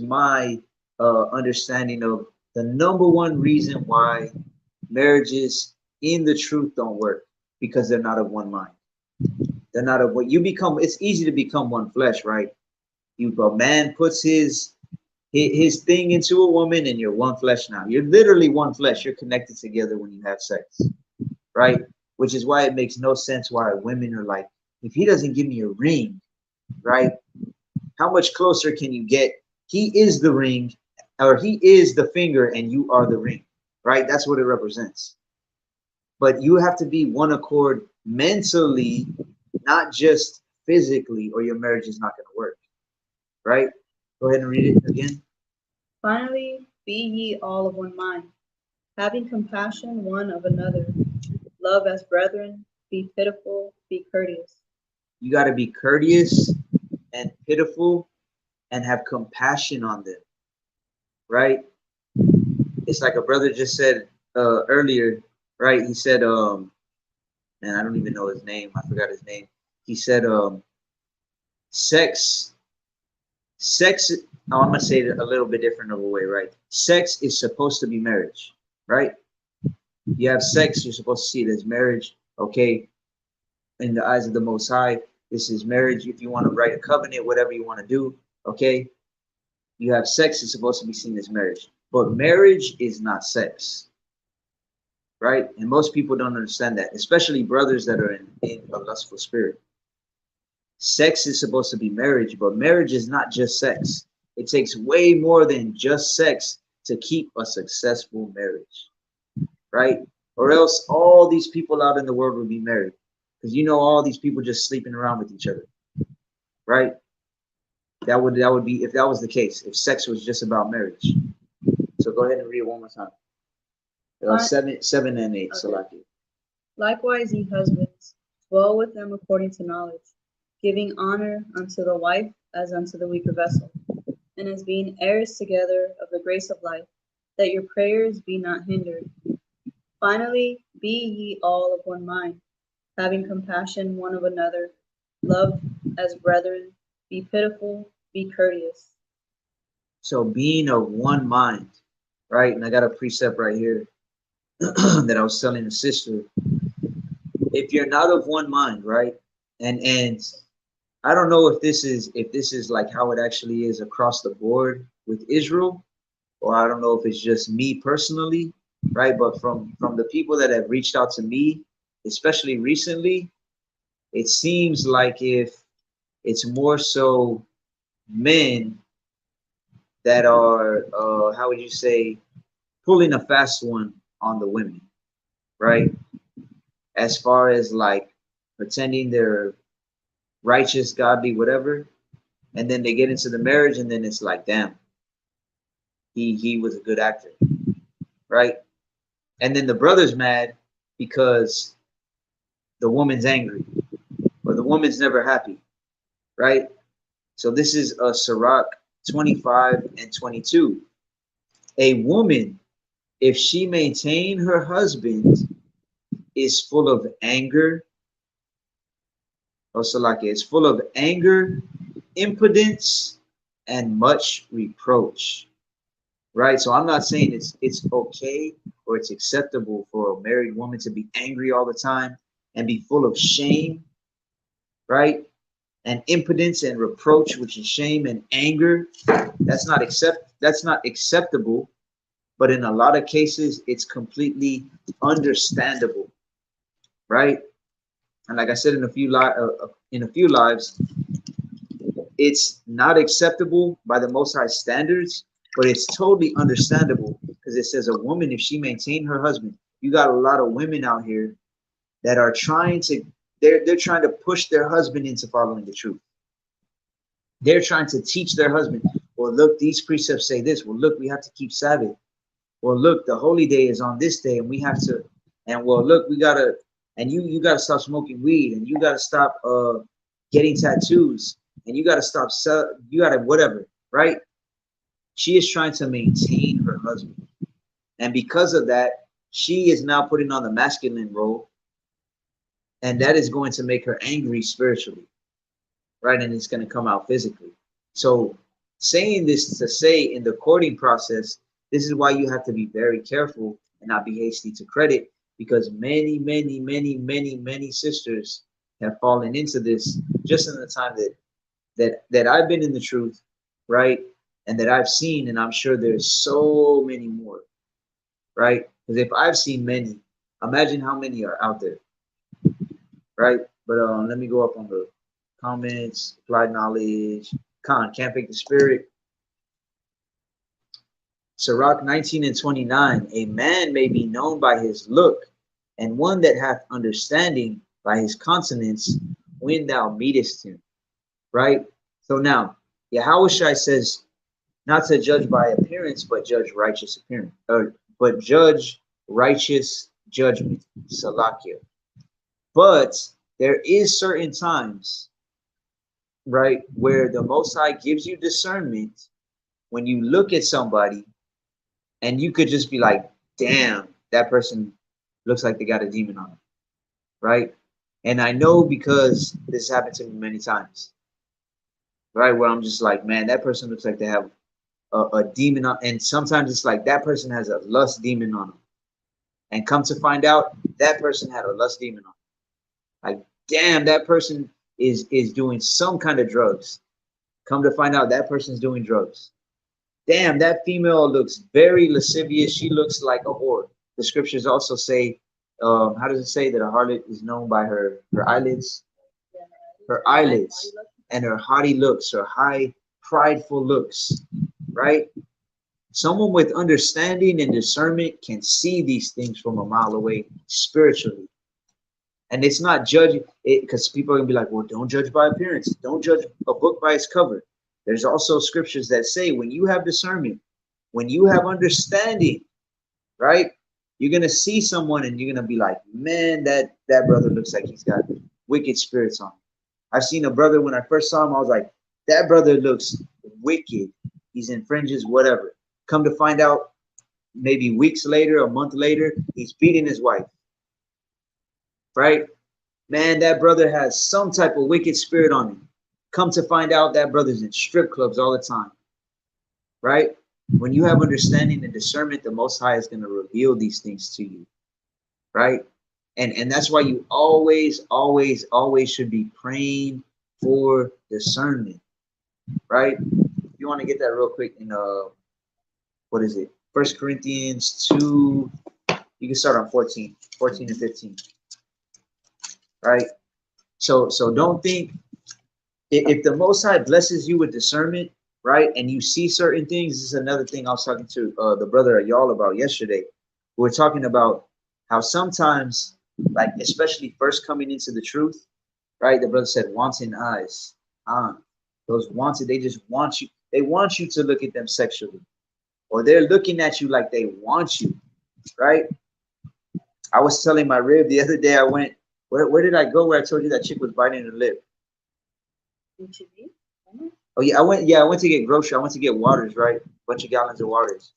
[SPEAKER 1] my understanding of the number one reason why marriages in the truth don't work, because they're not of one mind. They're not of what you become. It's easy to become one flesh, right? A man puts his thing into a woman, and you're one flesh now. You're literally one flesh. You're connected together when you have sex, right? Which is why it makes no sense why women are like, if he doesn't give me a ring, right? How much closer can you get? He is the ring, or he is the finger, and you are the ring, right? That's what it represents. But you have to be one accord mentally, not just physically, or your marriage is not going to work, right? Go ahead and read it again.
[SPEAKER 2] Finally, be ye all of one mind, having compassion one of another. Love as brethren, be pitiful, be courteous.
[SPEAKER 1] You got to be courteous and pitiful and have compassion on them, right? It's like a brother just said earlier, right? He said, and I don't even know his name. I forgot his name. He said, sex, I'm going to say it a little bit different of a way, right? Sex is supposed to be marriage, right? You have sex, you're supposed to see it as marriage, okay? In the eyes of the Most High, this is marriage. If you want to write a covenant, whatever you want to do, okay? You have sex, it's supposed to be seen as marriage. But marriage is not sex, right? And most people don't understand that, especially brothers that are in a lustful spirit. Sex is supposed to be marriage, but marriage is not just sex. It takes way more than just sex to keep a successful marriage, right? Or else all these people out in the world would be married, because you know all these people just sleeping around with each other, right? That would be, if that was the case, if sex was just about marriage. So go ahead and read it one more time. 7 and 8.
[SPEAKER 2] Okay.
[SPEAKER 1] Select it.
[SPEAKER 2] Likewise, ye husbands, dwell with them according to knowledge, giving honor unto the wife as unto the weaker vessel, and as being heirs together of the grace of life, that your prayers be not hindered. Finally, be ye all of one mind, having compassion one of another, love as brethren, be pitiful, be courteous.
[SPEAKER 1] So being of one mind, right? And I got a precept right here that I was telling a sister. If you're not of one mind, right? And I don't know if this is like how it actually is across the board with Israel, or I don't know if it's just me personally, right? But from the people that have reached out to me, especially recently, it seems like if it's more so men that are how would you say, pulling a fast one on the women, right? As far as like pretending they're righteous, godly, whatever, and then they get into the marriage, and then it's like, damn, he was a good actor, right? And then the brother's mad because the woman's angry, or the woman's never happy, right? So this is a Sirach 25 and 22. A woman, if she maintain her husband, is full of anger. Also, like it's full of anger, impotence, and much reproach. Right? So I'm not saying it's okay or it's acceptable for a married woman to be angry all the time and be full of shame, right? And impotence and reproach, which is shame and anger. That's not acceptable. But in a lot of cases, it's completely understandable, right? And like I said in a few lives, it's not acceptable by the Most High standards, but it's totally understandable, because it says a woman, if she maintain her husband. You got a lot of women out here that are trying to, they're trying to push their husband into following the truth. They're trying to teach their husband, Well, look, these precepts say this. Well, look, we have to keep Sabbath. Well, look, the holy day is on this day, and we have to. And well, look, we gotta. And you gotta stop smoking weed, and you gotta stop getting tattoos, and you gotta stop. You gotta whatever, right? She is trying to maintain her husband, and because of that, she is now putting on the masculine role, and that is going to make her angry spiritually, right? And it's going to come out physically. So saying this to say in the courting process, this is why you have to be very careful and not be hasty to credit, because many sisters have fallen into this just in the time that I've been in the truth, right? And that I've seen, and I'm sure there's so many more, right? Because if I've seen many, imagine how many are out there, right? But let me go up on the comments. Applied knowledge. Can't pick the spirit. Sirach 19 and 29. A man may be known by his look, and one that hath understanding by his countenance when thou meetest him. Right? So now, Yahushua says not to judge by appearance, but judge righteous appearance. But judge righteous judgment. Salakia. But there is certain times, right, where the Most High gives you discernment when you look at somebody and you could just be like, damn, that person looks like they got a demon on them, right? And I know because this happened to me many times, right, where I'm just like, man, that person looks like they have a demon on, and sometimes it's like that person has a lust demon on them. And come to find out, that person had a lust demon on them. Like, damn, that person is doing some kind of drugs. Come to find out, that person's doing drugs. Damn, that female looks very lascivious. She looks like a whore. The scriptures also say, how does it say that a harlot is known by her eyelids? Her eyelids and her haughty looks, her high prideful looks, right? Someone with understanding and discernment can see these things from a mile away spiritually. And it's not judging it, because people are gonna be like, well, don't judge by appearance. Don't judge a book by its cover. There's also scriptures that say when you have discernment, when you have understanding, right? You're gonna see someone and you're gonna be like, man, that brother looks like he's got wicked spirits on him. I've seen a brother, when I first saw him, I was like, that brother looks wicked. He's in fringes, whatever. Come to find out, maybe weeks later, a month later, he's beating his wife. Right? Man, that brother has some type of wicked spirit on him. Come to find out, that brother's in strip clubs all the time. Right? When you have understanding and discernment, the Most High is going to reveal these things to you. Right? And that's why you always should be praying for discernment. Right? If you want to get that real quick in what is it? 1 Corinthians 2, you can start on 14 and 15. Right? So don't think, if the Most High blesses you with discernment, right, and you see certain things. This is another thing I was talking to the brother at y'all about yesterday. We were talking about how sometimes, like especially first coming into the truth, right, the brother said wanting eyes. Those wanted, they just want you. They want you to look at them sexually, or they're looking at you like they want you, right? I was telling my rib the other day, I went, where did I go where I told you that chick was biting her lip? Oh yeah, I went to get grocery. I went to get waters, right? A bunch of gallons of waters.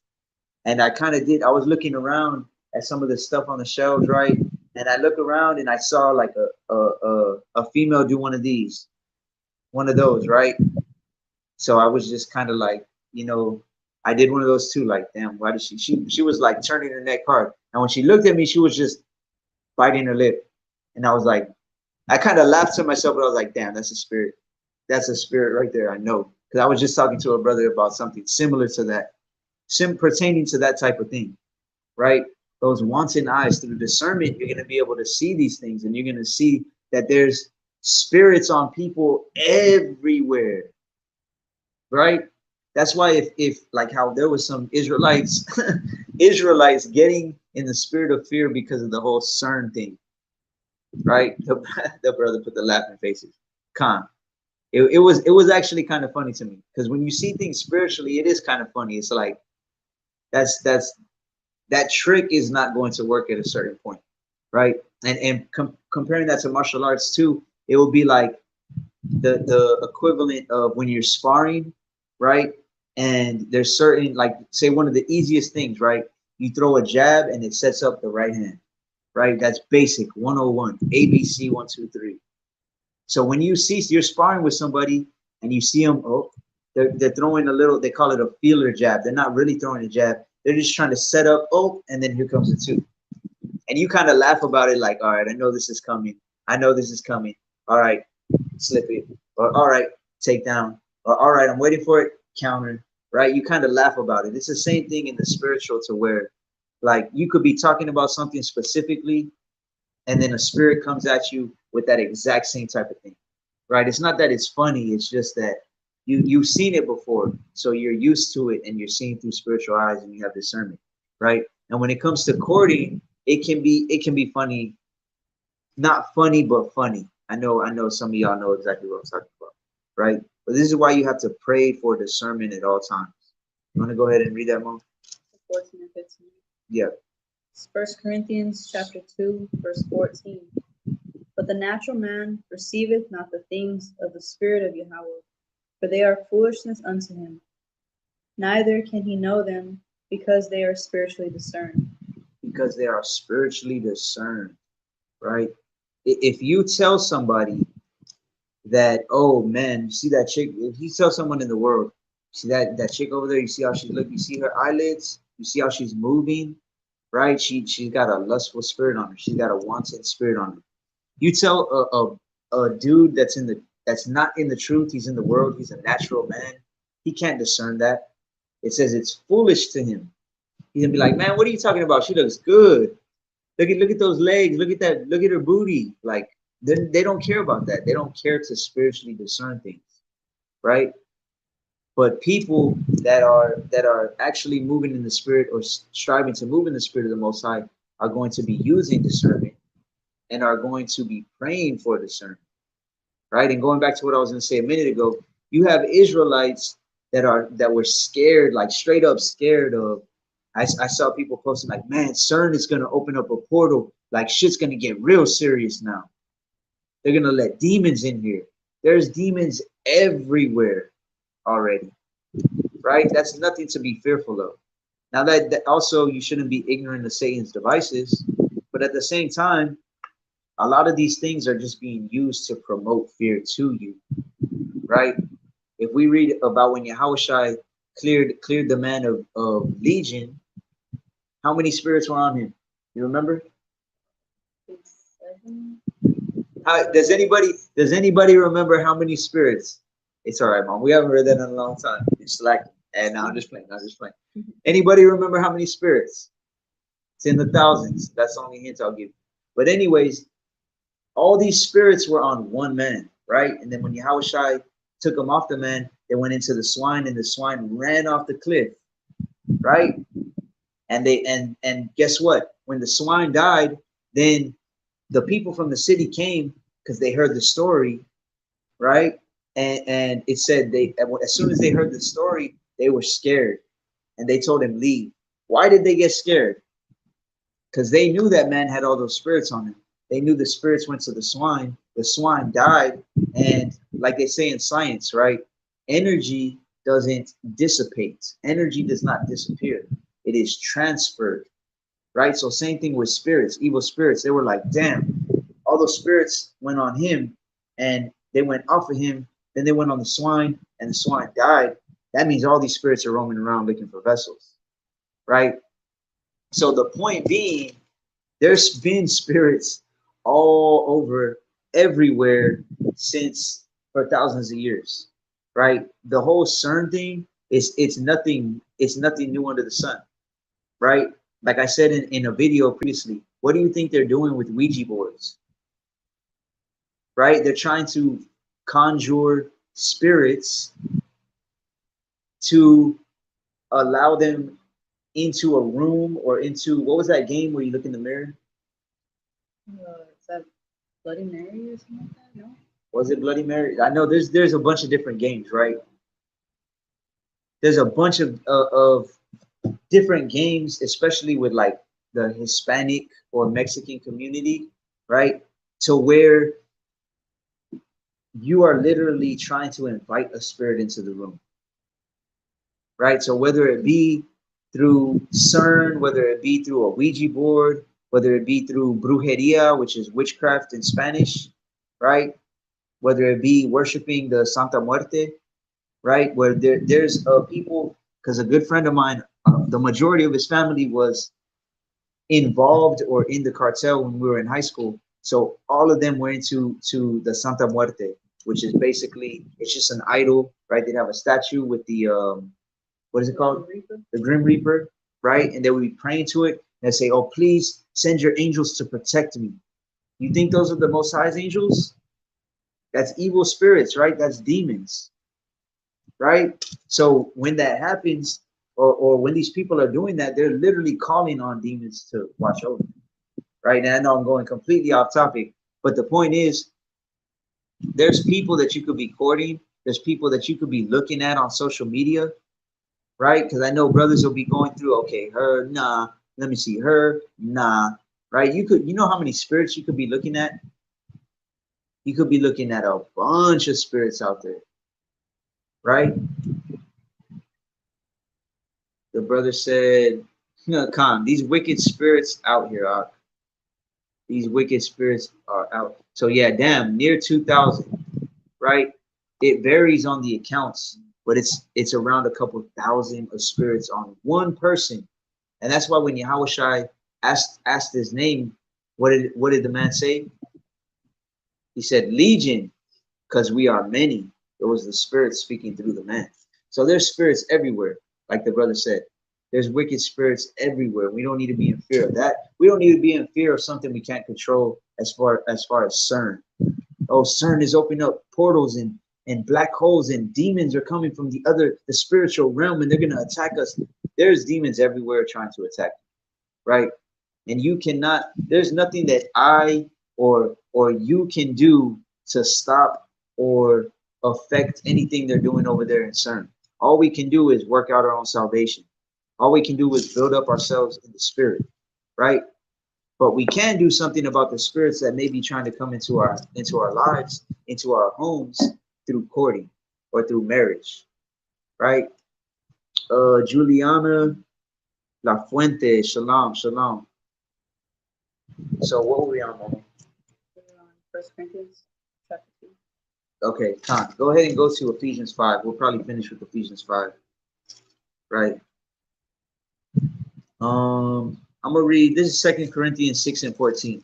[SPEAKER 1] And I kind of did, I was looking around at some of the stuff on the shelves, right? And I look around and I saw like a female do one of these, one of those, right? So I was just kind of like, you know, I did one of those too. Like, damn, why did she was like turning her neck hard. And when she looked at me, she was just biting her lip. And I was like, I kind of laughed to myself, but I was like, damn, that's a spirit. That's a spirit right there. I know. Because I was just talking to a brother about something similar to that, pertaining to that type of thing, right? Those wanting eyes, through discernment, you're going to be able to see these things, and you're going to see that there's spirits on people everywhere, right? That's why if like how there was some Israelites, getting in the spirit of fear because of the whole CERN thing, right? The brother put the laughing faces. It was actually kind of funny to me, because when you see things spiritually, it is kind of funny. It's like that trick is not going to work at a certain point, right? And comparing that to martial arts too, it will be like the equivalent of when you're sparring, right? And there's certain, like, say one of the easiest things, right? You throw a jab and it sets up the right hand, right? That's basic 101, ABC 1 2 3. So when you're sparring with somebody and you see them, oh, they're throwing a little, they call it a feeler jab. They're not really throwing a jab. They're just trying to set up, oh, and then here comes the two. And you kind of laugh about it like, all right, I know this is coming. I know this is coming. All right, slip it. Or all right, take down. Or all right, I'm waiting for it, counter. Right? You kind of laugh about it. It's the same thing in the spiritual, to where, like, you could be talking about something specifically, and then a spirit comes at you with that exact same type of thing, right? It's not that it's funny, it's just that you've seen it before, so you're used to it, and you're seeing through spiritual eyes, and you have discernment, right? And when it comes to courting, it can be funny, not funny but funny. I know some of y'all know exactly what I'm talking about, right? But this is why you have to pray for discernment at all times. You want to go ahead and read that, Mom?
[SPEAKER 2] 14 and 15.
[SPEAKER 1] Yeah.
[SPEAKER 2] 1 Corinthians chapter 2, verse 14. But the natural man receiveth not the things of the Spirit of Yahweh, for they are foolishness unto him. Neither can he know them, because they are spiritually discerned.
[SPEAKER 1] Because they are spiritually discerned, right? If you tell somebody that, oh man, you see that chick, if you tell someone in the world, see that chick over there, you see how she's looking, you see her eyelids, you see how she's moving, right? She's got a lustful spirit on her. She's got a wanton spirit on her. You tell a dude that's not in the truth, he's in the world, he's a natural man, he can't discern that. It says it's foolish to him. He's gonna be like, man, what are you talking about? She looks good. Look at those legs. Look at that. Look at her booty. Like, they don't care about that. They don't care to spiritually discern things, right? But people that are actually moving in the spirit, or striving to move in the spirit of the Most High, are going to be using discernment, and are going to be praying for discernment, right? And going back to what I was going to say a minute ago, you have Israelites that were scared, like straight up scared of. I saw people posting like, man, CERN is going to open up a portal. Like, shit's going to get real serious now. They're going to let demons in here. There's demons everywhere already, right? That's nothing to be fearful of. Now that also, you shouldn't be ignorant of Satan's devices, but at the same time, a lot of these things are just being used to promote fear to you, right? If we read about when Yahushua cleared the man of Legion, how many spirits were on him? You remember?
[SPEAKER 2] 7.
[SPEAKER 1] Does anybody remember how many spirits? It's all right, Mom. We haven't read that in a long time. It's like, and I'm just playing. Anybody remember how many spirits? It's in the thousands. That's the only hint I'll give you. But anyways, all these spirits were on one man, right? And then when Yahushua took them off the man, they went into the swine, and the swine ran off the cliff, right? And guess what? When the swine died, then the people from the city came, because they heard the story, right? And it said as soon as they heard the story, they were scared, and they told him, leave. Why did they get scared? Because they knew that man had all those spirits on him. They knew the spirits went to the swine died, and like they say in science, right? Energy doesn't dissipate. Energy does not disappear. It is transferred, right? So same thing with spirits, evil spirits. They were like, damn, all those spirits went on him, and they went off of him. Then they went on the swine, and the swine died. That means all these spirits are roaming around looking for vessels, right? So the point being, there's been spirits all over, everywhere, since for thousands of years, right? The whole CERN thing it's nothing new under the sun, right? Like I said in a video previously, what do you think they're doing with Ouija boards? Right? They're trying to conjure spirits to allow them into a room, or into, what was that game where you look in the mirror?
[SPEAKER 2] Is that Bloody Mary or something like that? No?
[SPEAKER 1] Was it Bloody Mary? I know there's a bunch of different games, right? There's a bunch of different games, especially with like the Hispanic or Mexican community, right? To where you are literally trying to invite a spirit into the room, right? So whether it be through CERN, whether it be through a Ouija board, whether it be through brujeria, which is witchcraft in Spanish, right? Whether it be worshiping the Santa Muerte, right? Where there's people, because a good friend of mine, the majority of his family was involved or in the cartel when we were in high school. So all of them were into the Santa Muerte, which is basically, it's just an idol, right? They'd have a statue with the what is it called? The Grim Reaper, right? And they would be praying to it and say, "Oh, please send your angels to protect me." You think those are the Most High's angels? That's evil spirits, right? That's demons, right? So when that happens, or when these people are doing that, they're literally calling on demons to watch over them, right? And I know I'm going completely off topic, but the point is, there's people that you could be courting. There's people that you could be looking at on social media, right? Because I know brothers will be going through, okay, her, nah, let me see her, nah, right? You know how many spirits you could be looking at? You could be looking at a bunch of spirits out there, right? The brother said, no, Khan, these wicked spirits out here, these wicked spirits are out. So yeah, damn, near 2,000, right? It varies on the accounts, but it's around a couple thousand of spirits on one person. And that's why when Yahushua asked his name, what did the man say? He said, Legion, because we are many. It was the spirit speaking through the man. So there's spirits everywhere, like the brother said. There's wicked spirits everywhere. We don't need to be in fear of that. We don't need to be in fear of something we can't control as far as CERN. Oh, CERN is opening up portals and black holes, and demons are coming from the spiritual realm, and they're going to attack us. There's demons everywhere trying to attack you, right? And you cannot, there's nothing that I or you can do to stop or affect anything they're doing over there in CERN. All we can do is work out our own salvation. All we can do is build up ourselves in the spirit, right? But we can do something about the spirits that may be trying to come into our lives, into our homes through courting or through marriage, right? Juliana La Fuente, shalom, shalom. So what were we on, Mommy?
[SPEAKER 2] We're on 1 Corinthians chapter 2.
[SPEAKER 1] Okay, Con, go ahead and go to Ephesians 5. We'll probably finish with Ephesians 5, right? I'm gonna read, this is 2 Corinthians 6 and 14,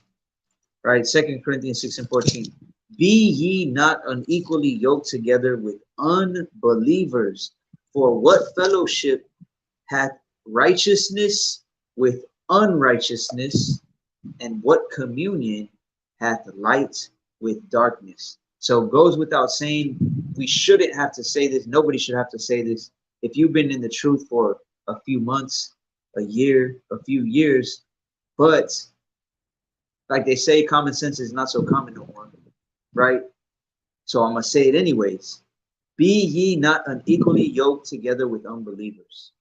[SPEAKER 1] right? 2 Corinthians 6 and 14. Be ye not unequally yoked together with unbelievers, for what fellowship hath righteousness with unrighteousness, and what communion hath light with darkness? So it goes without saying, we shouldn't have to say this. Nobody should have to say this. If you've been in the truth for a few months, a year, a few years, but like they say, common sense is not so common no more, right? So I'm going to say it anyways. Be ye not unequally yoked together with unbelievers.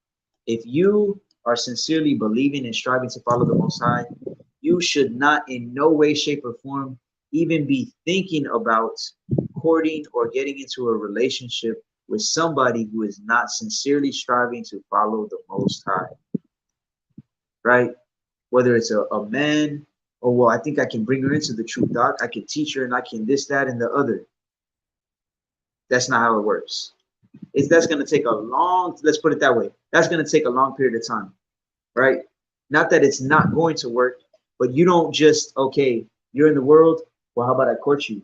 [SPEAKER 1] If you are sincerely believing and striving to follow the Most High, you should not in no way, shape, or form even be thinking about courting or getting into a relationship with somebody who is not sincerely striving to follow the Most High, right? Whether it's a man, or well, I think I can bring her into the truth, doc. I can teach her and I can this, that, and the other. That's not how it works. That's going to take a long, let's put it that way. That's going to take a long period of time, right? Not that it's not going to work, but you don't just, okay, you're in the world. Well, how about I court you?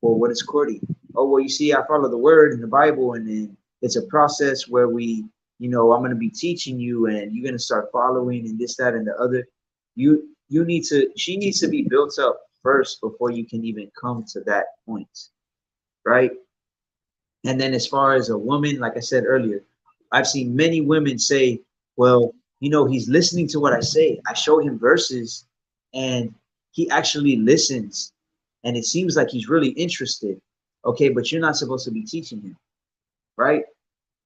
[SPEAKER 1] Well, what is courting? Oh, well, you see, I follow the word in the Bible, and then it's a process where we, I'm going to be teaching you, and you're going to start following and this, that, and the other. She needs to be built up first before you can even come to that point, right? And then as far as a woman, like I said earlier, I've seen many women say, well, he's listening to what I say. I show him verses and he actually listens. and it seems like he's really interested. Okay, but you're not supposed to be teaching him, right?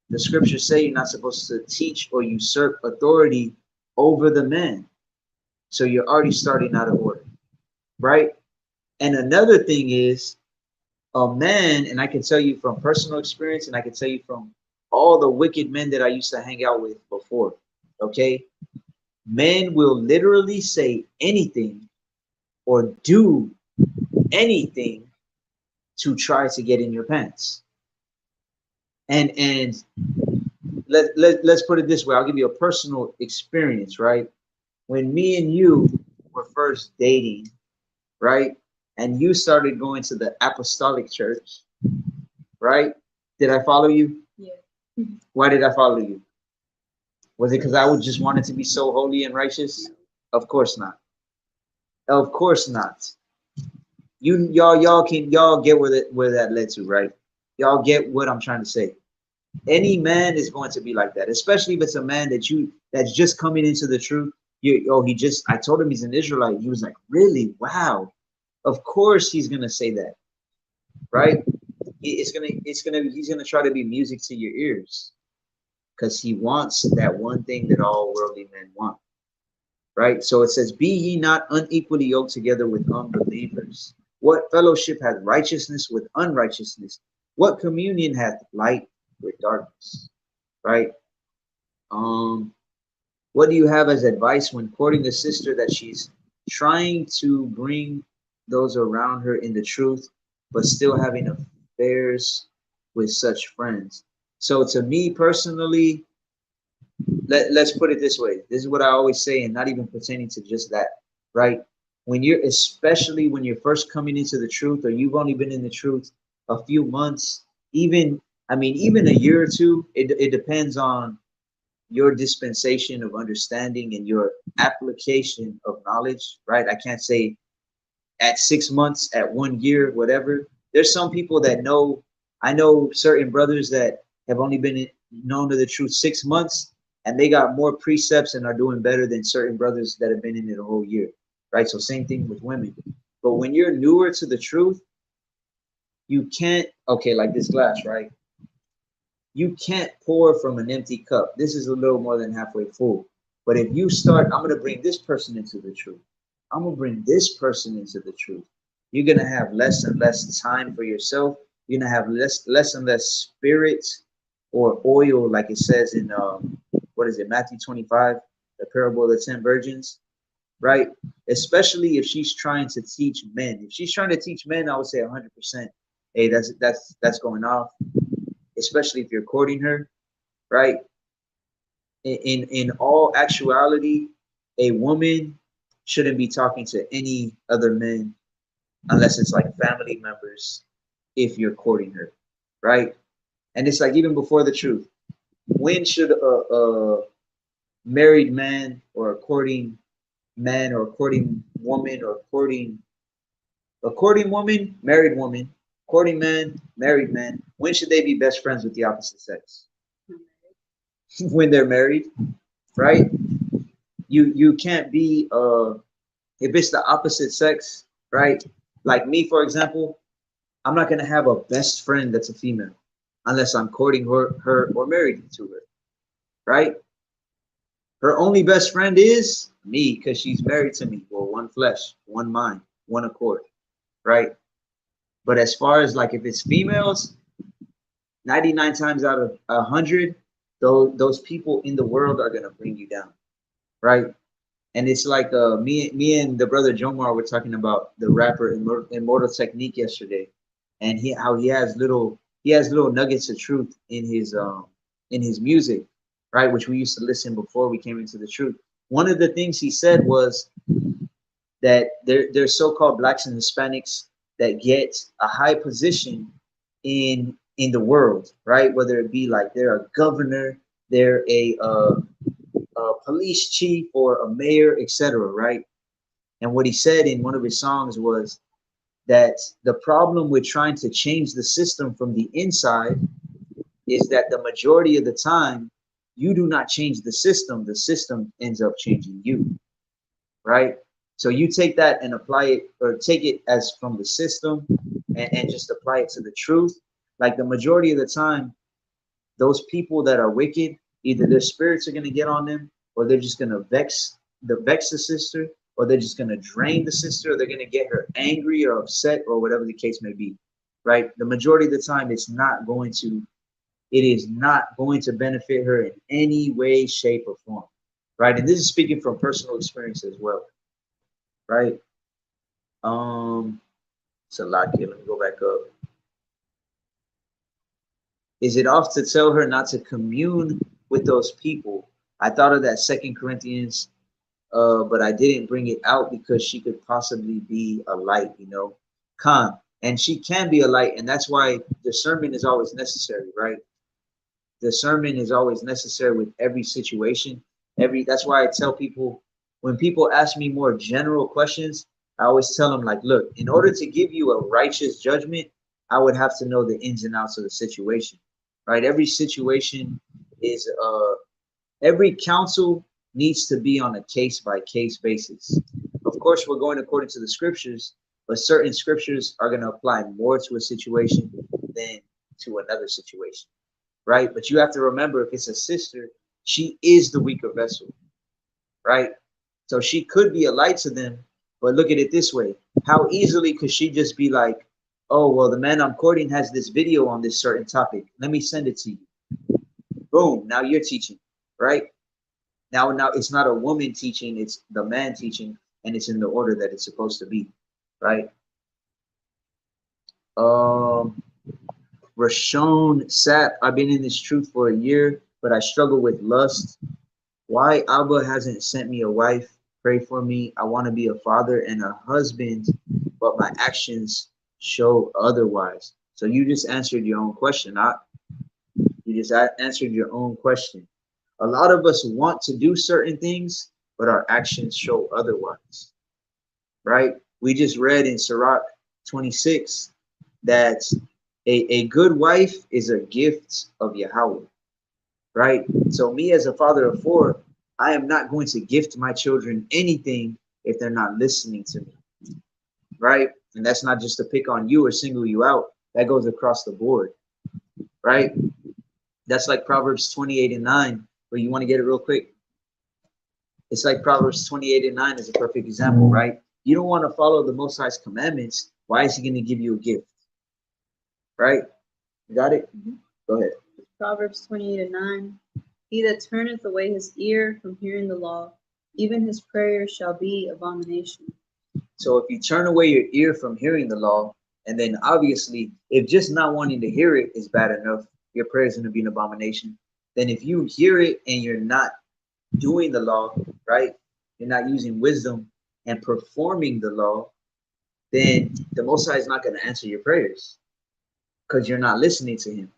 [SPEAKER 1] The scriptures say you're not supposed to teach or usurp authority over the man. So you're already starting out of order, right? And another thing is, a man, and I can tell you from personal experience, and I can tell you from all the wicked men that I used to hang out with before, okay? Men will literally say anything or do anything to try to get in your pants. And let's put it this way. I'll give you a personal experience, right? When me and you were first dating, right? And you started going to the apostolic church, right? Did I follow you?
[SPEAKER 2] Yeah.
[SPEAKER 1] Why did I follow you? Was it because I would just wanted to be so holy and righteous? Of course not. Of course not. Y'all get where that led to, right? Y'all get what I'm trying to say. Any man is going to be like that, especially if it's a man that's just coming into the truth. I told him he's an Israelite. He was like, really? Wow. Of course he's gonna say that, right? He's gonna try to be music to your ears, because he wants that one thing that all worldly men want, right? So it says, be ye not unequally yoked together with unbelievers. What fellowship hath righteousness with unrighteousness? What communion hath light with darkness, right? What do you have as advice when courting a sister that she's trying to bring those around her in the truth, but still having affairs with such friends? So to me personally, let's put it this way. This is what I always say, and not even pertaining to just that, right? Especially when you're first coming into the truth, or you've only been in the truth a few months, even a year or two, it depends on your dispensation of understanding and your application of knowledge, right? I can't say at 6 months, at 1 year, whatever. There's some people that know. I know certain brothers that have only been known to the truth 6 months, and they got more precepts and are doing better than certain brothers that have been in it a whole year, right? So same thing with women. But when you're newer to the truth, you can't, okay, like this glass, right? You can't pour from an empty cup. This is a little more than halfway full. But if you start, I'm going to bring this person into the truth. I'm going to bring this person into the truth. You're going to have less and less time for yourself. You're going to have less and less spirit or oil, like it says in, Matthew 25, the parable of the 10 virgins, right? Especially if she's trying to teach men. If she's trying to teach men, I would say 100%. Hey, that's going off. Especially if you're courting her, right? In all actuality, a woman shouldn't be talking to any other men unless it's like family members, if you're courting her, right? And it's like, even before the truth, when should a married man or a courting man or a courting woman or a courting woman, married woman, courting man, married man, when should they be best friends with the opposite sex? When they're married, right? You can't be if it's the opposite sex, right? Like me, for example, I'm not gonna have a best friend that's a female unless I'm courting her or married to her, right? Her only best friend is me, because she's married to me. Well, one flesh, one mind, one accord, right? But as far as like if it's females, 99 times out of 100, those people in the world are gonna bring you down, right? And it's like me and the brother Jomar were talking about the rapper Immortal Technique yesterday, and how he has little nuggets of truth in his music, right? Which we used to listen before we came into the truth. One of the things he said was that there's so-called blacks and Hispanics that get a high position in the world, right? Whether it be like they're a governor, they're a police chief, or a mayor, etc., right? And what he said in one of his songs was that the problem with trying to change the system from the inside is that the majority of the time you do not change the system ends up changing you, right? So you take that and apply it, or take it as from the system, and just apply it to the truth. Like the majority of the time, those people that are wicked, either their spirits are going to get on them, or they're just going to vex the sister, or they're just going to drain the sister, or they're going to get her angry or upset, or whatever the case may be, right? The majority of the time, it is not going to benefit her in any way, shape, or form, right? And this is speaking from personal experience as well, right? It's a lot here. Let me go back up. Is it off to tell her not to commune with those people? I thought of that 2 Corinthians, but I didn't bring it out because she could possibly be a light, you know. And she can be a light, and that's why discernment is always necessary, right? Discernment is always necessary with every situation. That's why I tell people, when people ask me more general questions, I always tell them, like, look, in order to give you a righteous judgment, I would have to know the ins and outs of the situation, right? Every situation is every counsel needs to be on a case by case basis. Of course, we're going according to the scriptures, but certain scriptures are going to apply more to a situation than to another situation, right? But you have to remember, if it's a sister, she is the weaker vessel, right? So she could be a light to them, but look at it this way. How easily could she just be like, oh, well, the man I'm courting has this video on this certain topic. Let me send it to you. Boom, now you're teaching, right? Now it's not a woman teaching, it's the man teaching, and it's in the order that it's supposed to be, right? Rashon Sapp, I've been in this truth for a year, but I struggle with lust. Why Abba hasn't sent me a wife? Pray for me. I want to be a father and a husband, but my actions show otherwise. So you just answered your own question. You just answered your own question. A lot of us want to do certain things, but our actions show otherwise, right? We just read in Sirach 26 that a good wife is a gift of Yahweh, right? So me as a father of 4, I am not going to gift my children anything if they're not listening to me, right? And that's not just to pick on you or single you out. That goes across the board, right? That's like Proverbs 28:9, where you want to get it real quick. It's like Proverbs 28:9 is a perfect example, right? You don't want to follow the Most High's commandments. Why is he going to give you a gift? Right? You got it? Go ahead.
[SPEAKER 2] Proverbs 28:9. He that turneth away his ear from hearing the law, even his prayer shall be abomination.
[SPEAKER 1] So if you turn away your ear from hearing the law, and then obviously, if just not wanting to hear it is bad enough, your prayer is going to be an abomination. Then if you hear it and you're not doing the law, right? You're not using wisdom and performing the law, then the Most High is not going to answer your prayers because you're not listening to him.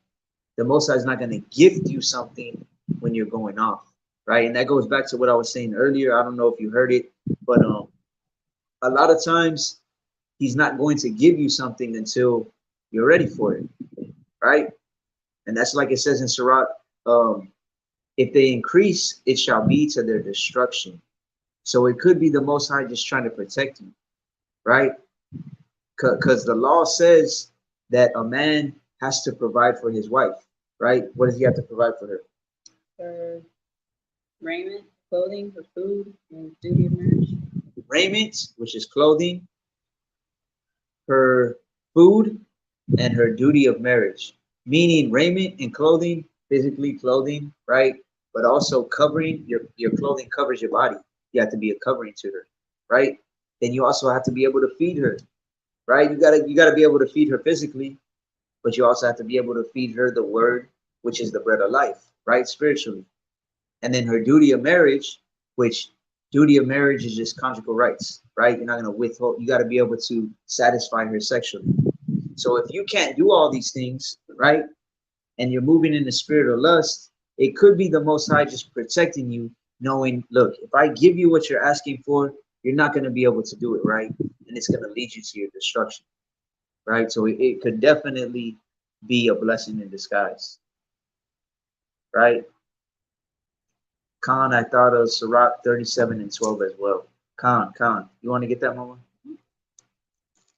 [SPEAKER 1] The Most High is not going to gift you something when you're going off, right? And that goes back to what I was saying earlier. I don't know if you heard it, but a lot of times he's not going to give you something until you're ready for it, right? And that's like it says in Sirach, if they increase, it shall be to their destruction. So it could be the Most High just trying to protect you, right? Because the law says that a man has to provide for his wife, right? What does he have to provide for her?
[SPEAKER 2] For raiment, clothing, for food, and duty of marriage.
[SPEAKER 1] Raiment, which is clothing, her food, and her duty of marriage. Meaning raiment and clothing, physically clothing, right? But also covering, your clothing covers your body. You have to be a covering to her, right? Then you also have to be able to feed her, right? You gotta be able to feed her physically, but you also have to be able to feed her the word, which is the bread of life, right? Spiritually. And then her duty of marriage, which duty of marriage is just conjugal rights, right? You're not going to withhold. You got to be able to satisfy her sexually. So if you can't do all these things, right, and you're moving in the spirit of lust, it could be the Most High just protecting you, knowing, look, if I give you what you're asking for, you're not going to be able to do it, right? And it's going to lead you to your destruction, right? So it could definitely be a blessing in disguise, right? Khan, I thought of Sirach 37:12 as well. Khan. You want to get that, Mama?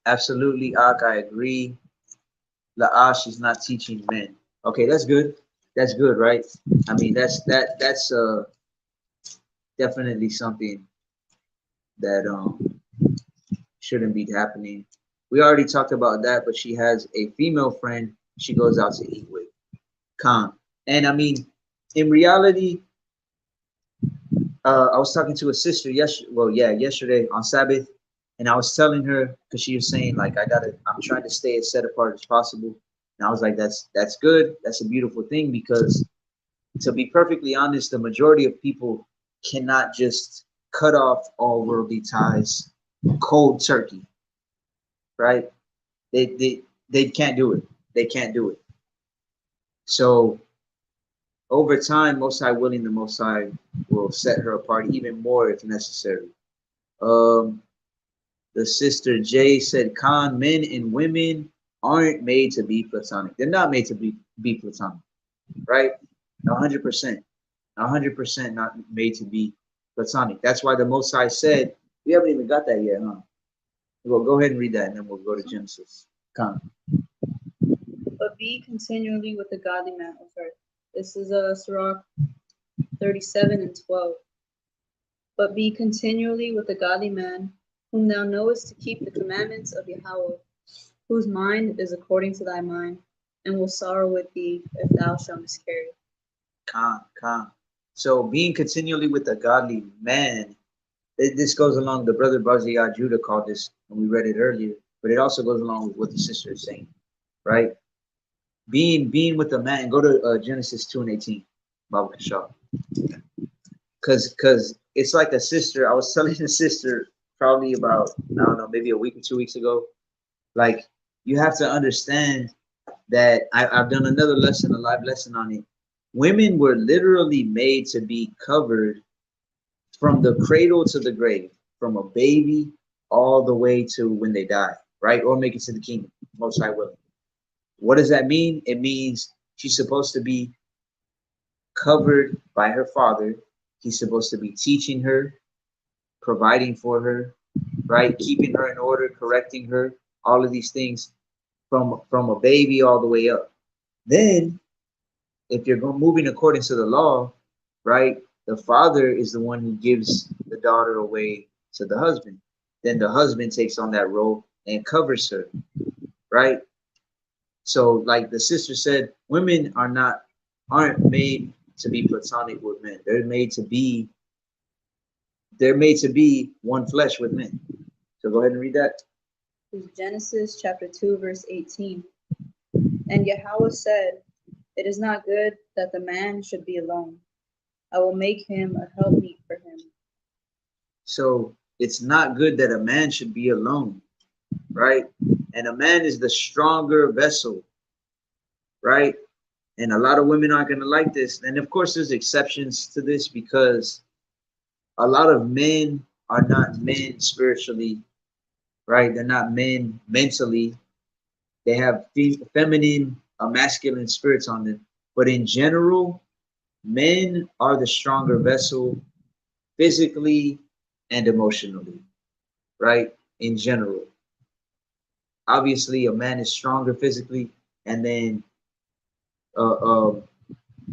[SPEAKER 1] Absolutely, Ak, I agree. La'ash is not teaching men. Okay, that's good. That's good, right? I mean, that's definitely something that shouldn't be happening. We already talked about that, but she has a female friend she goes out to eat with. Khan. And I mean, in reality, I was talking to a sister yesterday on Sabbath, and I was telling her because she was saying like I'm trying to stay as set apart as possible, and I was like, that's good, that's a beautiful thing because to be perfectly honest, the majority of people cannot just cut off all worldly ties, cold turkey, right? They can't do it. They can't do it. So over time, Most High willing, the Most High will set her apart even more if necessary. Um, the sister Jay said, Khan, men and women aren't made to be platonic. They're not made to be platonic, right? 100%. 100% not made to be platonic. That's why the Most High said, we haven't even got that yet, huh? Well, go ahead and read that, and then we'll go to Genesis. Khan.
[SPEAKER 2] But be continually with the godly man. Oh, sorry. This is Sirach 37 and 12. But be continually with the godly man, whom thou knowest to keep the commandments of Yahweh, whose mind is according to thy mind, and will sorrow with thee if thou shalt miscarry.
[SPEAKER 1] Khan. So being continually with a godly man, this goes along, the brother Baziyah Judah called this, and we read it earlier, but it also goes along with what the sister is saying, right? Being with a man, go to Genesis 2 and 18, Baba Kashal. Because it's like a sister, I was telling a sister probably about, I don't know, maybe a week or 2 weeks ago, like you have to understand that I've done another lesson, a live lesson on it. Women were literally made to be covered from the cradle to the grave, from a baby all the way to when they die, right? Or make it to the kingdom, Most High willing. What does that mean? It means she's supposed to be covered by her father. He's supposed to be teaching her, providing for her, right? Keeping her in order, correcting her, all of these things from a baby all the way up. Then, if you're moving according to the law, right, the father is the one who gives the daughter away to the husband. Then the husband takes on that role and covers her, right? So, like the sister said, women aren't made to be platonic with men. They're made to be one flesh with men. So go ahead and read that.
[SPEAKER 2] Genesis chapter 2, verse 18. And Yahweh said, it is not good that the man should be alone. I will make him a helpmeet for him.
[SPEAKER 1] So it's not good that a man should be alone, right? And a man is the stronger vessel, right? And a lot of women aren't going to like this. And of course, there's exceptions to this because a lot of men are not men spiritually, right? They're not men mentally. They have feminine, masculine spirits on them. But in general, men are the stronger vessel physically and emotionally, right? In general. Obviously, a man is stronger physically and then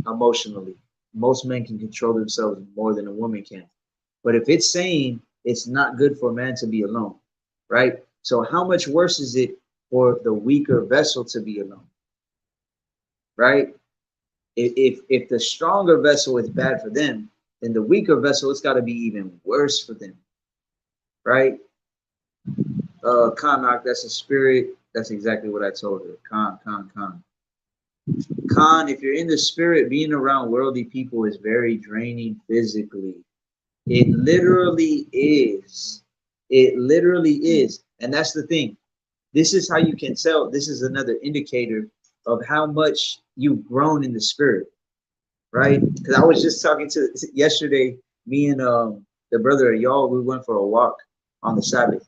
[SPEAKER 1] emotionally. Most men can control themselves more than a woman can. But if it's saying it's not good for a man to be alone, right? So how much worse is it for the weaker vessel to be alone, right? If the stronger vessel is bad for them, then the weaker vessel, it's got to be even worse for them, right? Kanak, that's a spirit. That's exactly what I told her. Khan, if you're in the spirit, being around worldly people is very draining physically. It literally is. It literally is. And that's the thing. This is how you can tell. This is another indicator of how much you've grown in the spirit, right? Because I was just talking to yesterday, me and the brother of y'all, we went for a walk on the Sabbath,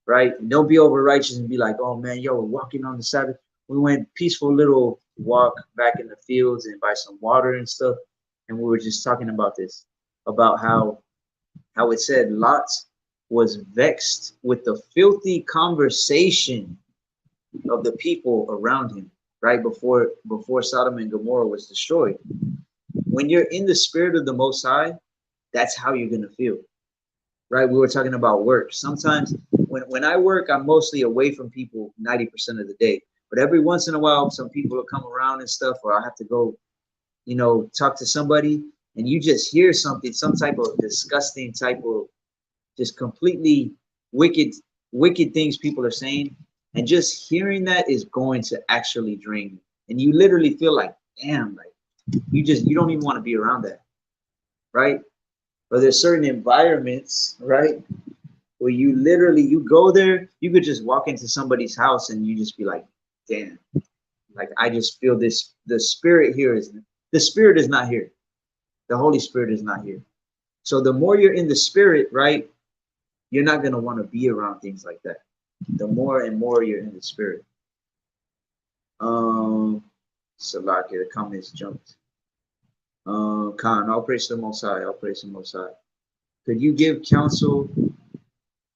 [SPEAKER 1] right? And don't be over righteous and be like, oh man, yo, we're walking on the Sabbath. We went peaceful little walk back in the fields and by some water and stuff. And we were just talking about this, about how it said Lot was vexed with the filthy conversation of the people around him, right? Before Sodom and Gomorrah was destroyed. When you're in the spirit of the Most High, that's how you're going to feel, right? We were talking about work. Sometimes when I work, I'm mostly away from people 90% of the day. But every once in a while, some people will come around and stuff, or I have to go, you know, talk to somebody, and you just hear something, some type of disgusting type of just completely wicked things people are saying. And just hearing that is going to actually drain you. And you literally feel like, damn, like you don't even want to be around that, right? But there's certain environments, right, where you literally, you go there, you could just walk into somebody's house and you just be like, damn, like I just feel this, the spirit is not here. The Holy Spirit is not here. So the more you're in the spirit, right, you're not going to want to be around things like that. The more and more you're in the spirit. Salaki, the comments jumped. Khan, all praise to the Most High, all praise to the Most High. Could you give counsel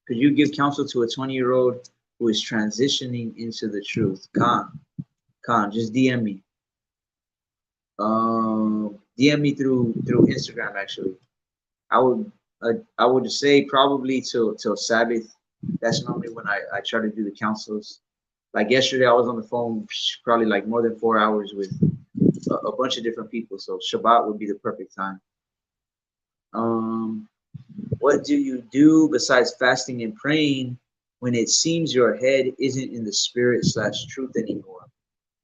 [SPEAKER 1] to a 20-year-old who is transitioning into the truth? Khan, just DM me. DM me through Instagram. Actually, I would say probably till Sabbath. That's normally when I try to do the counsels. Like yesterday, I was on the phone probably like more than 4 hours with a bunch of different people. So Shabbat would be the perfect time. What do you do besides fasting and praying when it seems your head isn't in the spirit/truth anymore?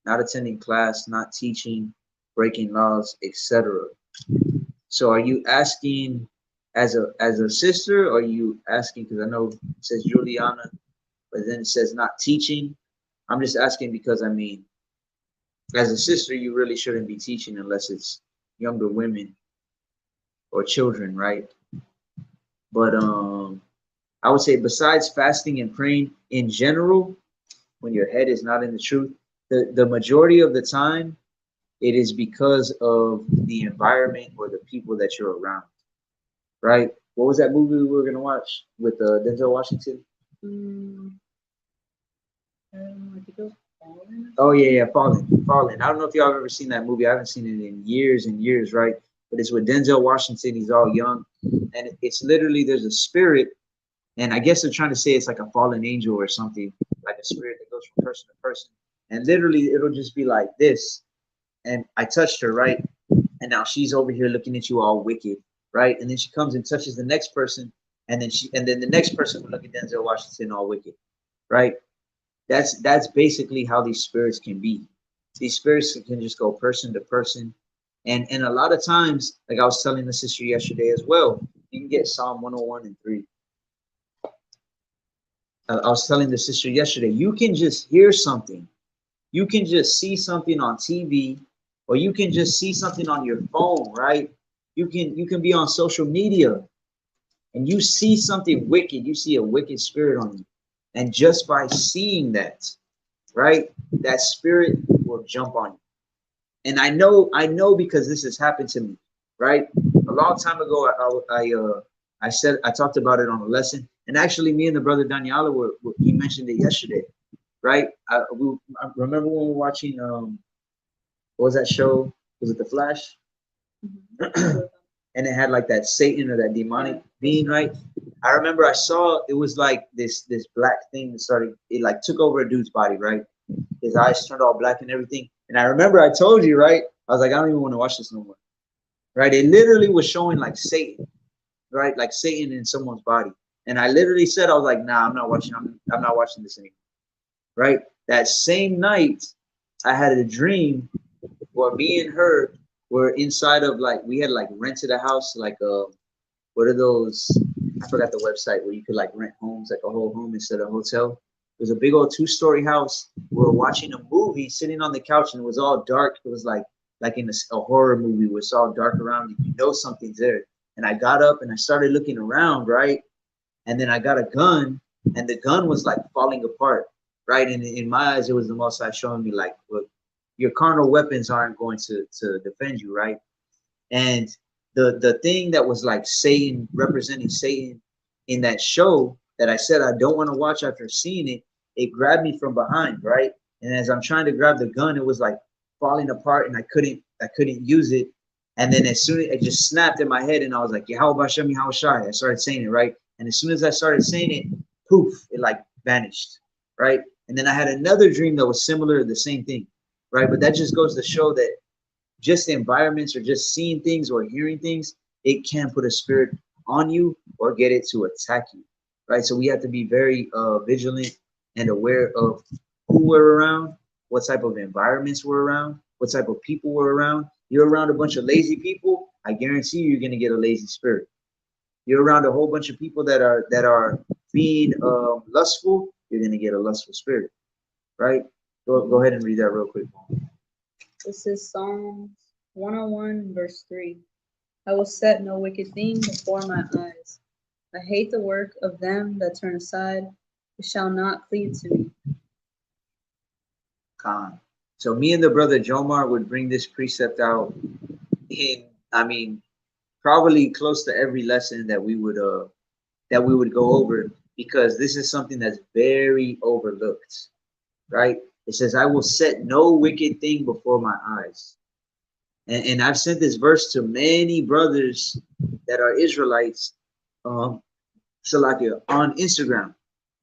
[SPEAKER 1] Not attending class, not teaching, breaking laws, etc. So are you asking as a sister, or are you asking, because I know it says Juliana, but then it says not teaching? I'm just asking because, I mean, as a sister, you really shouldn't be teaching unless it's younger women or children, right? But I would say besides fasting and praying in general, when your head is not in the truth, the majority of the time, it is because of the environment or the people that you're around, right? What was that movie we were going to watch with Denzel Washington?
[SPEAKER 2] I think it was Fallen.
[SPEAKER 1] Oh, yeah, Fallen. I don't know if y'all have ever seen that movie. I haven't seen it in years and years, right? But it's with Denzel Washington. He's all young. And it's literally, there's a spirit. And I guess they're trying to say it's like a fallen angel or something, like a spirit that goes from person to person. And literally, it'll just be like this. And I touched her, right? And now she's over here looking at you all wicked, right? And then she comes and touches the next person. And then the next person will look at Denzel Washington all wicked, right? That's basically how these spirits can be. These spirits can just go person to person. And a lot of times, like I was telling the sister yesterday as well, you can get Psalm 101 and 3. I was telling the sister yesterday, you can just hear something. You can just see something on TV, or you can just see something on your phone, right? You can be on social media and you see something wicked. You see a wicked spirit on you. And just by seeing that, right, that spirit will jump on you. And I know because this has happened to me, right? A long time ago, I talked about it on a lesson. And actually, me and the brother Daniela he mentioned it yesterday, right? I remember when we were watching what was that show? Was it The Flash?
[SPEAKER 2] Mm-hmm.
[SPEAKER 1] And it had like that Satan or that demonic being, right? I remember I saw it was like this black thing that started, it like took over a dude's body, right? His eyes turned all black and everything. And I remember I told you, right? I was like, I don't even want to watch this no more, right? It literally was showing like Satan, right? Like Satan in someone's body. And I literally said, I was like, nah, I'm not watching this anymore, right? That same night, I had a dream where me and her were inside of, like, we had like rented a house, like what are those? I forgot the website where you could like rent homes, like a whole home instead of a hotel. It was a big old 2-story house. We were watching a movie, sitting on the couch, and it was all dark. It was like in a horror movie where it's all dark around you. You know something's there. And I got up and I started looking around, right? And then I got a gun, and the gun was like falling apart, right? And in my eyes, it was the Most High showing me like, look, your carnal weapons aren't going to defend you, right? And the thing that was like Satan, representing Satan, in that show that I said I don't want to watch after seeing it, it grabbed me from behind, right? And as I'm trying to grab the gun, it was like falling apart, and I couldn't use it. And then as soon as it just snapped in my head, and I was like, Yahweh Hashem Yahweh Shai. I started saying it, right? And as soon as I started saying it, poof, it like vanished, right? And then I had another dream that was similar to the same thing, right? But that just goes to show that just environments or just seeing things or hearing things, it can put a spirit on you or get it to attack you, right? So we have to be very vigilant and aware of who we're around, what type of environments we're around, what type of people we're around. You're around a bunch of lazy people, I guarantee you're going to get a lazy spirit. You're around a whole bunch of people that are being lustful, you're going to get a lustful spirit, right? Go ahead and read that real quick.
[SPEAKER 2] This is Psalms 101, verse 3. I will set no wicked thing before my eyes. I hate the work of them that turn aside. It shall not cleave to me.
[SPEAKER 1] Khan. So me and the brother Jomar would bring this precept out in, I mean, probably close to every lesson that we would go over, because this is something that's very overlooked, right? It says, I will set no wicked thing before my eyes. And I've sent this verse to many brothers that are Israelites, Salakia, on Instagram,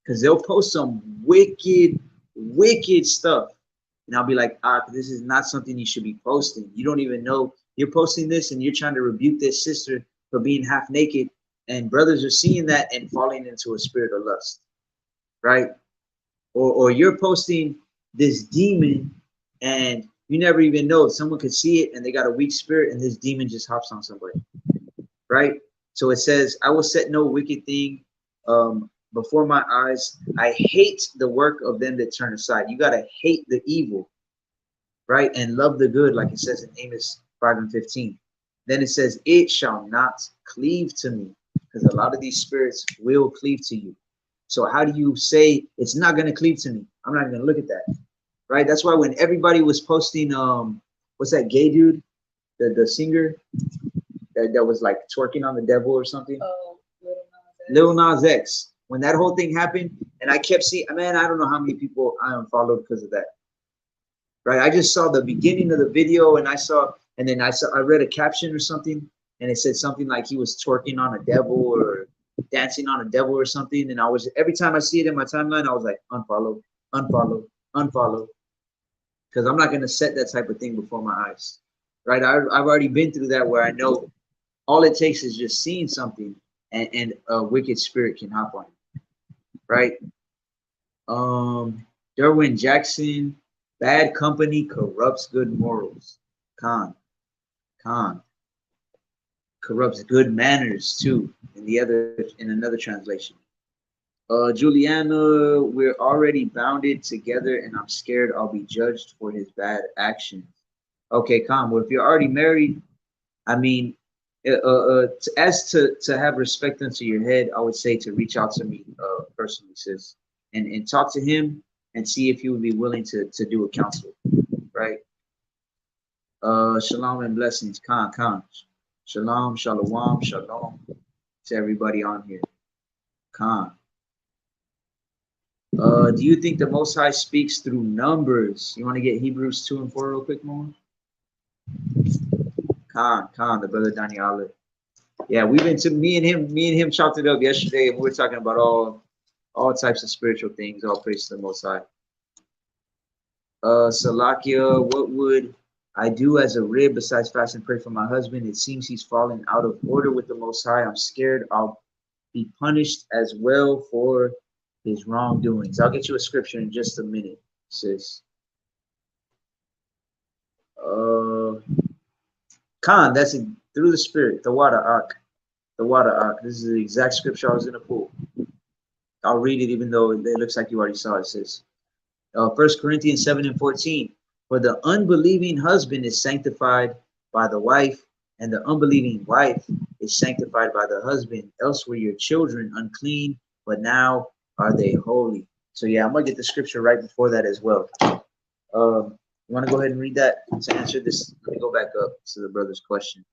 [SPEAKER 1] because they'll post some wicked stuff. And I'll be like, this is not something you should be posting. You don't even know you're posting this, and you're trying to rebuke this sister for being half naked. And brothers are seeing that and falling into a spirit of lust, right? Or you're posting this demon, and you never even know. Someone could see it and they got a weak spirit, and this demon just hops on somebody, right? So it says, I will set no wicked thing before my eyes. I hate the work of them that turn aside. You got to hate the evil, right? And love the good, like it says in Amos 5:15. Then it says, it shall not cleave to me, because a lot of these spirits will cleave to you. So how do you say it's not going to cleave to me? I'm not going to look at that, right? That's why when everybody was posting, what's that gay dude, the singer that was like twerking on the devil or something?
[SPEAKER 2] Oh,
[SPEAKER 1] Lil Nas X. When that whole thing happened, and I kept seeing, man, I don't know how many people I unfollowed because of that, right? I just saw the beginning of the video, and then I read a caption or something, and it said something like he was twerking on a devil or dancing on a devil or something. And every time I see it in my timeline, I was like, unfollow, unfollow, unfollow, because I'm not going to set that type of thing before my eyes, right? I've already been through that, where I know all it takes is just seeing something, and a wicked spirit can hop on you, right? Derwin Jackson, bad company corrupts good morals. Khan corrupts good manners too, in another translation. Juliana, we're already bounded together, and I'm scared I'll be judged for his bad actions. Okay, Khan. Well, if you're already married, I mean, as to have respect unto your head, I would say to reach out to me personally, sis, and talk to him and see if he would be willing to do a counsel, right? Shalom and blessings, Khan. Shalom, shalom, shalom to everybody on here. Khan. Do you think the Most High speaks through numbers? You want to get Hebrews 2 and 4 real quick, more? Khan, the brother Daniel. Yeah, we've been to me and him chopped it up yesterday, and we were talking about all types of spiritual things. All praise to the Most High. Salakia, what would I do as a rib besides fast and pray for my husband? It seems he's fallen out of order with the Most High. I'm scared I'll be punished as well for his wrongdoings. I'll get you a scripture in just a minute, sis. Khan, that's it, through the Spirit, the water ark. This is the exact scripture I was going to pull. I'll read it, even though it looks like you already saw it. It says, 1 Corinthians 7 and 14. For the unbelieving husband is sanctified by the wife, and the unbelieving wife is sanctified by the husband. Else were your children unclean, but now are they holy. So yeah, I'm going to get the scripture right before that as well. You want to go ahead and read that to answer this? Let me go back up to the brother's question.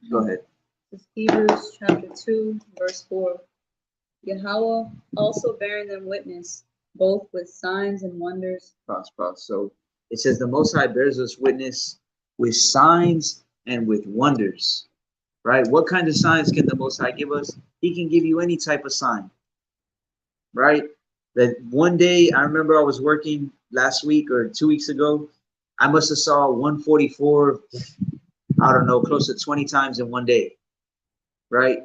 [SPEAKER 1] Go ahead.
[SPEAKER 2] This is Hebrews chapter 2, verse 4. Yahweh also bearing them witness, both with signs and wonders.
[SPEAKER 1] Pause. So it says the Most High bears us witness with signs and with wonders. Right? What kind of signs can the Most High give us? He can give you any type of sign. Right? That one day, I remember I was working last week or 2 weeks ago. I must have saw 144, I don't know, close to 20 times in one day. Right?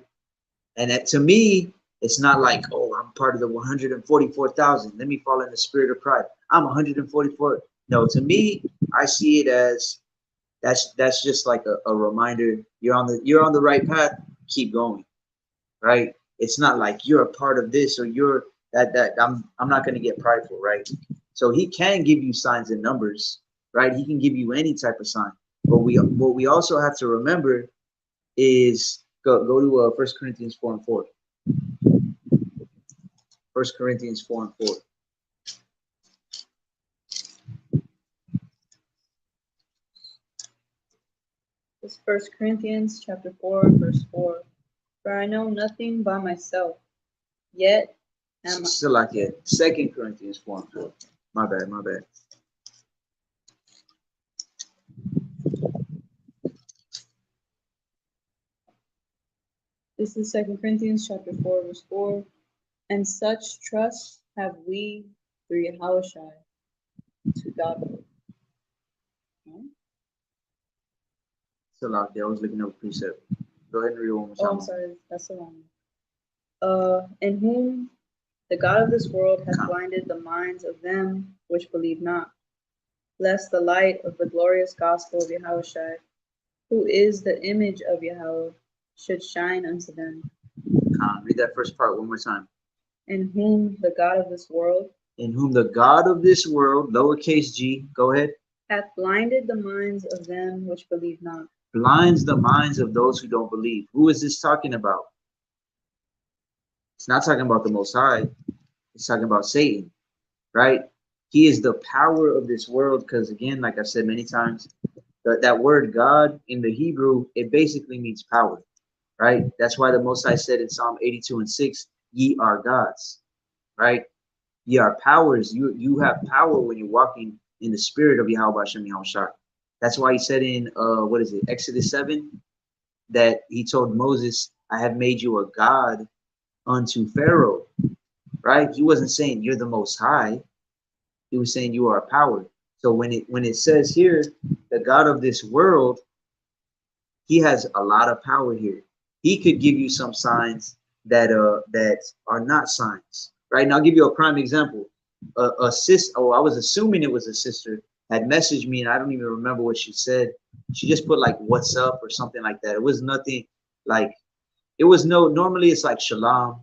[SPEAKER 1] And that, to me, it's not like, oh, I'm part of the 144,000. Let me fall in the spirit of pride. I'm 144. No, to me, I see it as that's just like a reminder. You're on the right path. Keep going, right? It's not like you're a part of this or you're that. I'm not going to get prideful, right? So he can give you signs and numbers, right? He can give you any type of sign. But what we also have to remember is go to 1 Corinthians 4 and 4. 1 Corinthians 4 and 4.
[SPEAKER 2] This is 1 Corinthians chapter 4, verse 4. For I know nothing by myself, yet am I.
[SPEAKER 1] Still like it. 2 Corinthians 4 and 4. My bad.
[SPEAKER 2] This is 2 Corinthians chapter 4, verse 4. And such trust have we through Yahweh to God.
[SPEAKER 1] Still like it. I was looking up a precept. Go ahead and read one more time.
[SPEAKER 2] Oh, I'm sorry, that's the wrong one. In whom the God of this world hath blinded the minds of them which believe not, lest the light of the glorious gospel of Yahweh, who is the image of Yahweh, should shine unto them.
[SPEAKER 1] Read that first part one more time.
[SPEAKER 2] In whom the God of this world, lowercase g, go ahead, hath blinded the minds of them which believe not.
[SPEAKER 1] Blinds the minds of those who don't believe. Who is this talking about? It's not talking about the Most High. It's talking about Satan, right? He is the power of this world because, again, like I said many times, that word God in the Hebrew, it basically means power, right? That's why the Most High said in Psalm 82 and 6, ye are gods, right? Ye are powers. You have power when you're walking in the spirit of Yahweh Hashem Yahushua. That's why he said in Exodus 7, that he told Moses, I have made you a god unto Pharaoh, right? He wasn't saying you're the Most High. He was saying you are a power. So when it says here, the God of this world, he has a lot of power here. He could give you some signs that are not signs, right? And I'll give you a prime example. I was assuming it was a sister, had messaged me, and I don't even remember what she said. She just put like "what's up" or something like that. It was nothing like, normally it's like shalom,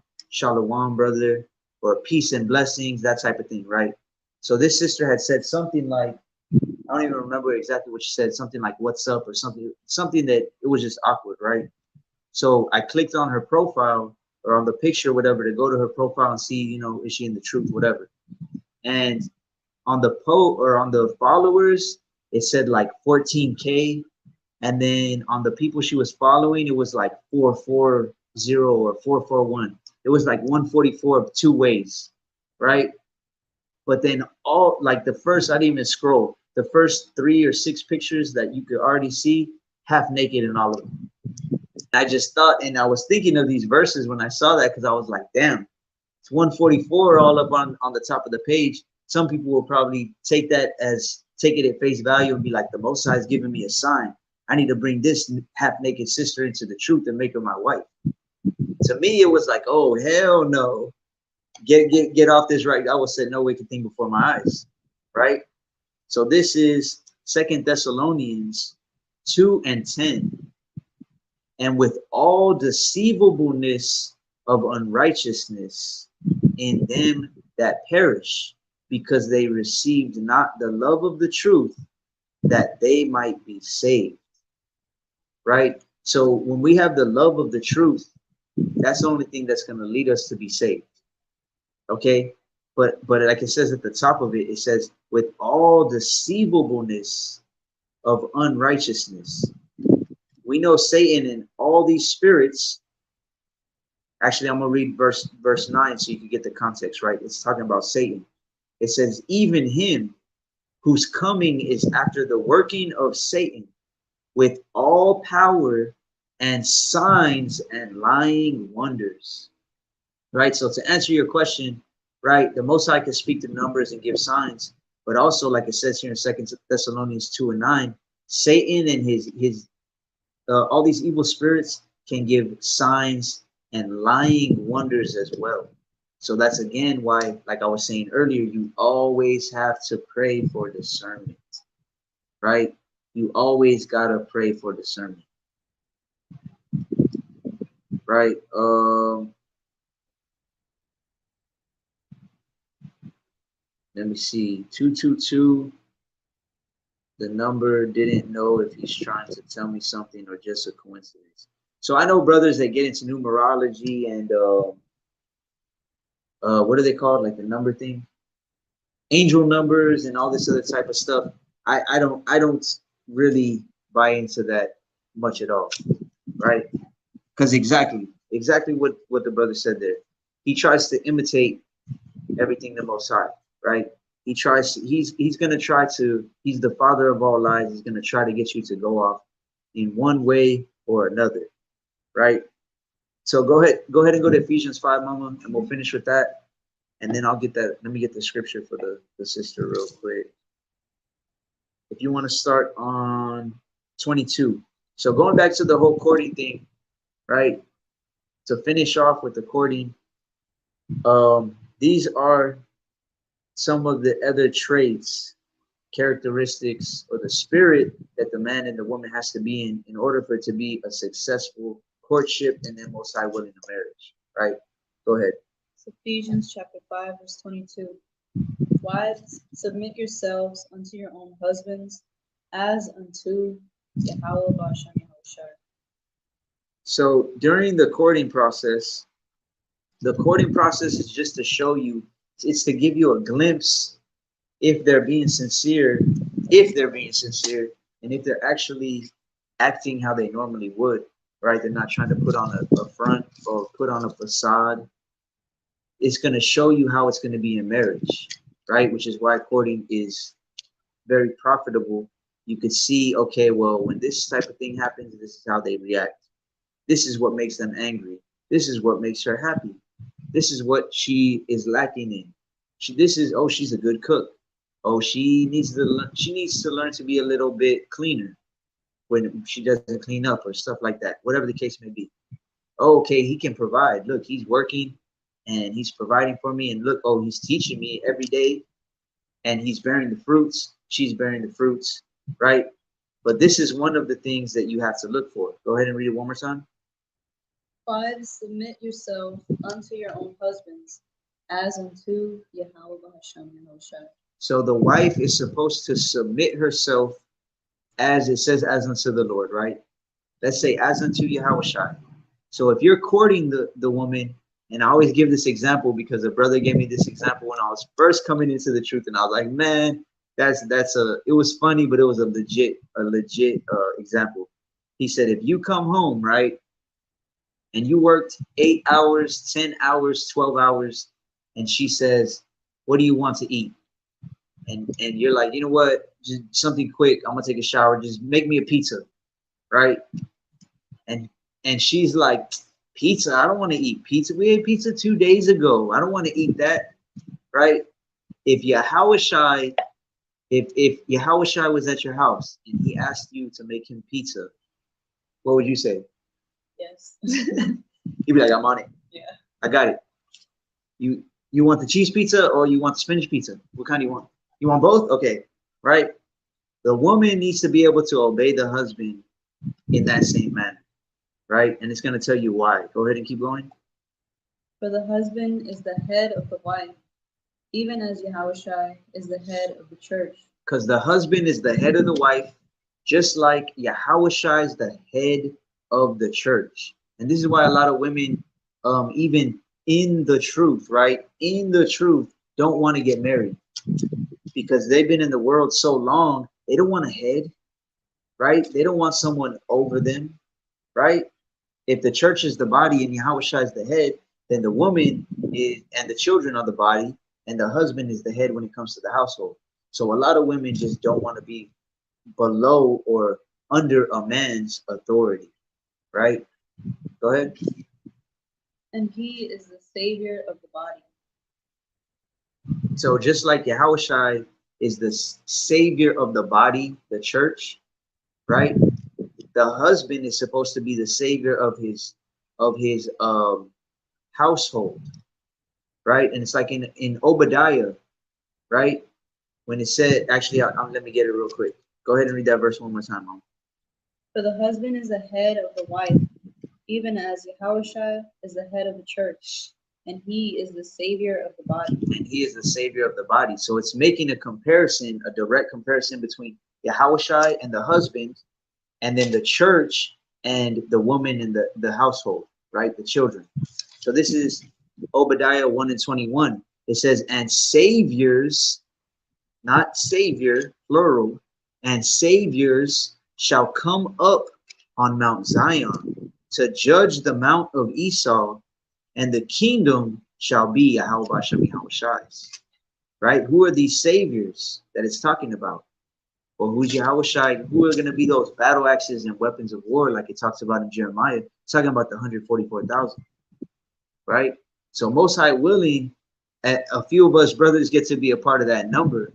[SPEAKER 1] brother, or peace and blessings, that type of thing, right? So this sister had said something like, I don't even remember exactly what she said, something like "what's up" or something that it was just awkward, right? So I clicked on her profile or on the picture, whatever, to go to her profile and see, is she in the truth, whatever. And on the on the followers, it said like 14K. And then on the people she was following, it was like 440 or 441. It was like 144 two ways, right? But then I didn't even scroll. The first 3 or 6 pictures that you could already see, half naked in all of them. I just thought, and I was thinking of these verses when I saw that, because I was like, damn, it's 144 all up on the top of the page. Some people will probably take it at face value and be like, the Most High is giving me a sign. I need to bring this half-naked sister into the truth and make her my wife. To me, it was like, oh, hell no. Get off this, right? I will set no wicked thing before my eyes, right? So this is 2 Thessalonians 2 and 10. And with all deceivableness of unrighteousness in them that perish, because they received not the love of the truth, that they might be saved. Right? So when we have the love of the truth, that's the only thing that's going to lead us to be saved. Okay? But like it says at the top of it, it says, with all deceivableness of unrighteousness. We know Satan all these spirits. Actually, I'm gonna read verse 9 so you can get the context right. It's talking about Satan. It says, even him whose coming is after the working of Satan with all power and signs and lying wonders. Right? So to answer your question, right, the Most High can speak to numbers and give signs, but also, like it says here in 2 Thessalonians 2:9, Satan and his all these evil spirits can give signs and lying wonders as well. So that's again why, like I was saying earlier, you always have to pray for discernment, right? You always gotta pray for discernment, right? Let me see. 222. The number didn't know if he's trying to tell me something or just a coincidence. So I know brothers that get into numerology and what are they called? Like the number thing, angel numbers and all this other type of stuff. I don't really buy into that much at all, right? Because exactly what the brother said there. He tries to imitate everything the Most High, right? He tries to, he's gonna try to, he's the father of all lies. He's gonna try to get you to go off in one way or another, right? So go ahead and go to Ephesians 5, Mama, and we'll finish with that. And then I'll get that. Let me get the scripture for the sister real quick. If you want to start on 22. So going back to the whole courting thing, right? To finish off with the courting, these are some of the other traits, characteristics, or the spirit that the man and the woman has to be in order for it to be a successful courtship and then Most High willing a marriage, right? Go ahead.
[SPEAKER 2] It's Ephesians chapter 5, verse 22. Wives, submit yourselves unto your own husbands, as unto Yahweh Bashem Yahushua.
[SPEAKER 1] So during the courting process is just to show you, it's to give you a glimpse if they're being sincere, and if they're actually acting how they normally would, right? They're not trying to put on a front or put on a facade. It's going to show you how it's going to be in marriage, right? Which is why courting is very profitable. You could see, okay, well, when this type of thing happens, this is how they react. This is what makes them angry. This is what makes her happy. This is what she is lacking in. She's a good cook. Oh, she needs to learn to be a little bit cleaner when she doesn't clean up or stuff like that, whatever the case may be. Oh, okay, he can provide. Look, he's working and he's providing for me. And look, oh, he's teaching me every day and he's bearing the fruits. She's bearing the fruits, right? But this is one of the things that you have to look for. Go ahead and read it one more time.
[SPEAKER 2] Wives, submit yourselves unto your own husbands, as unto Yahweh Bashem Yahushua.
[SPEAKER 1] So the wife is supposed to submit herself, as it says, as unto the Lord, right? Let's say as unto Yahushua. So if you're courting the woman, and I always give this example because a brother gave me this example when I was first coming into the truth, and I was like, man, it was funny, but it was a legit example. He said, if you come home, right, and you worked 8 hours, 10 hours, 12 hours, and she says, what do you want to eat? And you're like, you know what, just something quick, I'm gonna take a shower, just make me a pizza, right? And she's like, pizza, I don't want to eat pizza, we ate pizza 2 days ago, I don't want to eat that, right? If Yahushua was at your house and he asked you to make him pizza, what would you say?
[SPEAKER 2] Yes.
[SPEAKER 1] He'd be like, I'm on it.
[SPEAKER 2] Yeah.
[SPEAKER 1] I got it. You want the cheese pizza or you want the spinach pizza? What kind do you want? You want both? Okay, right? The woman needs to be able to obey the husband in that same manner, right? And it's going to tell you why. Go ahead and keep going.
[SPEAKER 2] For the husband is the head of the wife, even as Yahushua is the head of the church.
[SPEAKER 1] Because the husband is the head of the wife, just like Yahushua is the head of the church. And this is why a lot of women, even in the truth, right? In the truth, don't want to get married. Because they've been in the world so long, they don't want a head, right? They don't want someone over them, right? if the church is the body and Yahushua is the head, then the woman is and the children are the body, and the husband is the head when it comes to the household. So a lot of women just don't want to be below or under a man's authority, right? Go ahead.
[SPEAKER 2] And he is the savior of the body.
[SPEAKER 1] So just like Yahushua is the savior of the body, the church, right? The husband is supposed to be the savior of his household, right? And it's like in Obadiah, right? When it said, actually, let me get it real quick. Go ahead and read that verse one more time, Mom.
[SPEAKER 2] For the husband is the head of the wife, even as Yahushua is the head of the church, and he is the savior of the body.
[SPEAKER 1] And he is the savior of the body. So it's making a comparison, a direct comparison between Yahushua and the husband, and then the church and the woman in the household, right? The children. So this is Obadiah 1:21. It says, and saviors, not savior, plural, and saviors shall come up on Mount Zion to judge the mount of Esau, and the kingdom shall be Yahushai's. Right? Who are these saviors that it's talking about? Well, who's Yahushai? Who are going to be those battle axes and weapons of war, like it talks about in Jeremiah? It's talking about the 144,000, right? So Most High willing, a few of us brothers get to be a part of that number.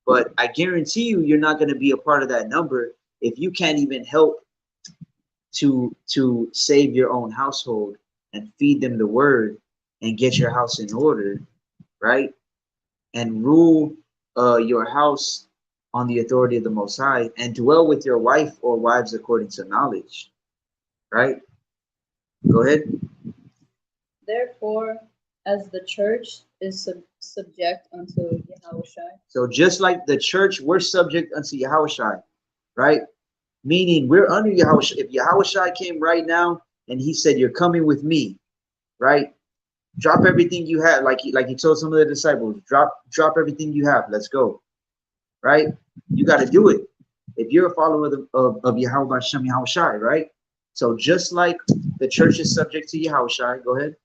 [SPEAKER 1] But I guarantee you, you're not going to be a part of that number if you can't even help to save your own household and feed them the word and get your house in order, right? And rule your house on the authority of the Most High, and dwell with your wife or wives according to knowledge, right? Go ahead.
[SPEAKER 2] Therefore, as the church is subject unto Yahushua.
[SPEAKER 1] So just like the church, we're subject unto Yahushua, right? Meaning we're under Yahushua. If Yahushua came right now and he said, you're coming with me, right? Drop everything you have, like he told some of the disciples, drop everything you have, let's go, right? You got to do it if you're a follower of Yahweh Shem Yahushua, right? So just like the church is subject to Yahushua, go ahead.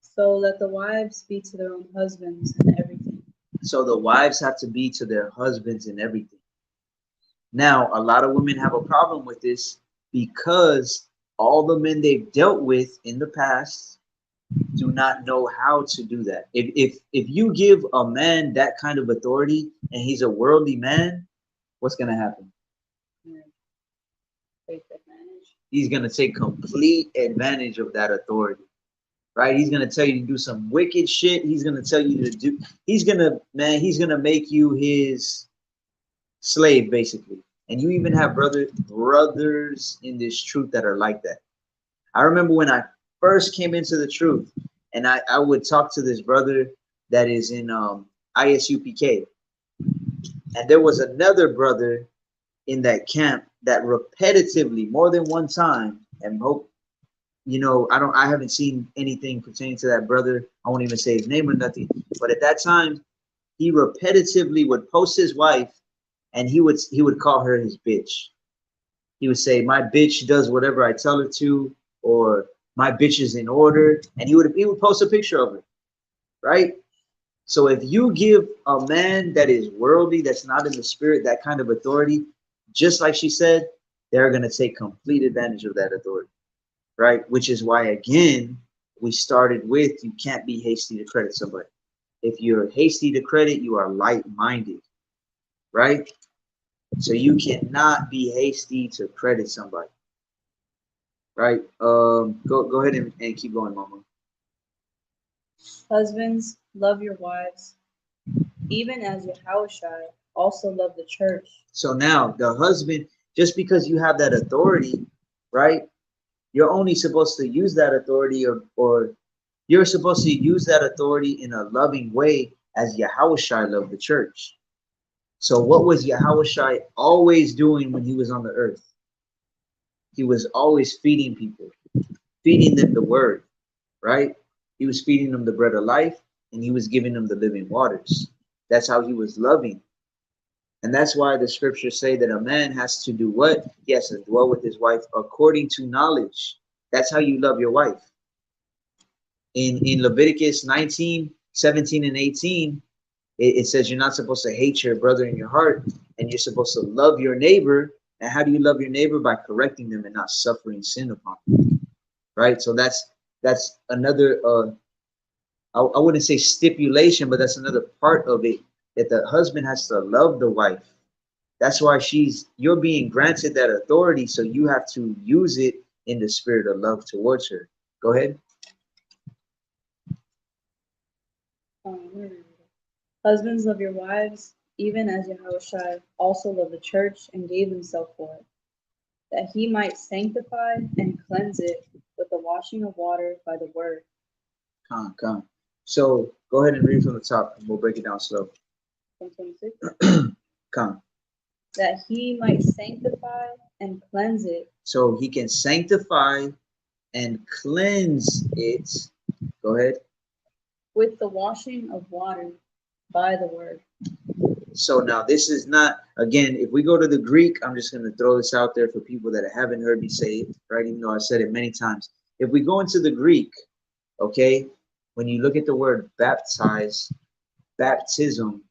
[SPEAKER 2] So let the wives be to their own husbands in everything.
[SPEAKER 1] So the wives have to be to their husbands in everything. Now, a lot of women have a problem with this because all the men they've dealt with in the past do not know how to do that. If you give a man that kind of authority and he's a worldly man, what's going to happen? He's going to take complete advantage of that authority, right? He's going to tell you to do some wicked shit. He's going to tell you to do, he's going to make you his slave, basically. And you even have brothers in this truth that are like that. I remember when I first came into the truth, and I would talk to this brother that is in ISUPK, and there was another brother in that camp that repetitively, more than one time, and hope, you know, I haven't seen anything pertaining to that brother. I won't even say his name or nothing, but at that time, he repetitively would post his wife, and he would call her his bitch. He would say, my bitch does whatever I tell her to, or my bitch is in order, and he would post a picture of her, right? So if you give a man that is worldly, that's not in the spirit, that kind of authority, just like she said, they're going to take complete advantage of that authority, right? Which is why, again, we started with, you can't be hasty to credit somebody. If you're hasty to credit, you are light-minded, right? So you cannot be hasty to credit somebody. Right. Go ahead and keep going, Mama.
[SPEAKER 2] Husbands, love your wives, even as Yahushua also loved the church.
[SPEAKER 1] So now the husband, just because you have that authority, right? You're only supposed to use that authority, or you're supposed to use that authority in a loving way as Yahushua loved the church. So what was Yahushua always doing when he was on the earth? He was always feeding people, feeding them the word, right? He was feeding them the bread of life, and he was giving them the living waters. That's how he was loving. And that's why the scriptures say that a man has to do what? He has to dwell with his wife according to knowledge. That's how you love your wife. In Leviticus 19, 17, and 18, it says you're not supposed to hate your brother in your heart, and you're supposed to love your neighbor. And how do you love your neighbor? By correcting them and not suffering sin upon them. Right? So that's another I wouldn't say stipulation, but that's another part of it, that the husband has to love the wife. That's why you're being granted that authority, so you have to use it in the spirit of love towards her. Go ahead.
[SPEAKER 2] Husbands, love your wives, even as Yahushua also loved the church and gave himself for it, that he might sanctify and cleanse it with the washing of water by the word.
[SPEAKER 1] Come. So go ahead and read from the top, and we'll break it down slow.
[SPEAKER 2] From 26.
[SPEAKER 1] Come.
[SPEAKER 2] That he might sanctify and cleanse it.
[SPEAKER 1] So he can sanctify and cleanse it. Go ahead.
[SPEAKER 2] With the washing of water by the word.
[SPEAKER 1] So now this is not, again, if we go to the Greek, I'm just going to throw this out there for people that haven't heard me say it, right? Even though I said it many times. If we go into the Greek, okay, when you look at the word baptize, baptism,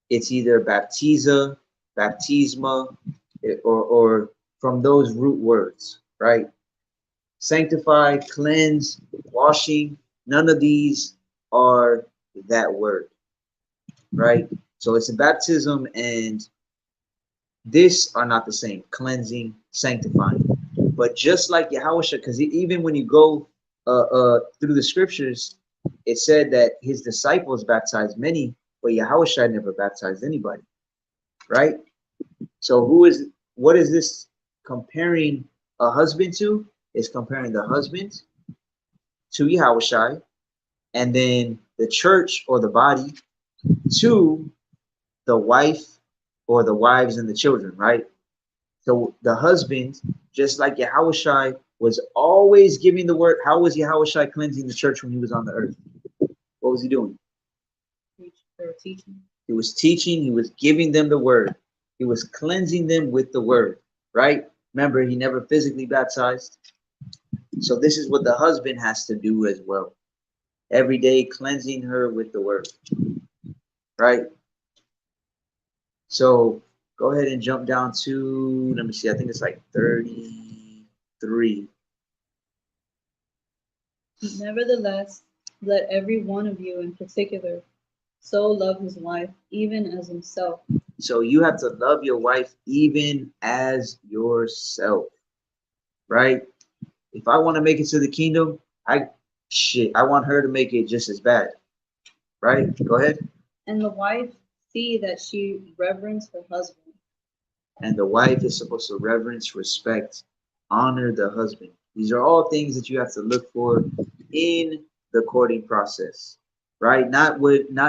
[SPEAKER 1] it's either baptiza, baptisma, or from those root words, right? Sanctify, cleanse, washing, none of these are that word, right? So it's a baptism, and this are not the same. Cleansing, sanctifying. But just like Yahushua, because even when you go through the scriptures, it said that his disciples baptized many, but Yahushua never baptized anybody, right? So what is this comparing a husband to? It's comparing the husband to Yahushua, and then the church or the body to the wife or the wives and the children, right? So the husband, just like Yahushua was always giving the word. How was Yahushua cleansing the church when he was on the earth? What was he doing?
[SPEAKER 2] Teaching.
[SPEAKER 1] He was teaching. He was giving them the word. He was cleansing them with the word, right? Remember, he never physically baptized. So this is what the husband has to do as well. Every day cleansing her with the word, right? So go ahead and jump down to, let me see, I think it's like 33.
[SPEAKER 2] Nevertheless, let every one of you in particular so love his wife, even as himself.
[SPEAKER 1] So you have to love your wife even as yourself, right? If I want to make it to the kingdom, I want her to make it just as bad, right? Go ahead.
[SPEAKER 2] And the wife see that she reverence her husband.
[SPEAKER 1] And the wife is supposed to reverence, respect, honor the husband. These are all things that you have to look for in the courting process, right? Not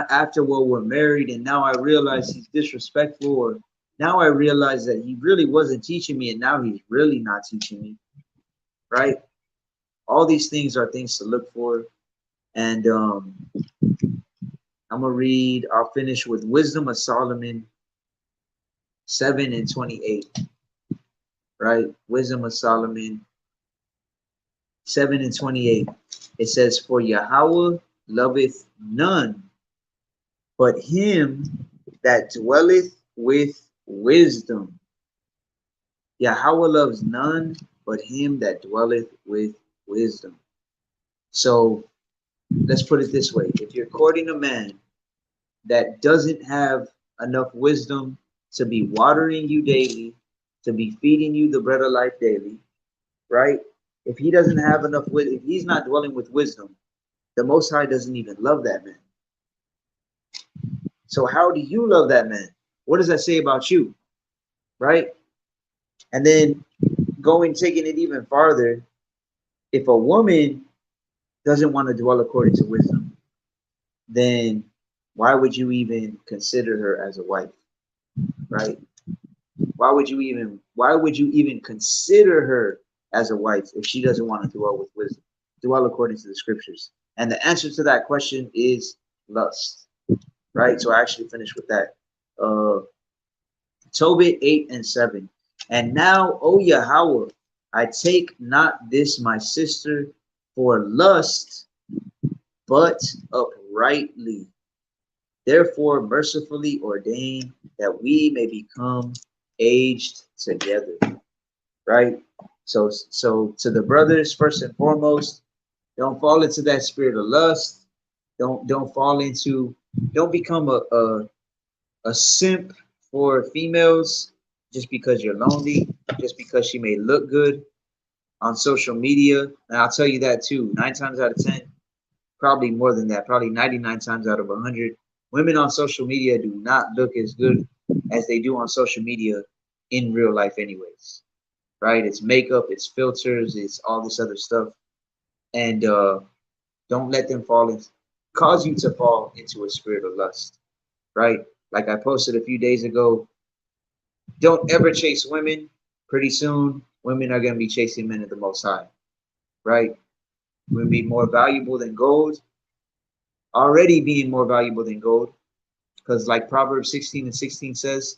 [SPEAKER 1] after, well, we're married and now I realize he's disrespectful, or now I realize that he really wasn't teaching me and now he's really not teaching me, right? All these things are things to look for. And I'll finish with Wisdom of Solomon 7:28, right? Wisdom of Solomon 7:28. It says, for Yahweh loveth none but him that dwelleth with wisdom. Yahweh loves none but him that dwelleth with wisdom. So let's put it this way. If you're courting a man that doesn't have enough wisdom to be watering you daily, to be feeding you the bread of life daily, right? If he doesn't have enough wisdom, if he's not dwelling with wisdom, the Most High doesn't even love that man. So how do you love that man? What does that say about you, right? And then taking it even farther, if a woman doesn't want to dwell according to wisdom, then why would you even consider her as a wife, right? Why would you even consider her as a wife if she doesn't want to dwell with wisdom, dwell according to the scriptures? And the answer to that question is lust, right? So I actually finished with that. Tobit 8 and 7. And now, O Yahweh, I take not this my sister for lust, but uprightly. Therefore, mercifully ordain that we may become aged together. Right? So to the brothers, first and foremost, don't fall into that spirit of lust. Don't fall into, don't become a simp for females just because you're lonely, just because she may look good on social media. And I'll tell you that too. 9 times out of 10, probably more than that, probably 99 times out of 100, women on social media do not look as good as they do on social media in real life anyways. Right? It's makeup, it's filters, it's all this other stuff. And don't let them cause you to fall into a spirit of lust. Right? Like I posted a few days ago, don't ever chase women. Pretty soon, women are going to be chasing men of the Most High. Right? We'll be more valuable than gold. Already being more valuable than gold. Because like Proverbs 16 and 16 says,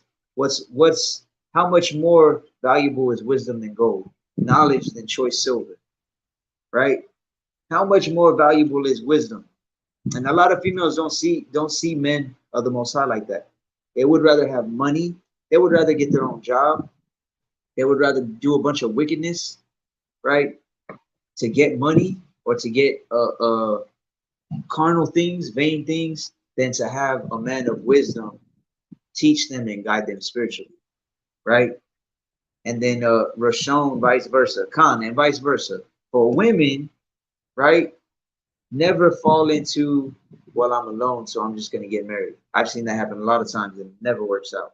[SPEAKER 1] how much more valuable is wisdom than gold? Knowledge than choice silver. Right? How much more valuable is wisdom? And a lot of females don't see men of the Most High like that. They would rather have money. They would rather get their own job. They would rather do a bunch of wickedness, right, to get money or to get carnal things, vain things, than to have a man of wisdom teach them and guide them spiritually, right? And then Rashon, vice versa, Khan, and vice versa. For women, right, never fall into, well, I'm alone, so I'm just going to get married. I've seen that happen a lot of times and it never works out.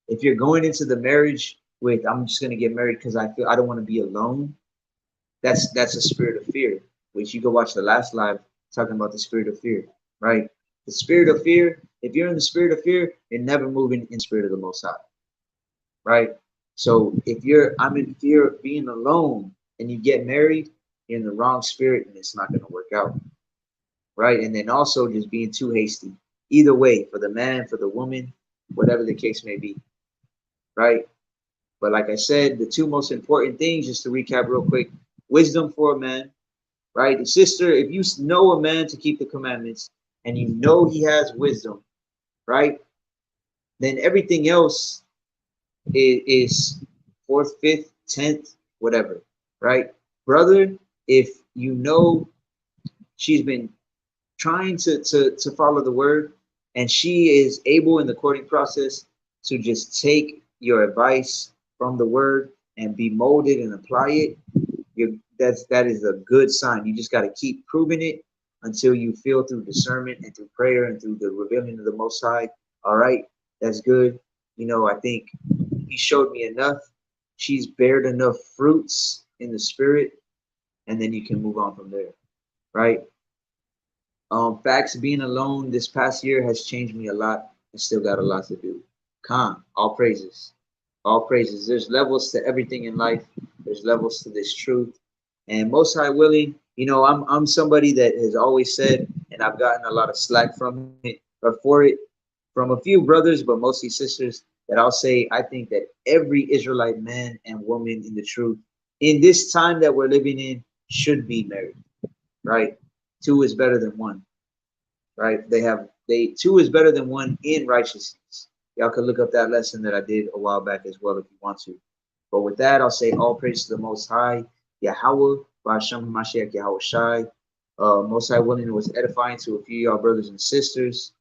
[SPEAKER 1] If you're going into the marriage with, I'm just going to get married because I feel I don't want to be alone, that's a spirit of fear, which you go watch the last live talking about the spirit of fear, right? The spirit of fear, if you're in the spirit of fear, you're never moving in the spirit of the Most High, right? So if I'm in fear of being alone and you get married, you're in the wrong spirit and it's not going to work out, right? And then also just being too hasty. Either way, for the man, for the woman, whatever the case may be, right? But like I said, the two most important things, just to recap real quick, wisdom for a man, right? The sister, if you know a man to keep the commandments and you know he has wisdom, right? Then everything else is fourth, fifth, 10th, whatever, right? Brother, if you know she's been trying to follow the word and she is able in the courting process to just take your advice from the word and be molded and apply it, that is a good sign. You just got to keep proving it until you feel through discernment and through prayer and through the revealing of the Most High. All right, that's good. You know, I think he showed me enough. She's bared enough fruits in the spirit, and then you can move on from there, right? Facts, being alone this past year has changed me a lot. I still got a lot to do. Khan, all praises. All praises. There's levels to everything in life. There's levels to this truth. And most high willing, you know, I'm somebody that has always said, and I've gotten a lot of slack from it or for it from a few brothers, but mostly sisters, that I'll say I think that every Israelite man and woman in the truth in this time that we're living in should be married, right? Two is better than one, right? Two is better than one in righteousness. Y'all can look up that lesson that I did a while back as well if you want to. But with that, I'll say all praise to the Most High, Yahweh, Ba'ashem HaMashiach, Yahweh Shai. Most High willing, it was edifying to a few of y'all brothers and sisters.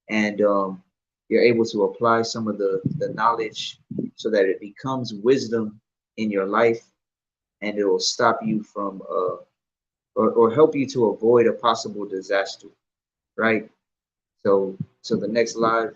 [SPEAKER 1] And you're able to apply some of the knowledge so that it becomes wisdom in your life, and it will stop you from or help you to avoid a possible disaster, right? So the next live,